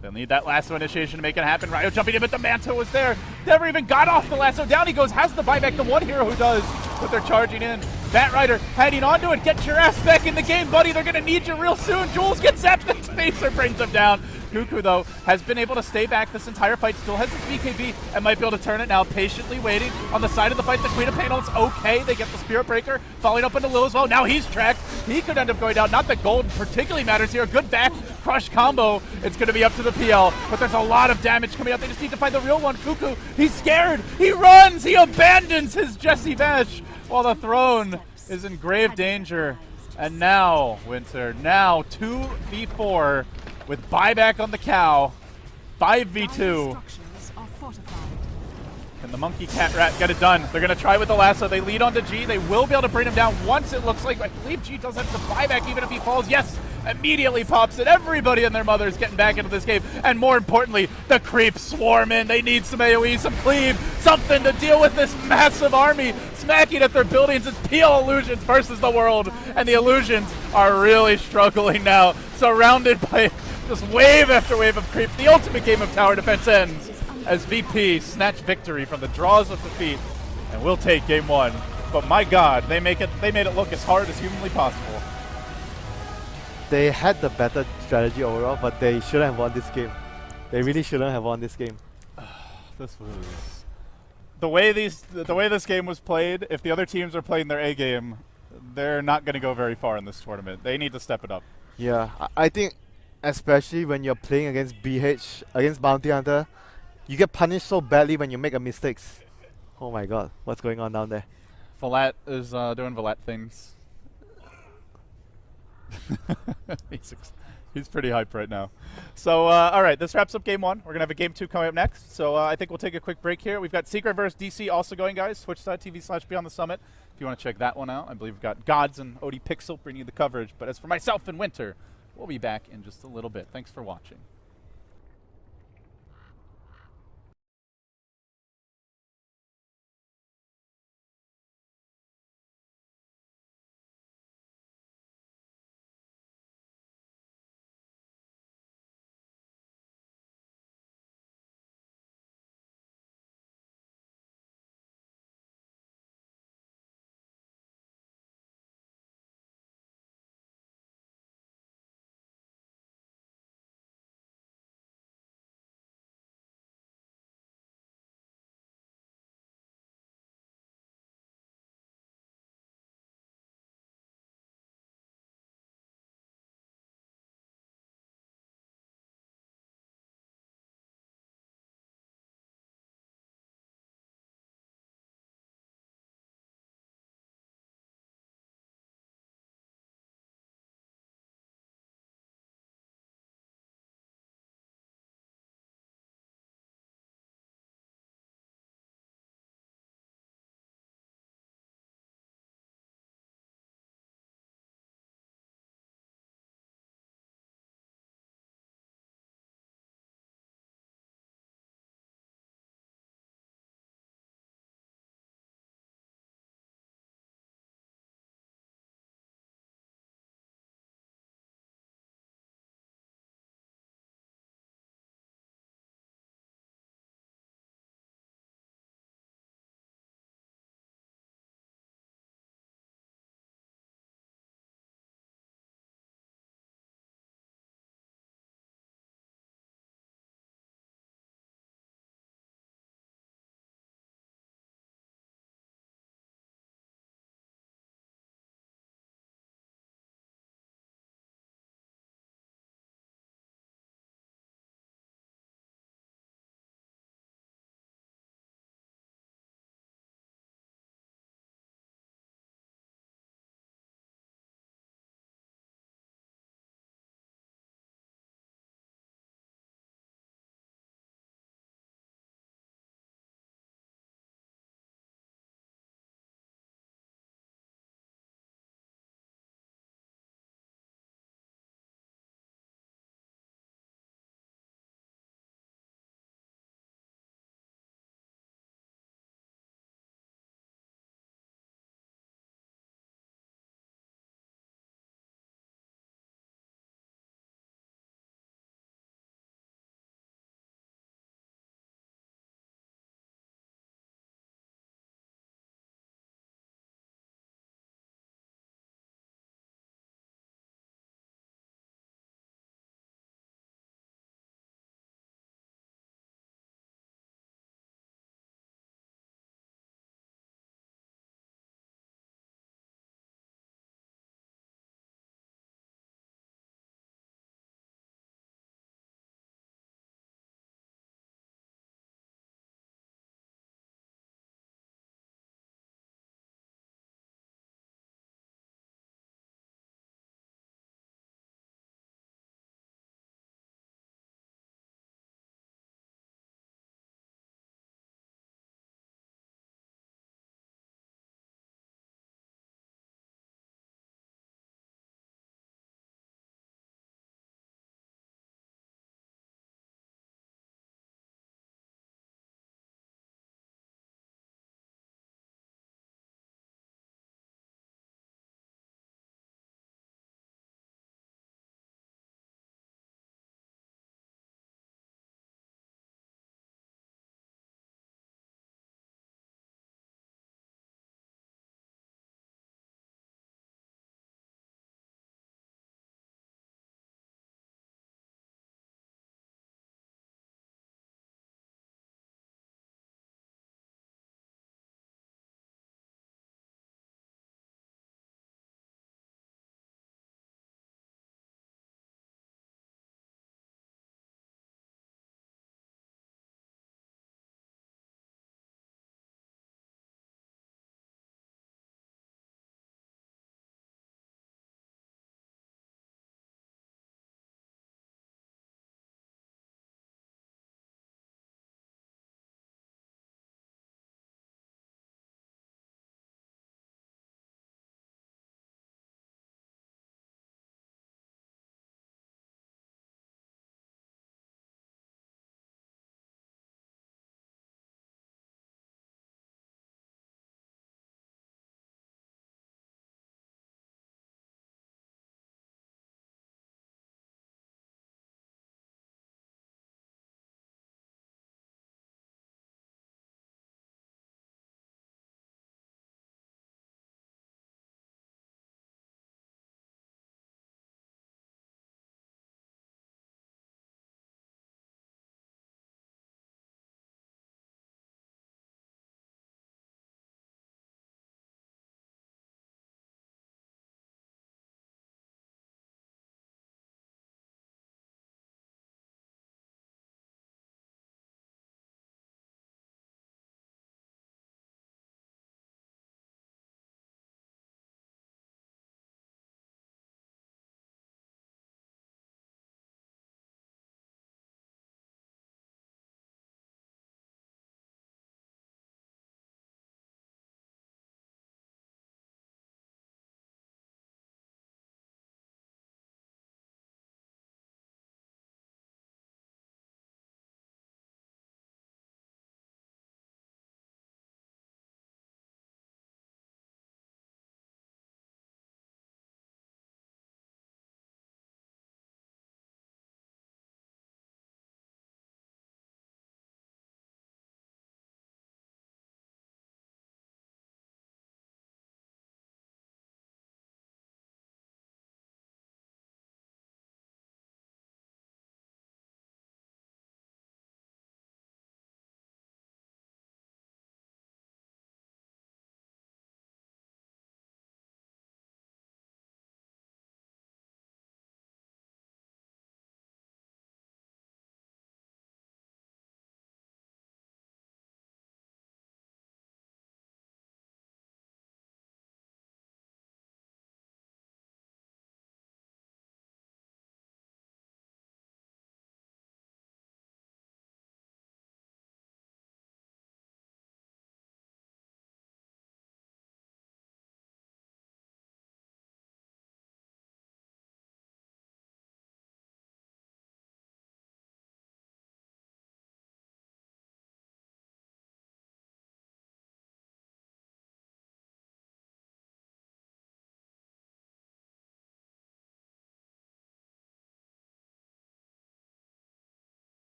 They'll need that lasso initiation to make it happen. Ryo jumping in, but the Manta was there. Never even got off the lasso. Down he goes, has the buyback. The one hero who does, but they're charging in. Batrider heading onto it. Get your ass back in the game, buddy. They're going to need you real soon. Jules gets zapped. The Spacer brings him down. Cuckoo, though, has been able to stay back this entire fight. Still has his BKB and might be able to turn it now. Patiently waiting on the side of the fight. The Queen of Pain holds okay. They get the Spirit Breaker. Falling up into Lil as well. Now he's tracked. He could end up going down. Not that gold particularly matters here. Good back crush combo. It's going to be up to the PL, but there's a lot of damage coming out. They just need to find the real one. Cuckoo, he's scared. He runs. He abandons his Jesse Vash while the throne is in grave danger. And now, Winter, now 2v4 with buyback on the cow. 5v2. Structures are fortified. Can the monkey cat rat get it done? They're going to try with the lasso. They lead onto G. They will be able to bring him down once it looks like. I believe G does have the buyback even if he falls. Yes, immediately pops it. Everybody and their mother is getting back into this game. And more importantly, the creeps swarm in. They need some AoE, some cleave, something to deal with this massive army smacking at their buildings. It's PL Illusions versus the world. And the Illusions are really struggling now. Surrounded by just wave after wave of creeps. The ultimate game of tower defense ends as VP snatch victory from the draws of defeat, and we'll take game one. But my God, they made it look as hard as humanly possible. They had the better strategy overall, but they shouldn't have won this game. They really shouldn't have won this game. This was the way this game was played. If the other teams are playing their A game, they're not going to go very far in this tournament. They need to step it up. Yeah, I think especially when you're playing against BH, against Bounty Hunter, you get punished so badly when you make a mistakes. Oh my God, what's going on down there? Valat is doing Valat things. He's pretty hyped right now. So, all right, this wraps up game one. We're going to have a game two coming up next. So I think we'll take a quick break here. We've got Secret vs. DC also going, guys. Twitch.tv/Beyond the Summit. If you want to check that one out, I believe we've got Gods and OD Pixel bringing you the coverage. But as for myself and Winter, we'll be back in just a little bit. Thanks for watching.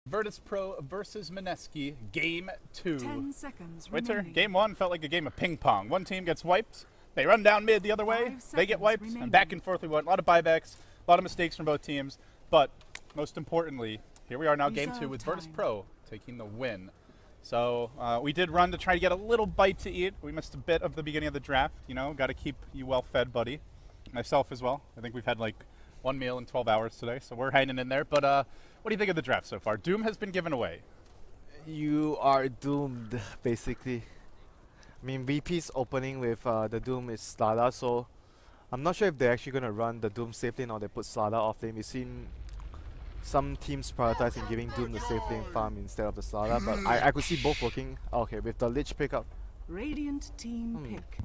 Virtus.pro versus Mineski, game 2. 10 seconds Winter, remaining. game 1 felt like a game of ping pong. One team gets wiped, they run down mid the other way, 5 they get seconds wiped, remaining. and back and forth we went. A lot of buybacks, a lot of mistakes from both teams, but most importantly, here we are now, game 2 Reserve with time. Virtus.pro taking the win. So we did run to try to get a little bite to eat. We missed a bit of the beginning of the draft, you know, got to keep you well fed, buddy. Myself as well. I think we've had like one meal in 12 hours today, so we're hanging in there. But what do you think of the draft so far? Doom has been given away. You are doomed, basically. I mean, VP's opening with the Doom is Slada, so I'm not sure if they're actually going to run the Doom safe lane or they put Slada off lane. We've seen some teams prioritizing giving Doom the safe lane farm instead of the Slada, but I could see both working. Okay, with the Lich pickup. Radiant team pick.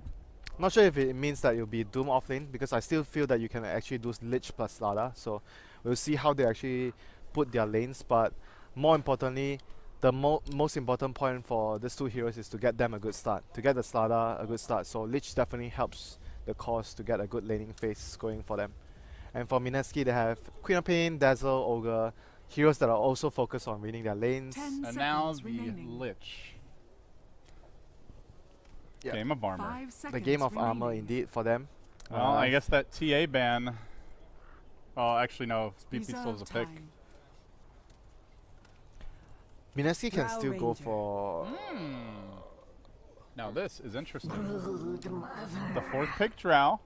Not sure if it means that it'll be Doom off lane, because I still feel that you can actually do Lich plus Slada, so we'll see how they actually put their lanes, but more importantly, the most important point for these two heroes is to get them a good start, to get the Slada a good start, so Lich definitely helps the cause to get a good laning phase going for them. And for Mineski, they have Queen of Pain, Dazzle, Ogre, heroes that are also focused on winning their lanes. 10 And now seconds the remaining. Lich. Yeah. Game of armor. 5 seconds The game of armor remaining. indeed for them. Well, I guess that TA ban. Oh, actually, no. BP still has a Reserve pick. time. Mineski can Drow still go Ranger. for... Now this is interesting. The 4th pick, Drow.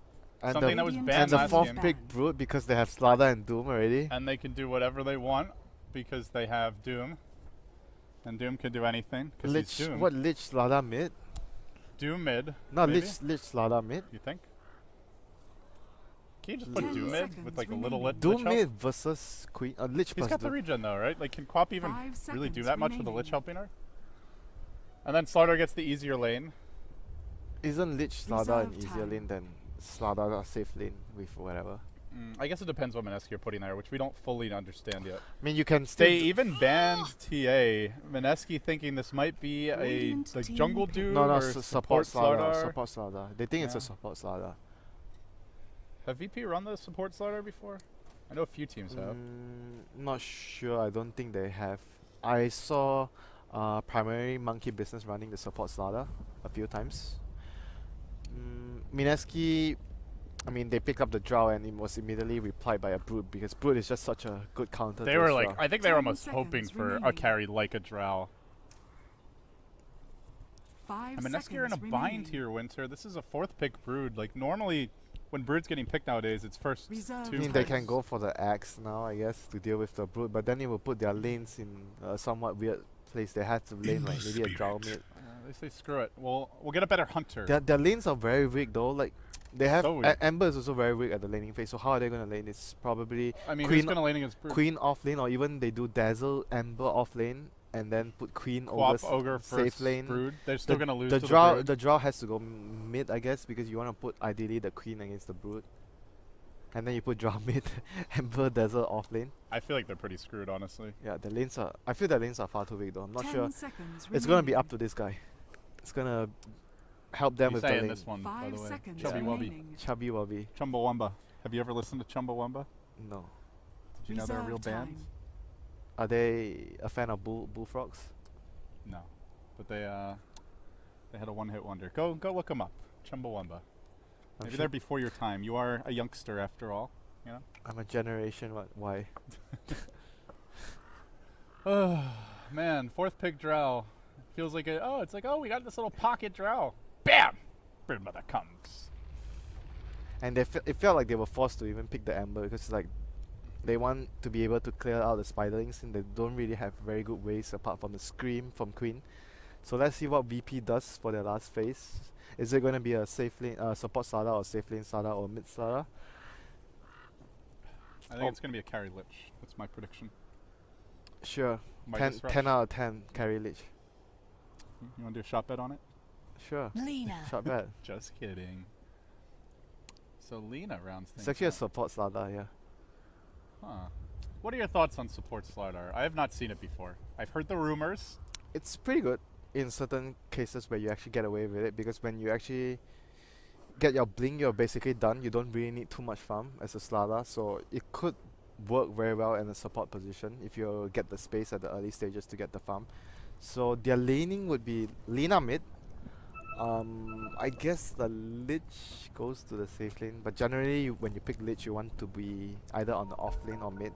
And Something the, that was and banned the last 4th game. pick Brood, because they have Slada and Doom already. And they can do whatever they want because they have Doom. And Doom can do anything because Lich, he's Doom. what, Lich Slada mid? Doom mid. No, maybe? Lich Slada mid. You think? Can you just put 10 Doom mid with seconds like a little remaining. Lich Doom help? mid versus Queen. Lich He's plus got the Doom. regen though, right? Like, can Quap even 5 really do seconds that much with the remaining. Lich helping her? And then Slaughter gets the easier lane. Isn't Lich Slada an Reserve easier time. lane than Slada a safe lane with whatever? I guess it depends what Mineski are putting there, which we don't fully understand yet. I mean, you can still... They even banned TA. Mineski thinking this might be a Radiant like team jungle pick. dude no, or support support Slada. Slardar. Support Slada. They think it's Yeah. a support Slada. Have VP run the support Slardar before? I know a few teams have. Not sure. I don't think they have. I saw primary Monkey Business running the support Slada a few times. Mineski, I mean, they picked up the Drow and it was immediately replied by a Brood, because Brood is just such a good counter. They to were his like, Drow. I think they were 10 almost hoping seconds for a remaining. carry like a Drow. 5 And Mineski are in a seconds bind remaining. here, Winter. This is a 4th pick Brood. Like normally, when Brood's getting picked nowadays, it's first Reserve I 2 mean, they picks. can go for the axe now, I guess, to deal with the Brood, but then it will put their lanes in a somewhat weird place. They had to lane like maybe a Drow mid. They say screw it. We'll get a better hunter. Their lanes are very weak though. Like they have So weak. Ember is also very weak at the laning phase. So how are they gonna lane? It's probably I mean, Queen- who's gonna lane against Brood? Queen off lane, or even they do Dazzle Ember off lane and then put Queen over Quap Ogre safe versus lane. Brood. They're still gonna lose The to draw the Brood. the draw has to go mid, I guess, because you want to put ideally the Queen against the Brood. And then you put draw mid, Ember Dazzle off lane. I feel like they're pretty screwed, honestly. Yeah, the lanes are. I feel the lanes are far too weak though. I'm not 10 sure. seconds It's gonna be remaining. up to this guy. It's gonna help them He's with the saying lane. this one, by 5 the way. seconds Chubby Wubby. remaining. Chubby Wubby. Chumbawamba. Have you ever listened to Chumbawamba? No. Did you know they're a real Reserve band? time. Are they a fan of bullfrogs? No, but they had a one-hit wonder. Go look them up. Chumbawamba. I'm Maybe sure- they're before your time. You are a youngster after all. You know. I'm a generation. What? Why? Oh man, 4th pick Drow. Feels like it's like we got this little pocket Drow. Bam! Brood Mother comes. And it felt like they were forced to even pick the Ember, because like they want to be able to clear out the spiderlings, and they don't really have very good ways apart from the scream from Queen. So let's see what VP does for their last phase. Is it going to be a safe lane support Slada, or safe lane Slada, or mid Slada? I think it's gonna be a carry Lich. That's my prediction. Sure. Midas Rush. 10 out of 10 carry Lich. You want to do a shot bet on it? Sure. Lena. Shot bet. Just kidding. So Lena rounds things It's actually a out. support Slada, yeah. Huh. What are your thoughts on support Slardar? I have not seen it before. I've heard the rumors. It's pretty good in certain cases where you actually get away with it, because when you actually get your blink, you're basically done. You don't really need too much farm as a Slada, so it could work very well in a support position if you get the space at the early stages to get the farm. So their laning would be Lina mid. I guess the Lich goes to the safe lane, but generally when you pick Lich, you want to be either on the off lane or mid.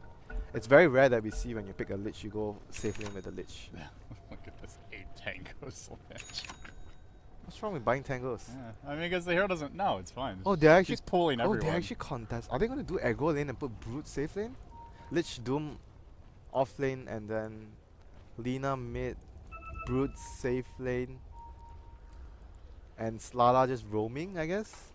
It's very rare that we see when you pick a Lich, you go safe lane with the Lich. Look at this 8 tangos Lich. What's wrong with buying tangos? Yeah. I mean, because the hero doesn't know, it's fine. Oh, they're actually He's pulling everyone. they actually contest. Are they going to do aggro lane and put Brute safe lane? Lich Doom off lane and then Lina mid, Brute safe lane, and Slala just roaming, I guess.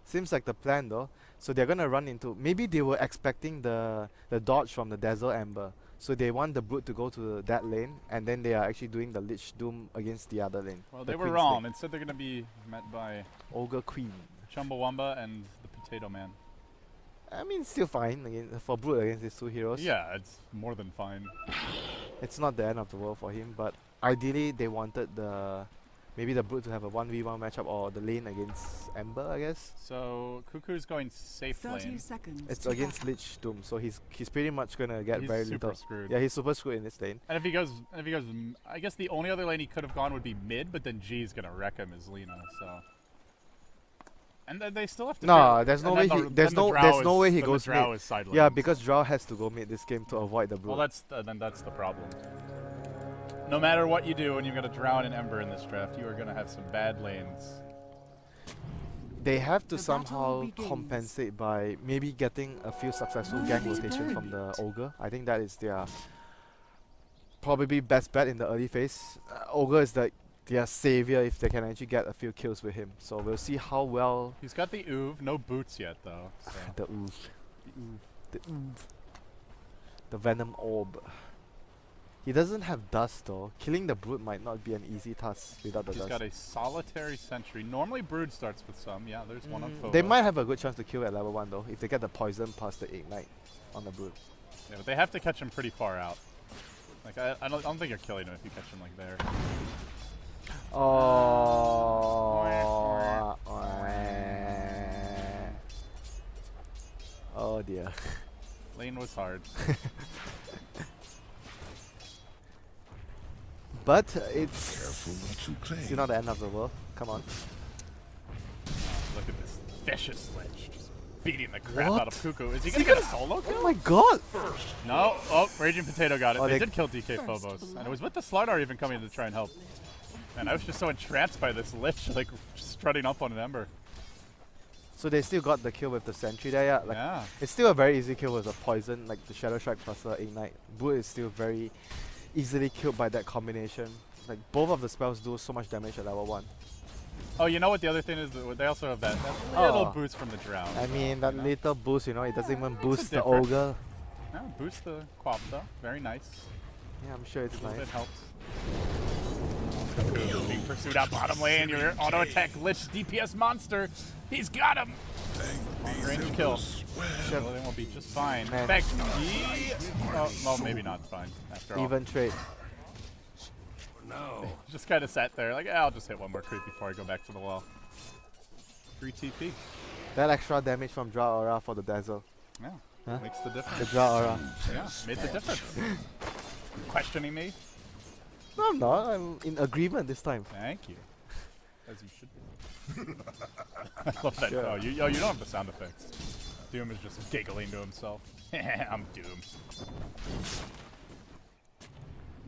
Seems like the plan though. So they're gonna run into, maybe they were expecting the dodge from the Dazzle Ember. So they want the Brute to go to that lane, and then they are actually doing the Lich Doom against the other lane. Well, the they were Queen's wrong. lane. Instead, they're going to be met by Ogre Queen. Chumbawamba and the Potato Man. I mean, still fine for Brute against these two heroes. Yeah, it's more than fine. It's not the end of the world for him, but ideally they wanted maybe the Brute to have a 1v1 matchup or the lane against Ember, I guess. So Cuckoo's going safe 30 lane. seconds. It's to against battle. Lich Doom, so he's pretty much gonna get He's very super little. screwed. Yeah, he's super screwed in this lane. And if he goes, I guess the only other lane he could have gone would be mid, but then G's gonna wreck him as Lina. So. And then they still have to. No, there's no way then he, the- there's then the no Drow there's no is- way he then goes the Drow mid. is side Yeah, lanes. because Drow has to go mid this game to avoid the Brute. Well, then that's the problem. No matter what you do, when you've got a Drow and an Ember in this draft, you are gonna have some bad lanes. They have to The somehow battle begins. compensate by maybe getting a few successful gang Will they rotations from burn the it? Ogre. I think that is their probably best bet in the early phase. Ogre is like their savior if they can actually get a few kills with him. So we'll see how well He's got the Oov, no boots yet though. So. the the Venom Orb. He doesn't have dust though. Killing the Brute might not be an easy task without the He's dust. got a solitary sentry. Normally Brood starts with some. Yeah, there's one on Phobos. They might have a good chance to kill at level 1 though, if they get the poison past the Ignite on the Brute. Yeah, but they have to catch him pretty far out. Like I don't think you're killing him if you catch him like there. Oh, oh dear. Lane was hard. But it's Careful what you claim. still not the end of the world. Come on. Look at this vicious Lich just beating the crap What? out of Cuckoo. Is he gonna get a solo kill? Oh my god! No. Oh, Raging Potato got it. Oh, they they- did kill DK Phobos, and it was with the Slardar even coming to try and help. And I was just so entranced by this Lich, like strutting up on an Ember. So they still got the kill with the sentry there, yeah. Like Yeah. it's still a very easy kill with the poison, like the Shadow Strike plus the Ignite. Brute is still very easily killed by that combination. Like both of the spells do so much damage at level 1. Oh, you know what the other thing is? That they also have that little Oh. boost from the Drow. I mean that know? little boost, you know, it doesn't even makes a boost the difference. Ogre. Yeah, boost the Quapta. Very nice. Yeah, I'm sure it's A little nice. bit helps. Cuckoo being pursued out bottom lane. Your auto attack Lich DPS monster. He's got him. Long range kill. Chef, Well, they will be just fine. Man. In fact, he. Oh, well, maybe not fine after all. even trade. No. Just kind of sat there, like, I'll just hit one more creep before I go back to the wall. Free TP. That extra damage from Draw Aura for the Dazzle. Yeah, Huh? makes the The difference. Draw Aura. Yeah, made the difference. Questioning me? No, I'm not. I'm in agreement this time. Thank you. As you should be. I love that. Sure. Oh, you don't have the sound effects. Doom is just giggling to himself. I'm doomed.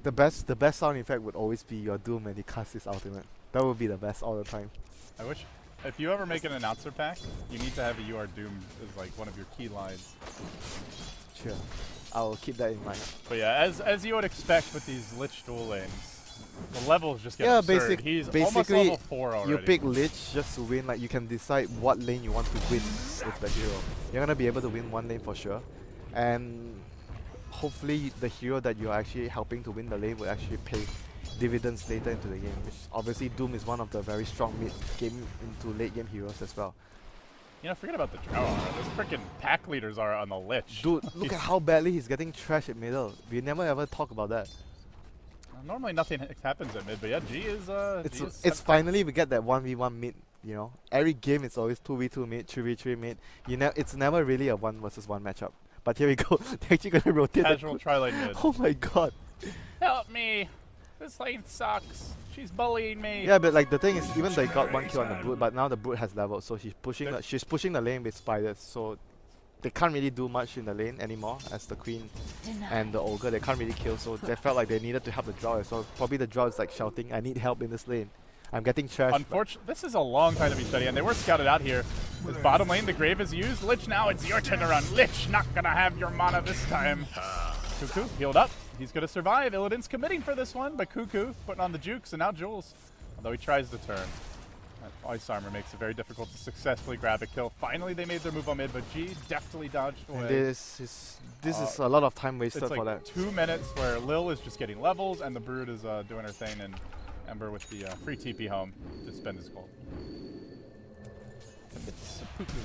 The best sound effect would always be your Doom when he casts his ultimate. That would be the best all the time. I wish, if you ever make an announcer pack, you need to have a "You are doomed" as like one of your key lines. Sure. I'll keep that in mind. But yeah, as you would expect with these Lich duel lanes, the levels just get Yeah, absurd. He's almost basically level 4 already. you pick Lich just to win. Like you can decide what lane you want to win with the hero. You're gonna be able to win one lane for sure, and hopefully the hero that you're actually helping to win the lane will actually pay dividends later into the game. Which obviously Doom is one of the very strong mid game into late game heroes as well. You know, forget about the Drow. Those freaking pack leaders are on the Lich. Dude, look at how badly he's getting trashed at middle. We never ever talk about that. Normally nothing happens at mid, but yeah, G is. G is It's finally we get that 1v1 mid You know, every game it's always 2v2 mid, 3v3 mid. It's never really a 1 versus 1 matchup. But here we go. They're actually gonna rotate. Casual tri-lane mid. Oh my god. Help me! This lane sucks. She's bullying me. Yeah, but like the thing is, even they got 1 kill on the brute, but now the brute has leveled, so she's pushing the lane with spiders. So they can't really do much in the lane anymore as the queen and the ogre. They can't really kill, so they felt like they needed to help the drow. So probably the drow is like shouting, "I need help in this lane. I'm getting trashed." Unfortunately, this is a long time to be studying, and they were scouted out here. This bottom lane, the grave is used. Lich, now it's your turn to run. Lich, not gonna have your mana this time. Cuckoo healed up. He's gonna survive. Illidan's committing for this one, but Cuckoo putting on the jukes, and now Jules, although he tries to turn. That ice armor makes it very difficult to successfully grab a kill. Finally, they made their move on mid, but G deftly dodged away. And this is a lot of time wasted It's like for that. 2 minutes where Lil is just getting levels, and the Brood is doing her thing, and Ember with the free TP home to spend his gold. It's a poo-poo.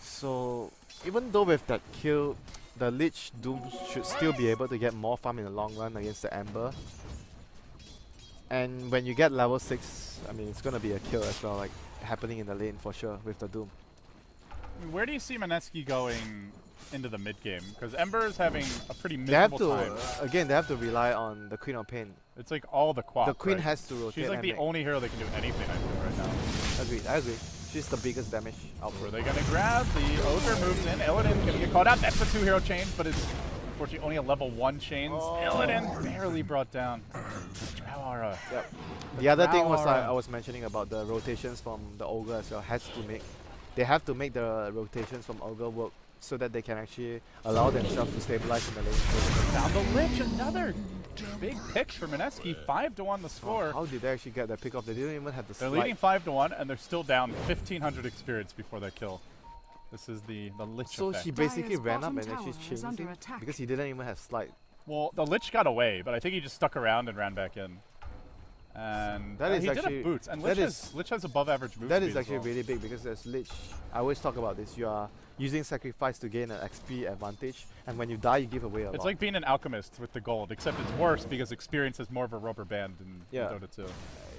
So even though with that kill, the Lich Doom should still be able to get more farm in the long run against the Ember. And when you get level 6, I mean it's gonna be a kill as well, like happening in the lane for sure with the Doom. Where do you see Mineski going into the mid game? Because Ember is having a pretty They have miserable to time. again. They have to rely on the Queen of Pain. It's like all the quap. The Queen right? has to rotate. She's like and the make- only hero that can do anything, I feel, right now. Agreed. I agree. She's the biggest damage Were output. they gonna grab? The Ogre moves in. Illidan's gonna get caught out. That's a 2-hero change, but it's unfortunately only a level 1 chains. Illidan barely brought down. Drow aura. Yep. The other thing was Drow I was mentioning about the rotations from the Ogre as well. They have to make the rotations from Ogre work so that they can actually allow themselves to stabilize in the lane. Found the Lich, another big pick for Mineski. 5-1 the score. How did they actually get that pick off? They didn't even have the They're slide. leading 5-1, and they're still down 1,500 experience before that kill. This is the Lich So effect. she basically Dire's ran up bottom and actually tower is changed under him attack. because he didn't even have slide. Well, the Lich got away, but I think he just stuck around and ran back in. And That is he did actually- have boots, and that Lich has above average move That speed is as actually well. really big because there's Lich. I always talk about this. You are using sacrifice to gain an XP advantage, and when you die, you give away a lot. It's like being an alchemist with the gold, except it's worse because experience is more of a rubber band in Yeah. Dota 2.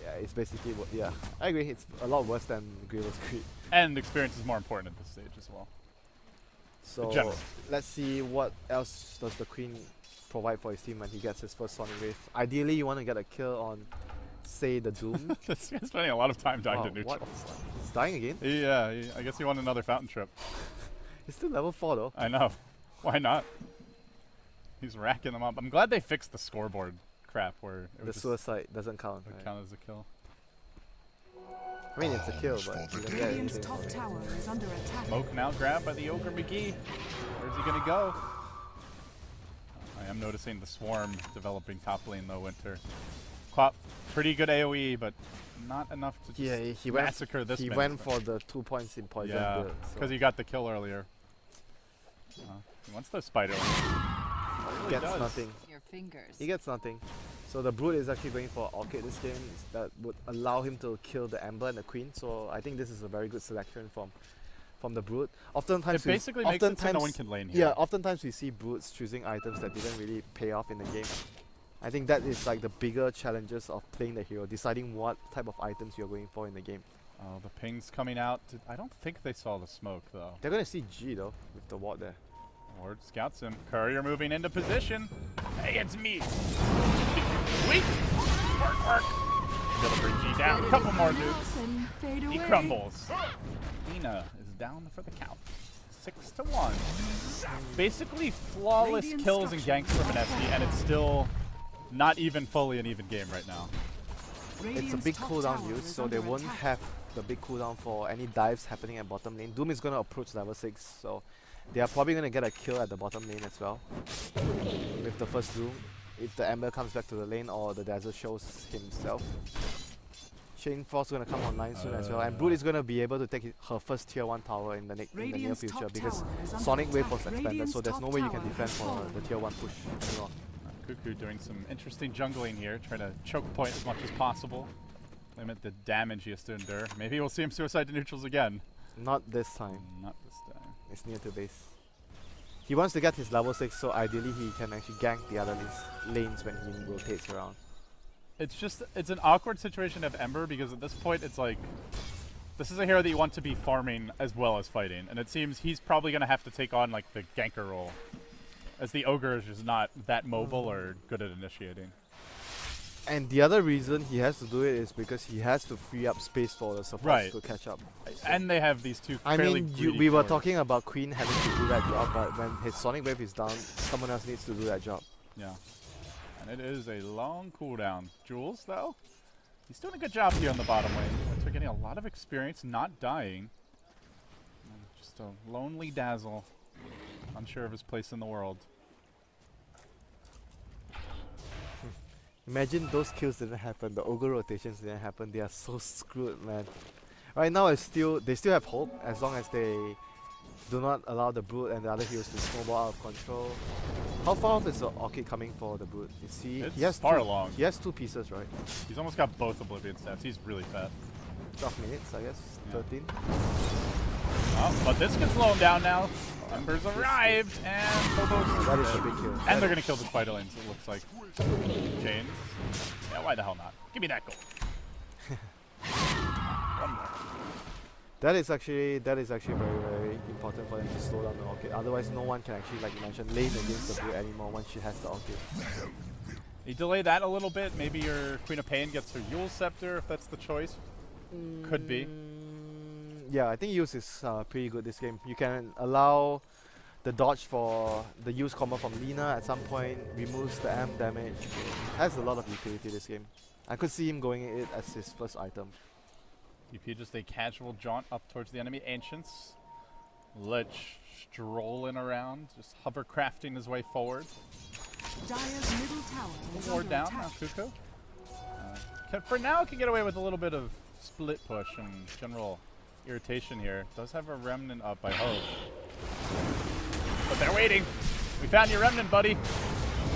Yeah, it's basically yeah. I agree. It's a lot worse than Grievous Creep. And experience is more important at this stage as well. So general. let's see what else does the Queen provide for his team when he gets his first Sonic Wave. Ideally, you want to get a kill on, say, the Doom. This guy's spending a lot of time dying to Wow, neutrals. what? He's dying again. Yeah, I guess he won another fountain trip. He's still level 4 though. I know. Why not? He's racking them up. I'm glad they fixed the scoreboard crap where it The would just suicide doesn't count. would Right? count as a kill. I mean, it's a kill, but you don't get Radiant's anything. top tower is under attack. Smoke now grabbed by the Ogre McGee. Where's he gonna go? I am noticing the swarm developing top lane though, Winter. Quap, pretty good AoE, but not enough to just Yeah, he went. massacre this He minion. went for the 2 points in poison. Yeah, build, so because he got the kill earlier. He wants the spider. he gets nothing. Your fingers. He gets nothing. So the Brood is actually going for Orchid this game. That would allow him to kill the Ember and the Queen. So I think this is a very good selection from the Brood. Oftentimes, It basically makes it so no one oftentimes- can lane here. yeah, oftentimes we see Broods choosing items that didn't really pay off in the game. I think that is like the bigger challenges of playing the hero, deciding what type of items you're going for in the game. Oh, the ping's coming out. I don't think they saw the smoke though. They're gonna see G though with the ward there. Ward scouts him. Courier moving into position. Hey, it's me. Weak. Work. Gonna bring G down. Couple more nukes. He crumbles. Dina is down for the count. 6-1. Basically flawless Radiant kills and ganks structures for Mineski, and it's still not even fully an even game right now. It's a Radiant's big top cooldown tower use, is so they under won't attack. have the big cooldown for any dives happening at bottom lane. Doom is gonna approach level 6, so they are probably gonna get a kill at the bottom lane as well. With the first Doom, if the Ember comes back to the lane or the Dazzle shows himself. Chain Force gonna come online soon as well, and Brood is gonna be able to take her first tier 1 tower in the near Radiant's future top because tower is under Sonic Wave attack. was expanded, Radiant's so there's no top way you can tower defend has for fallen. the tier 1 push anymore. Cuckoo doing some interesting jungling here, trying to choke point as much as possible. Limit the damage he has to endure. Maybe we'll see him suicide to neutrals again. Not this time. Not this time. It's near to base. He wants to get his level 6, so ideally he can actually gank the other lanes when he rotates around. it's an awkward situation to have Ember, because at this point it's like, this is a hero that you want to be farming as well as fighting, and it seems he's probably going to have to take on like the ganker role, as the Ogre is just not that mobile or good at initiating. And the other reason he has to do it is because he has to free up space for the supports to catch up. And they have these two I fairly mean, greedy we were cores. talking about Queen having to do that job, but when his Sonic Wave is down, someone else needs to do that job. Yeah. And it is a long cooldown. Jules, though, he's doing a good job here on the bottom lane. Winter getting a lot of experience, not dying. And just a lonely Dazzle, unsure of his place in the world. Imagine those kills didn't happen, the Ogre rotations didn't happen, they are so screwed, man. Right now, they still have hope, as long as they do not allow the Brood and the other heroes to snowball out of control. How far off is the Orchid coming for the Brood? You see, It's he has far two, along. He has 2 pieces, right? He's almost got both Oblivion stats. He's really fat. 12 minutes, I guess, Yeah. 13. Oh, but this can slow him down now. Ember's arrived, and Phobos. That is a big kill. And they're going to kill the Spider Lanes, it looks like. Chains. Yeah, why the hell not? Give me that goal. One more. That is actually very, very important for them to slow down the Orchid. Otherwise, no one can actually, like you mentioned, lane against the Brood anymore once she has the Orchid. You delay that a little bit. Maybe your Queen of Pain gets her Yule Scepter, if that's the choice. Could be. Yeah, I think use is pretty good this game. You can allow the dodge for the use combo from Lina at some point, removes the amp damage. Has a lot of utility this game. I could see him going it as his first item. DP just a casual jaunt up towards the enemy Ancients. Lich strolling around, just hovercrafting his way forward. Dire's middle tower is Ward under down attack. now, Kuko. For now, can get away with a little bit of split push and general irritation here. Does have a Remnant up, I hope. But they're waiting. We found your Remnant, buddy.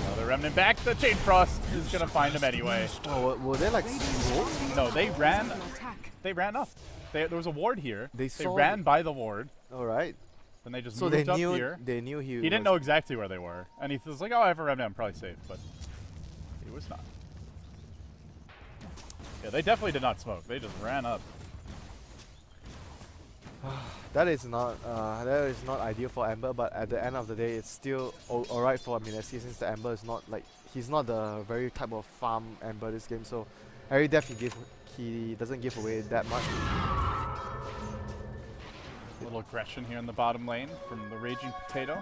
Another Remnant back. The Chain Frost is going to find him anyway. Oh, were they like slow? No, they ran. Under attack. They ran up. There was a ward here. They saw ran by the ward. Alright. Then they just So moved they up knew here. they knew he He didn't was- know exactly where they were. And he was like, oh, I have a Remnant. I'm probably safe. But he was not. Yeah, they definitely did not smoke. They just ran up. That is not ideal for Ember, but at the end of the day, it's still alright for Mineski, since the Ember is not like, he's not the very type of farm Ember this game. So every death he doesn't give away that much. A little aggression here in the bottom lane from the Raging Potato.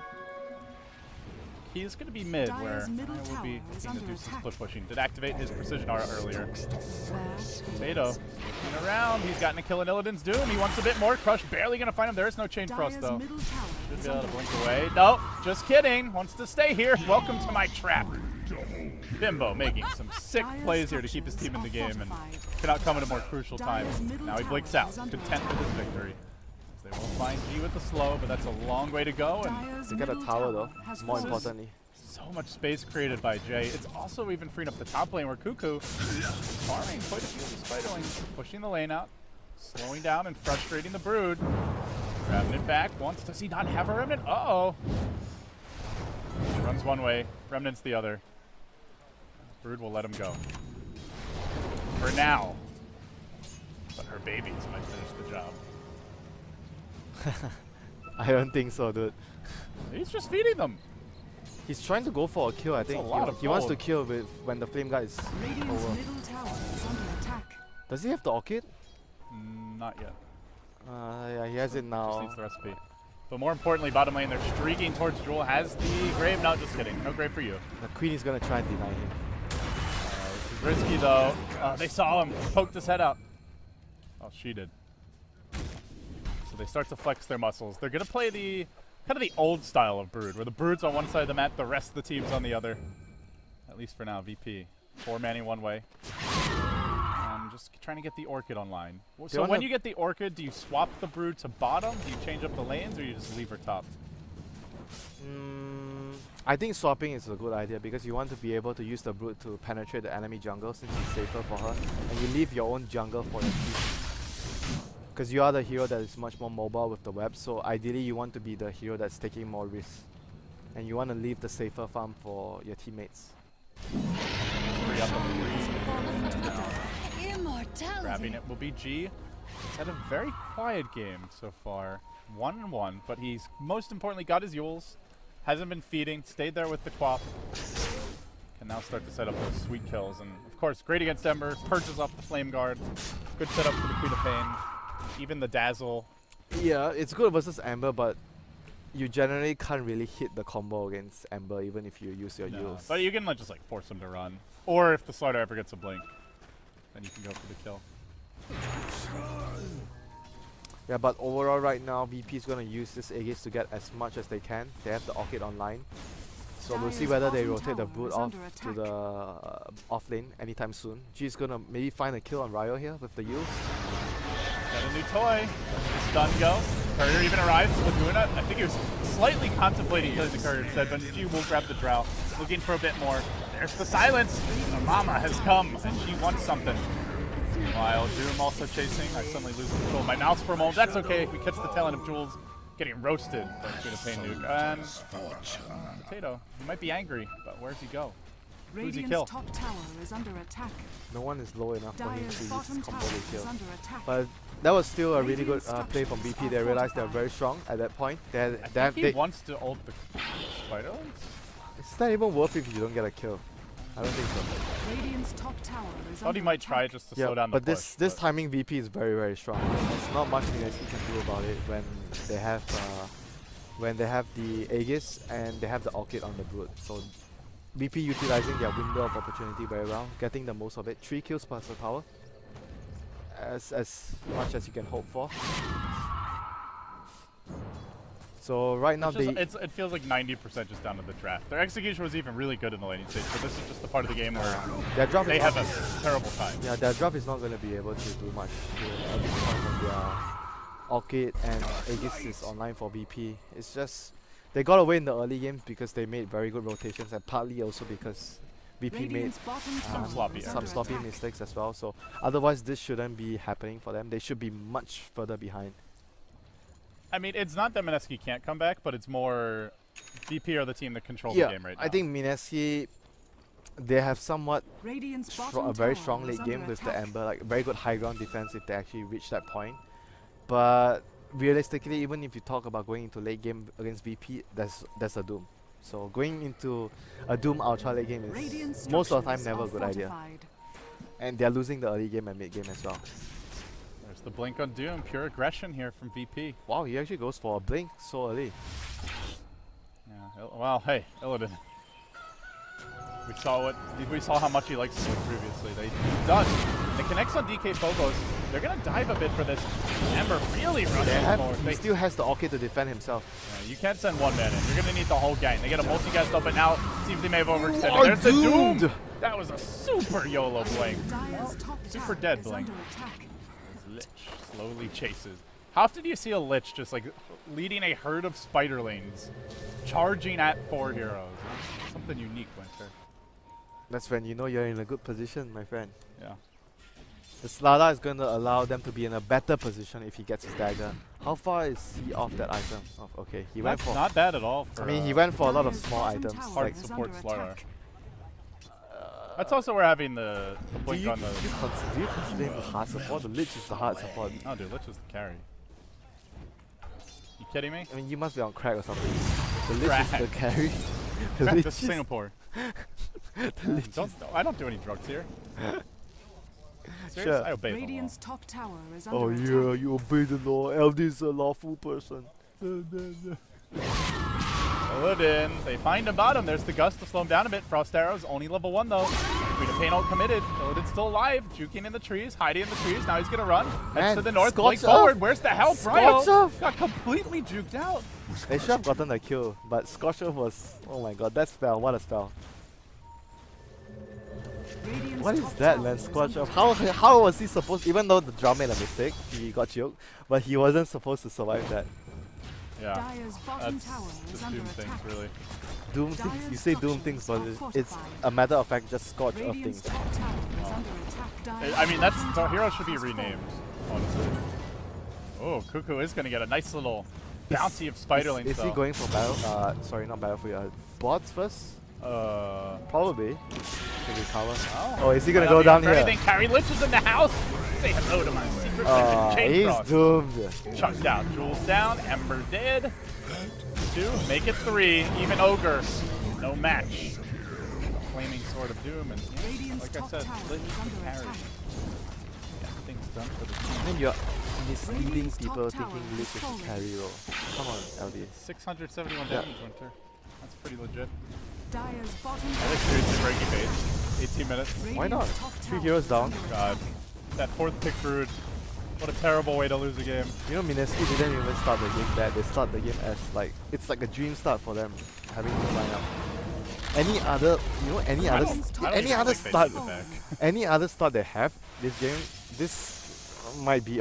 He's going to be mid, where Dire's middle I will be tower is looking to under do some attack. split pushing. Did activate his precision aura earlier. There Potato looking around. He's gotten a kill in Illidan's Doom. He wants a bit more. Crush barely going to find him. There is no Chain Frost, Dire's though. middle tower Should is be able to under blink attack. away. Nope, just kidding. Wants to stay here. Welcome to my trap. Bimbo making some sick Dire's plays here to keep his team in the structures game, and are fortified. cannot come at a more crucial time. Dire's middle Now he tower blinks out, is under content with his victory. They will find G with the slow, but that's a long way to go, and Dire's They get a middle tower though, has more fallen. importantly. so much space created by Jay. It's also even freeing up the top lane where Cuckoo is farming quite a few of the Spider Lanes, pushing the lane out, slowing down and frustrating the Brood. Grabbing it back once. Does he not have a Remnant? Uh-oh. He runs one way, Remnant's the other. Brood will let him go. For now. But her babies might finish the job. I don't think so, dude. He's just feeding them. He's trying to go for a kill, I think. a lot of He wants to gold. kill with when the flame guy is Radiant's over. middle tower is under attack. Does he have the orchid? Not yet. Yeah, he has it Just now. needs the recipe. But more importantly, bottom lane, they're streaking towards Jewel. Has the grave. No, just kidding. No grave for you. The queen is gonna try and deny him. This is risky, though. They saw him. Poked his head out. Oh, she did. So they start to flex their muscles. They're going to play the kind of the old style of Brood, where the Brood's on one side of the map, the rest of the team's on the other. At least for now, VP. 4 manning one way. And just trying to get the Orchid online. So when wanna- you get the Orchid, do you swap the Brood to bottom? Do you change up the lanes, or you just leave her top? I think swapping is a good idea because you want to be able to use the Brood to penetrate the enemy jungle since it's safer for her, and you leave your own jungle for your team. Because you are the hero that is much more mobile with the web, so ideally you want to be the hero that's taking more risks. And you want to leave the safer farm for your teammates. free up a free. Immortality. Grabbing it will be G. He's had a very quiet game so far. 1-1, but he's most importantly got his Yules. Hasn't been feeding, stayed there with the Quap. Can now start to set up those sweet kills. And of course, great against Ember, purges off the Flame Guard. Good setup for the Queen of Pain. Even the Dazzle. Yeah, it's good versus Ember, but you generally can't really hit the combo against Ember even if you use your Yules. But you can just like force him to run. Or if the Slider ever gets a blink, then you can go for the kill. Yeah, but overall right now, VP is going to use this Aegis to get as much as they can. They have the Orchid online. So we'll see whether they rotate the Brood off to the off lane anytime soon. G's going to maybe find a kill on Ryo here with the Yules. Got a new toy. Stun go. Courier even arrives. Laguna, I think he was slightly contemplating killing the Courier instead, but G will grab the Drow. Looking for a bit more. There's the silence. Our mama has come, and she wants something. While Doom also chasing, I suddenly lose control of my mouse for a moment. That's okay. We catch the tail end of Jules getting roasted by Queen of Pain Nuke. And Potato, he might be angry, but where's he go? Who's he kill? Top tower is under attack. No one is low enough for him to Dire's use bottom his tower combo to is kill. under attack. But that was still a really good Radiant play from structures BP. are They realized they're fortified. very strong at that point. I think he wants to ult the Spider Lens? It's not even worth it if you don't get a kill. I don't think so. Radiant's top tower is Thought he under might try attack. just to slow down the but push. this timing VP is very, very strong. There's not much Mineski can do about it when they have the Aegis and they have the Orchid on the Brood. So VP utilizing their window of opportunity very well, getting the most of it. 3 kills per tower. As much as you can hope for. So right now it feels like 90% just down to the draft. Their execution was even really good in the laning stage, but this is just the part of the game where their draft they is have not, a terrible time. yeah, their draft is not going to be able to do much at this point when their Orchid and Aegis is online for VP. It's just they got away in the early games because they made very good rotations, and partly also because VP made Radiant's bottom tower sloppy is errors. some under sloppy attack. mistakes as well. So otherwise, this shouldn't be happening for them. They should be much further behind. I mean, it's not that Mineski can't come back, but it's more VP are the team that control the game right now. I think Mineski, they have somewhat Radiant's bottom a very tower strong is late game under with the attack. Ember, like very good high ground defense if they actually reach that point. But realistically, even if you talk about going into late game against VP, that's a Doom. So going into a Doom ultra late game is Radiant most of the time structures never a are good idea. fortified. And they're losing the early game and mid game as well. There's the blink on Doom, pure aggression here from VP. Wow, he actually goes for a blink so early. Yeah, well, hey, Illidan. We saw how much he likes to blink previously. He does. And it connects on DK Phobos. They're gonna dive a bit for this. Ember really running forward. He still has the Orchid to defend himself. Yeah, you can't send one man in. You're gonna need the whole gang. They get a multi-cast up, but now seems they may have overextended. Oh, There's the doomed! Doom! That was a super YOLO blink. Dire's top Super tower dead is blink. under attack. Lich slowly chases. How often do you see a Lich just like leading a herd of spiderlings, charging at 4 heroes? Something unique, Winter. That's when you know you're in a good position, my friend. Yeah. The Slada is going to allow them to be in a better position if he gets his dagger. How far is he off that item? Oh, okay, he went That's for. not bad at all. For, I mean, he went for a lot of Dire's small bottom items. tower hard Like, is support under Slider. attack. That's also where having the do blink you, on the. do you consider him the hard support? The Lich is the hard support. Oh, dude, Lich is the carry. You kidding me? I mean, you must be on crack or something. The Lich Crack. is the carry. The Back Lich to is- Singapore. the Lich is- I don't do any drugs here. Serious? Sure. I obey the law. Radiant's top tower is under Oh attack. yeah, you obey the law. LD is a lawful person. Illidan, they find him bottom. There's the gust to slow him down a bit. Frost Arrows, only level 1 though. Queen of Pain ult committed. Illidan's still alive, juking in the trees, hiding in the trees. Now he's gonna run. Heads Man, to the north, Scorch blink off. forward. Where's the help? Scorch Ryo off. got completely juked out. They should have gotten the kill, but Scorcher was. Oh my god, that spell! What a spell! Radiant's What is top that, tower man? is Scorch under off. attack. How was he supposed? Even though the drum made a mistake, he got choked, but he wasn't supposed to survive that. Yeah, Dire's bottom that's tower is just under Doom attack. things, really. Doom things. You say Doom things, but it's a matter of fact just Scorch of Radiant's things. top tower is under attack. Dire's I mean, that's bottom the tower hero should be has renamed, fallen. honestly. Oh, Cuckoo is gonna get a nice little bounty of spiderlings. Is he though. going for battle? Sorry, not battlefield. Bots first. Probably. To recover. Oh, Oh, is he gonna go down here? Anything? Carrie Lynch is in the house. Say hello to my secret mission, Chain He's Frost. doomed. Chucked out. Jules down. Ember dead. 2. Make it 3. Even Ogre. No match. Flaming Sword of Doom. And yeah, Radiant's like I top said, tower Lynch is under carry. attack. Yeah, things done for the I team. mean, you're misleading Radiant's people top tower thinking Lich is is a falling. carry role. Come on, LD. 671 Yeah. damage, Winter. That's pretty legit. Dire's bottom I tower think seriously breaking base. 18 minutes. Why not? Radiant's top 3 tower heroes is down. under God. That 4th pick brood. What a terrible way to lose a game. You know, Mineski didn't even start the game bad. They start the game as like, it's like a dream start for them, having this lineup. Any other, you know, any I other, don't any even other think they start, should go back. any other start they have this game, this might be,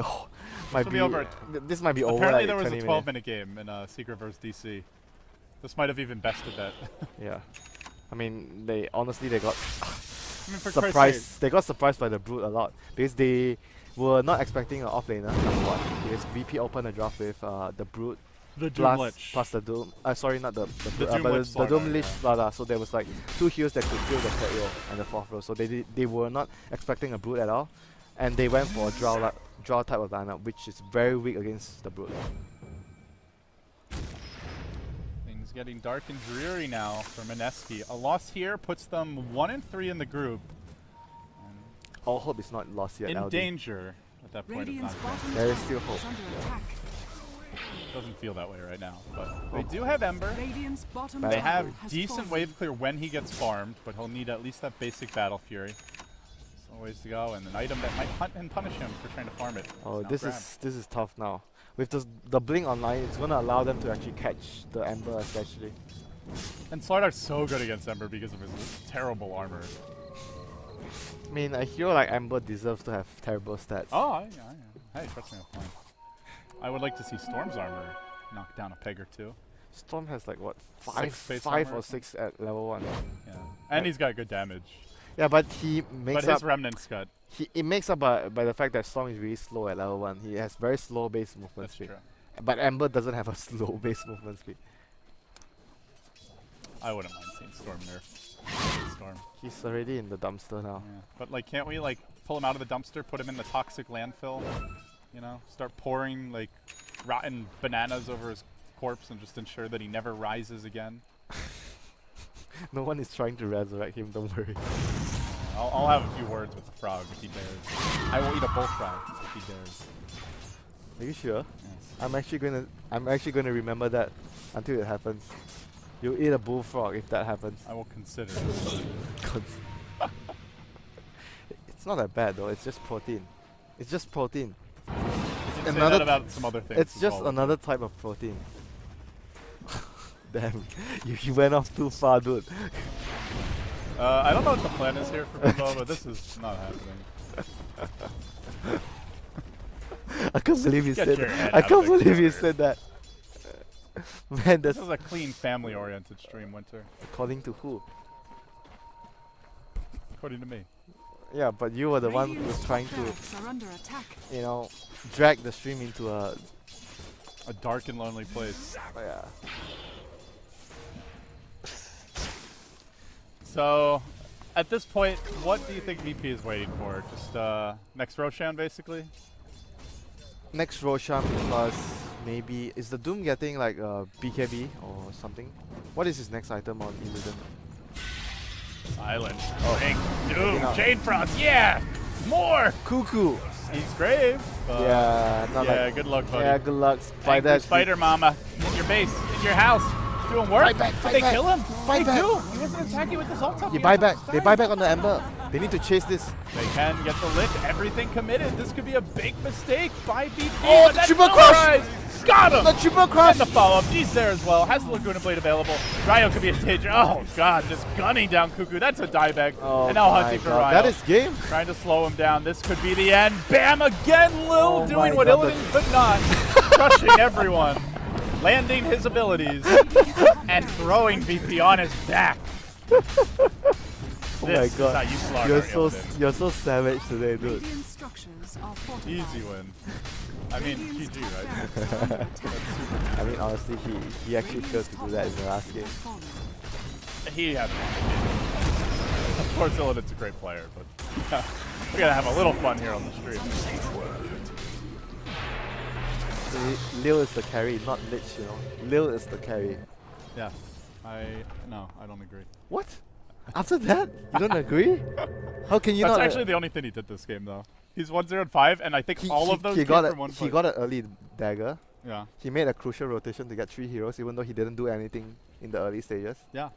might will be over. This might be over. Apparently Like there was a 20 12-minute game in Secret vs DC. This might have even bested that. Yeah, I mean, they honestly they got I mean, for Christ's surprised. sake. They got surprised by the Brood a lot because they were not expecting an offlaner. Number one, because VP opened a draft with the Brood. The Doom Lich. Plus the Doom, sorry, not the Doom but Lich the Doom Slardar, Lich yeah. Slardar. So there was like 2 heroes that could kill the 3rd row and the 4th row. So they were not expecting a Brood at all, and they went for a draw type of lineup, which is very weak against the Brood. Things getting dark and dreary now for Mineski. A loss here puts them 1-3 in the group. All hope is not lost yet. In LD. danger at that point of Radiant's knockdown. bottom There is tower still hope. is under attack. Doesn't feel that way right now, but they do have Ember. Radiant's bottom They They tower have has decent fallen. wave clear when he gets farmed, but he'll need at least that basic Battle Fury. So ways to go, and an item that might hunt and punish him for trying to farm it. Oh, now this grabbed. is tough now. With the blink online, it's gonna allow them to actually catch the Ember, especially. And Slardar's so good against Ember because of his terrible armor. I mean, a hero like Ember deserves to have terrible stats. Oh, hey, trust me, I'm fine. I would like to see Storm's armor knock down a peg or 2. Storm has like what, 6 base 5 armor or or 6 at level 1. Yeah, and he's got good damage. Yeah, but he makes But up. his Remnant's got. It makes up by the fact that Storm is really slow at level 1. He has very slow base movement That's speed. true. But Ember doesn't have a slow base movement speed. I wouldn't mind seeing Storm nerf. Storm. He's already in the dumpster now. Yeah. But like, can't we like pull him out of the dumpster, put him in the toxic landfill? You know, start pouring like rotten bananas over his corpse and just ensure that he never rises again. No one is trying to resurrect him, don't worry. I'll have a few words with the frog if he dares. I will eat a bullfrog if he dares. Are you sure? Yes. I'm actually gonna remember that until it happens. You'll eat a bullfrog if that happens. I will consider it. It's not that bad though, it's just protein. It's just protein. You can say another that about some other things. It's as just well. another type of protein. Damn, you went off too far, dude. I don't know what the plan is here for Bimbo, but this is not happening. I can't believe you Get said your that. head I out of can't the believe you gutter. said that. Man, This that's is a clean, family-oriented stream, Winter, according to who? according to me. Yeah, but you were the one who Radiant's was trying top to, barracks are under attack. you know, drag the stream into a. A dark and lonely place. Yeah. So, at this point, what do you think VP is waiting for? Just next Roshan, basically? Next Roshan plus maybe is the Doom getting like a BKB or something? What is his next item on Illusion? Silent. Oh. Big Doom. Enough. Jade Frost. Yeah! More! Cuckoo. He's grave. But Yeah, not yeah, like. good luck, buddy. Yeah, good luck. By Angry that. Spider Mama in your base, in your house, doing work. Fight back, Did fight they back, kill him? fight they back. do. He wasn't attacking with his ult up. You He buy was back. upstairs. They buy back on the Ember. They need to chase this. They can get the lift. Everything committed. This could be a big mistake by VP. Oh, but the that's triple no crush! rise. Got him. The triple crush. And the follow-up. G's there as well. Has the Laguna Blade available. Ryo could be a danger. Oh, God. Just gunning down Cuckoo. That's a dieback. Oh and now my hunting for God. Ryo. That is game. Trying to slow him down. This could be the end. Bam! Again, Lil Oh doing my what God, Illidan could not. Crushing everyone. Landing his abilities. And throwing VP on his back. Oh my This is God. how you slaughter You're so savage today, dude. Radiant structures are fortified. Easy win. I mean, Radiant's GG, top right? barracks are under attack. I mean, honestly, he actually failed to do that in the last game. Fallen. He has of course, Illidan's a great player, but we gotta have a little fun here on the stream. Lil is the carry, not Lich, you know. Lil is the carry. Yes. No, I don't agree. What? After that? You don't agree? How can you That's not? actually the only thing he did this game, though. He's 1-0-5, and I think all of those he came got from one he point. got an early dagger. Yeah. He made a crucial rotation to get 3 heroes, even though he didn't do anything in the early stages. Yeah.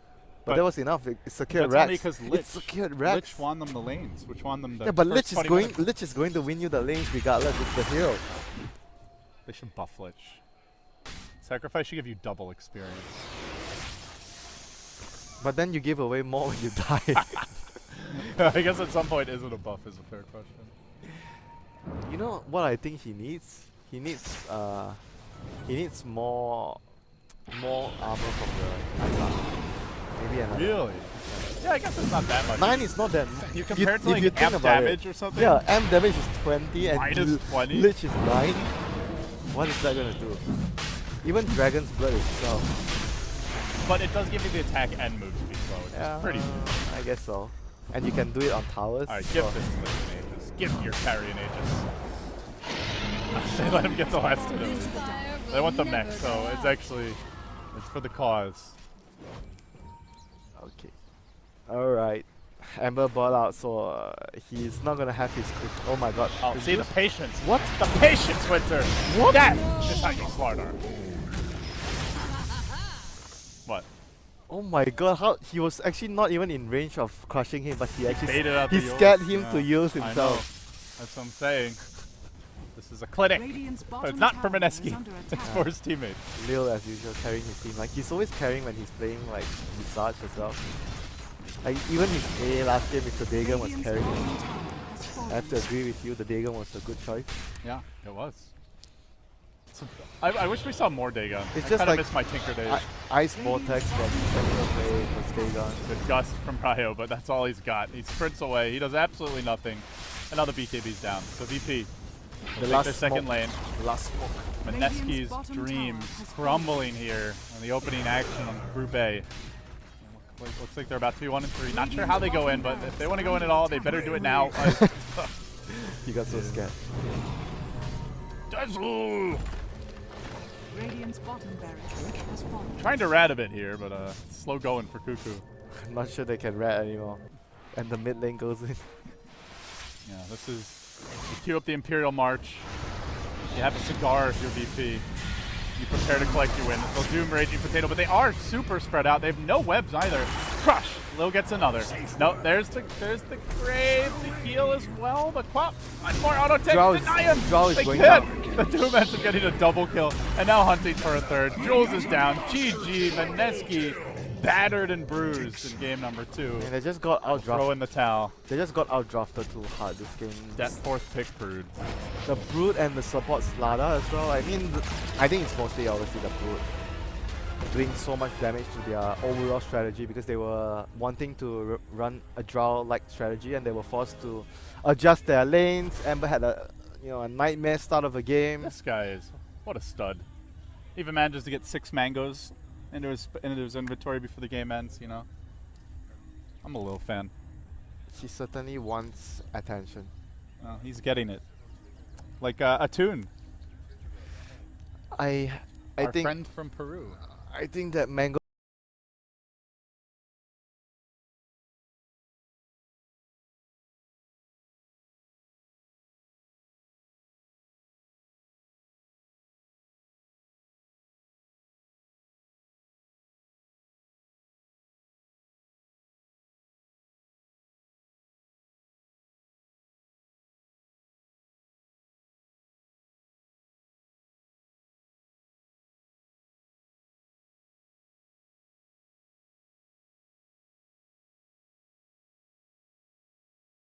But that was enough. It secured that's only racks. because It secured racks. Lich won them the lanes, which won them the Yeah, but first Lich is 20 going. minutes. Lich is going to win you the lanes regardless. It's the hero. They should buff Lich. Sacrifice should give you double experience. But then you give away more when you die. I guess at some point, is it a buff? Is a fair question. You know what I think he needs? He needs more armor from the Isa. Maybe another. Really? Yeah, I guess it's not that much. 9 is not that. You compare it to if you like think amp about damage it. or something? Yeah, amp damage is 20 and Minus 20? Lich is 9. What is that gonna do? Even Dragon's Blood is 12. But it does give you the attack and move speed, so it's Yeah, pretty. I guess so. And you can do it on towers. Alright, so give this to Lich and Aegis. Give your carry and Aegis. They let him get the last hit of it. They want them next, so it's actually it's for the cause. Okay. Alright. Amber bought out, so he's not gonna have his. Oh my god. Oh, Is see the this- patience. What? The patience, Winter. What? That is how you slaughter. What? Oh my god, how he was actually not even in range of crushing him, but he actually Baited out he the ult. scared him to Yeah, use I know. himself. That's what I'm saying. This is a clinic. Radiant's But bottom it's not for tower is Mineski. under It's attack. for his teammates. Lil as usual carrying his team. Like he's always carrying when he's playing like Visage as well. Like even his A last game Mr. Dagon was Radiant's carrying him. bottom tower has I fallen. have to agree with you, the Dagon was a good choice. Yeah, it was. So, I wish we saw more Dagon. It's I just kind of like miss my Tinker days. Ice Vortex from Central Play was Dagon. The Gust from Ryo, but that's all he's got. He sprints away. He does absolutely nothing. Another BKB's down. So VP, The take last their second smoke. lane. Last smoke. Radiant's Mineski's bottom dreams tower has crumbling here in the opening action on Group A. Looks like they're about to be 1 and 3. Not sure how they go in, but if they want to go in at all, they better do it now. He got so scared. Dazzle! Radiant's bottom barracks has fallen. Trying to rat a bit here, but slow going for Cuckoo. I'm not sure they can rat anymore. And the mid lane goes in. Yeah, this is. You cue up the Imperial March. You have a cigar if you're VP. You prepare to collect your win. They'll Doom Raging Potato, but they are super spread out. They have no webs either. Crush! Lil gets another. No, there's the grave, the heal as well. The Quap, one more auto tech. Drow is- Deny him! Drow is They going can't. down. The Doom ends up getting a double kill, and now hunting for a third. Jules is down. GG, Mineski battered and bruised in game number 2. And they just got Throw outdrafted. in the towel. They just got outdrafted too hard this game. That 4th pick Brood. The Brood and the support Slada as well. I mean, I think it's mostly obviously the Brood doing so much damage to their overall strategy because they were wanting to run a Drow-like strategy and they were forced to adjust their lanes. Ember had a nightmare start of a game. This guy is what a stud. Even manages to get 6 mangoes into his inventory before the game ends. You know, I'm a little fan. She certainly wants attention. Well, he's getting it, like a tune. I Our think friend from Peru. I think that Mango